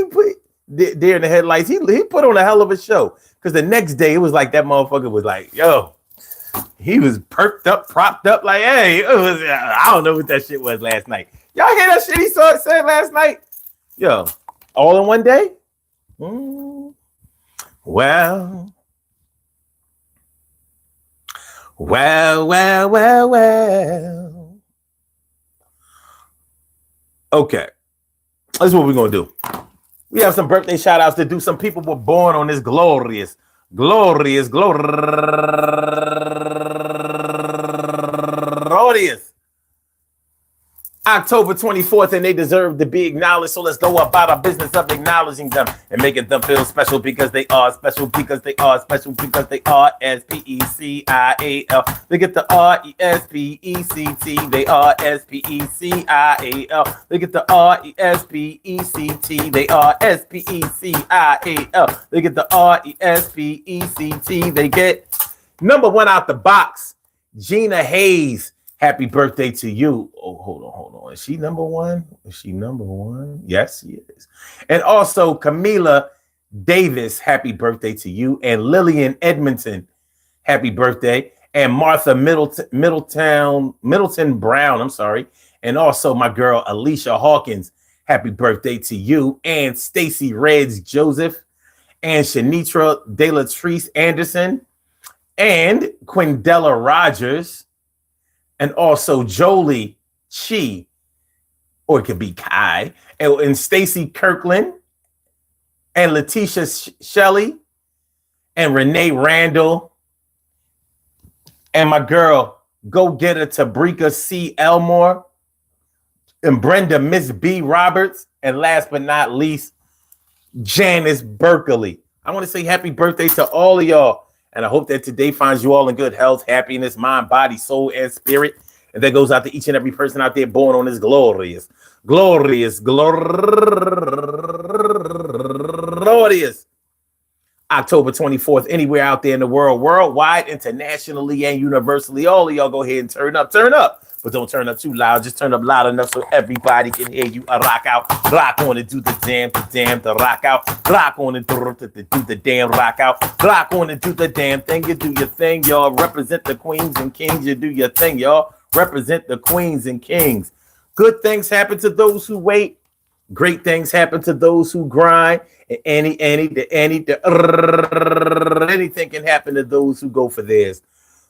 He put on a hell of a show. Because the next day, it was like that motherfucker was like, yo, he was perked up, propped up, like, hey, I don't know what that shit was last night. Y'all hear that shit he said last night? Yo, all in one day? Well. Okay. That's what we're going to do. We have some birthday shout outs to do. Some people were born on this glorious October 24th, and they deserve to be acknowledged. So let's go about our business of acknowledging them and making them feel special because they are special, because they are special, because they are S-P-E-C-I-A-L. They get the R-E-S-P-E-C-T. They are S-P-E-C-I-A-L. They get the R-E-S-P-E-C-T. They are S-P-E-C-I-A-L. They get the R-E-S-P-E-C-T. They get number one out the box, Gina Hayes. Happy birthday to you. Oh, hold on. Is she number one? Yes, she is. And also Camila Davis, happy birthday to you. And Lillian Edmonton, happy birthday. And Martha Middleton Brown, I'm sorry. And also my girl Alicia Hawkins, happy birthday to you. And Stacy Reds Joseph. And Shanitra De Latrice Anderson. And Quindella Rogers. And also Jolie Chi, or it could be Kai, and Stacy Kirkland, and Letitia Shelley, and Renee Randall, and my girl, go get her Tabrika C. Elmore, and Brenda Miss B. Roberts, and last but not least, Janice Berkeley. I want to say happy birthday to all of y'all. And I hope that today finds you all in good health, happiness, mind, body, soul, and spirit. And that goes out to each and every person out there born on this glorious October 24th, anywhere out there in the world, worldwide, internationally, and universally. All of y'all go ahead and turn up. But don't turn up too loud. Just turn up loud enough so everybody can hear you. Rock out, rock on and do the damn, the rock out. Rock on and do the damn rock out. Rock on and do the damn thing. You do your thing, y'all. Represent the queens and kings. You do your thing, y'all. Represent the queens and kings. Good things happen to those who wait. Great things happen to those who grind. And anything can happen to those who go for theirs.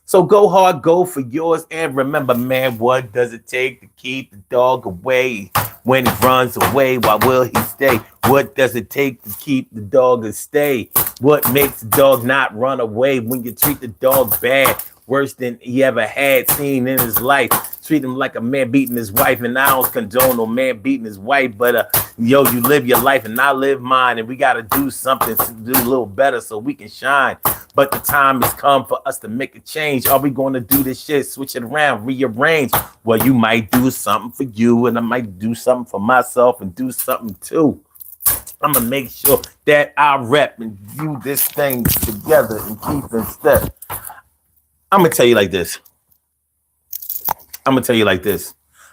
So go hard, go for yours, and remember, man, what does it take to keep the dog away? When he runs away, why will he stay? What does it take to keep the dog and stay? What makes the dog not run away when you treat the dog bad? Worse than he ever had seen in his life. Treat him like a man beating his wife, and I don't condone no man beating his wife, but yo, you live your life and I live mine, and we got to do something to do a little better so we can shine. But the time has come for us to make a change. Are we going to do this shit, switch it around, rearrange? Well, you might do something for you, and I might do something for myself and do something too. I'm going to make sure that I rep and do this thing together and keep in step. I'm going to tell you like this.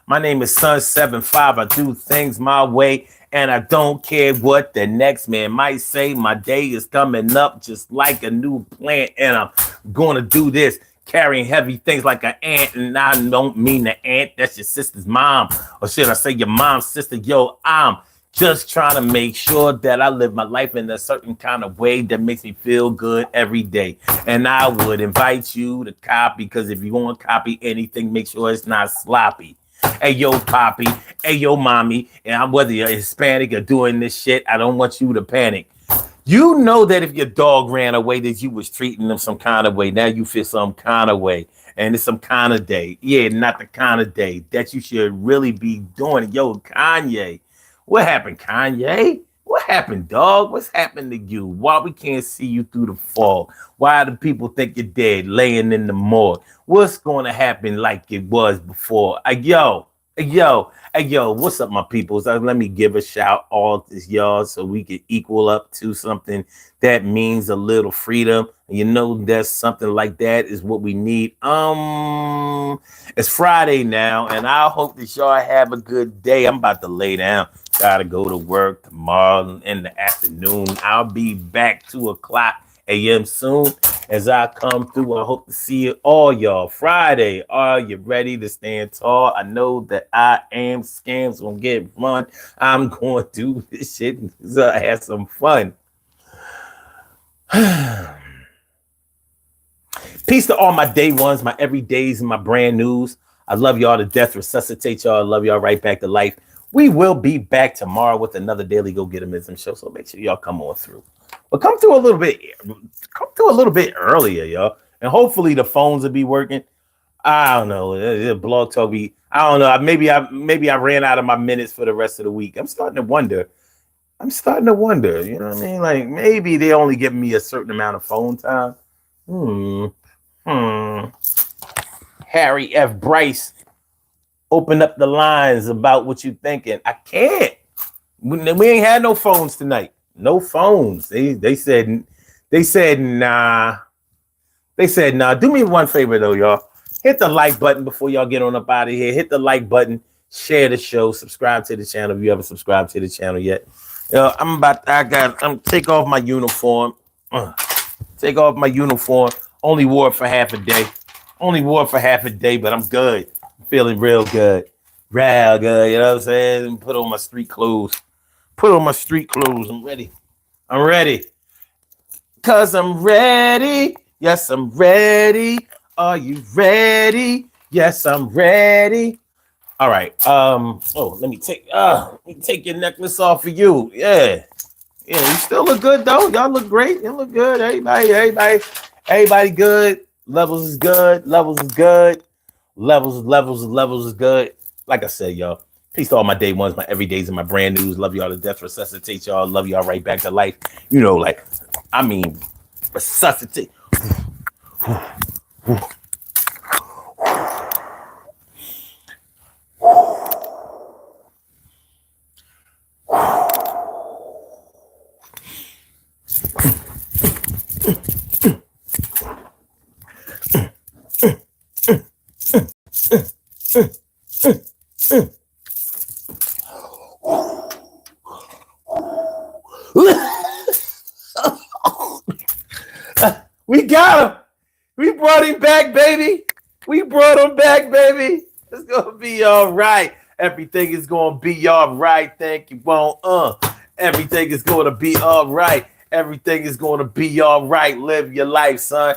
My name is Sun75. I do things my way, and I don't care what the next man might say. My day is coming up just like a new plant, and I'm going to do this, carrying heavy things like an ant, and I don't mean the ant. That's your sister's mom, or should I say your mom's sister? Yo, I'm just trying to make sure that I live my life in a certain kind of way that makes me feel good every day. And I would invite you to copy, because if you want to copy anything, make sure it's not sloppy. Hey, yo, Poppy. Hey, yo, Mommy. And whether you're Hispanic or doing this shit, I don't want you to panic. You know that if your dog ran away, that you was treating them some kind of way. Now you feel some kind of way. And it's some kind of day. Yeah, not the kind of day that you should really be doing. Yo, Kanye. What happened, Kanye? What happened, dog? What's happened to you? Why we can't see you through the fog? Why do people think you're dead, laying in the morgue? What's going to happen like it was before? Yo, what's up, my peoples? Let me give a shout all to y'all so we can equal up to something that means a little freedom. You know, that's something like that is what we need. It's Friday now, and I hope that y'all have a good day. I'm about to lay down. Gotta go to work tomorrow in the afternoon. I'll be back 2:00 a.m. soon as I come through. I hope to see you all, y'all. Friday, are you ready to stand tall? I know that I am. Scams gonna get run. I'm going to do this shit because I have some fun. Peace to all my day ones, my everydays, and my brand news. I love y'all to death. Resuscitate y'all. I love y'all right back to life. We will be back tomorrow with another Daily Go Getimism show, so make sure y'all come on through. But come through a little bit earlier, y'all. And hopefully the phones will be working. I don't know. Blog Talk be, I don't know. Maybe I ran out of my minutes for the rest of the week. I'm starting to wonder. You know what I mean? Like, maybe they only give me a certain amount of phone time. Harry F. Bryce, open up the lines about what you thinking. I can't. We ain't had no phones tonight. No phones. They said nah. They said nah. Do me one favor though, y'all. Hit the like button before y'all get on up out of here. Hit the like button. Share the show. Subscribe to the channel if you haven't subscribed to the channel yet. I'm take off my uniform. Take off my uniform. Only wore it for half a day. But I'm good. I'm feeling real good. Real good. You know what I'm saying? Put on my street clothes. I'm ready. Cause I'm ready. Yes, I'm ready. Are you ready? Yes, I'm ready. All right. Let me take your necklace off for you. Yeah. You still look good though. Y'all look great. You look good. Everybody good. Levels is good. Levels is good. Levels is good. Like I said, y'all. Peace to all my day ones, my everydays, and my brand news. Love y'all to death. Resuscitate y'all. Love y'all right back to life. You know, like, I mean, resuscitate. We got him. We brought him back, baby. We brought him back, baby. It's gonna be all right. Everything is gonna be all right. Thank you, won't. Everything is gonna be all right. Everything is gonna be all right. Live your life, son.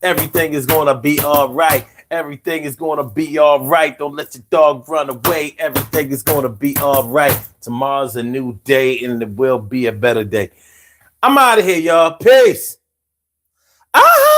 Everything is gonna be all right. Everything is gonna be all right. Don't let your dog run away. Everything is gonna be all right. Tomorrow's a new day, and it will be a better day. I'm out of here, y'all. Peace. Ah!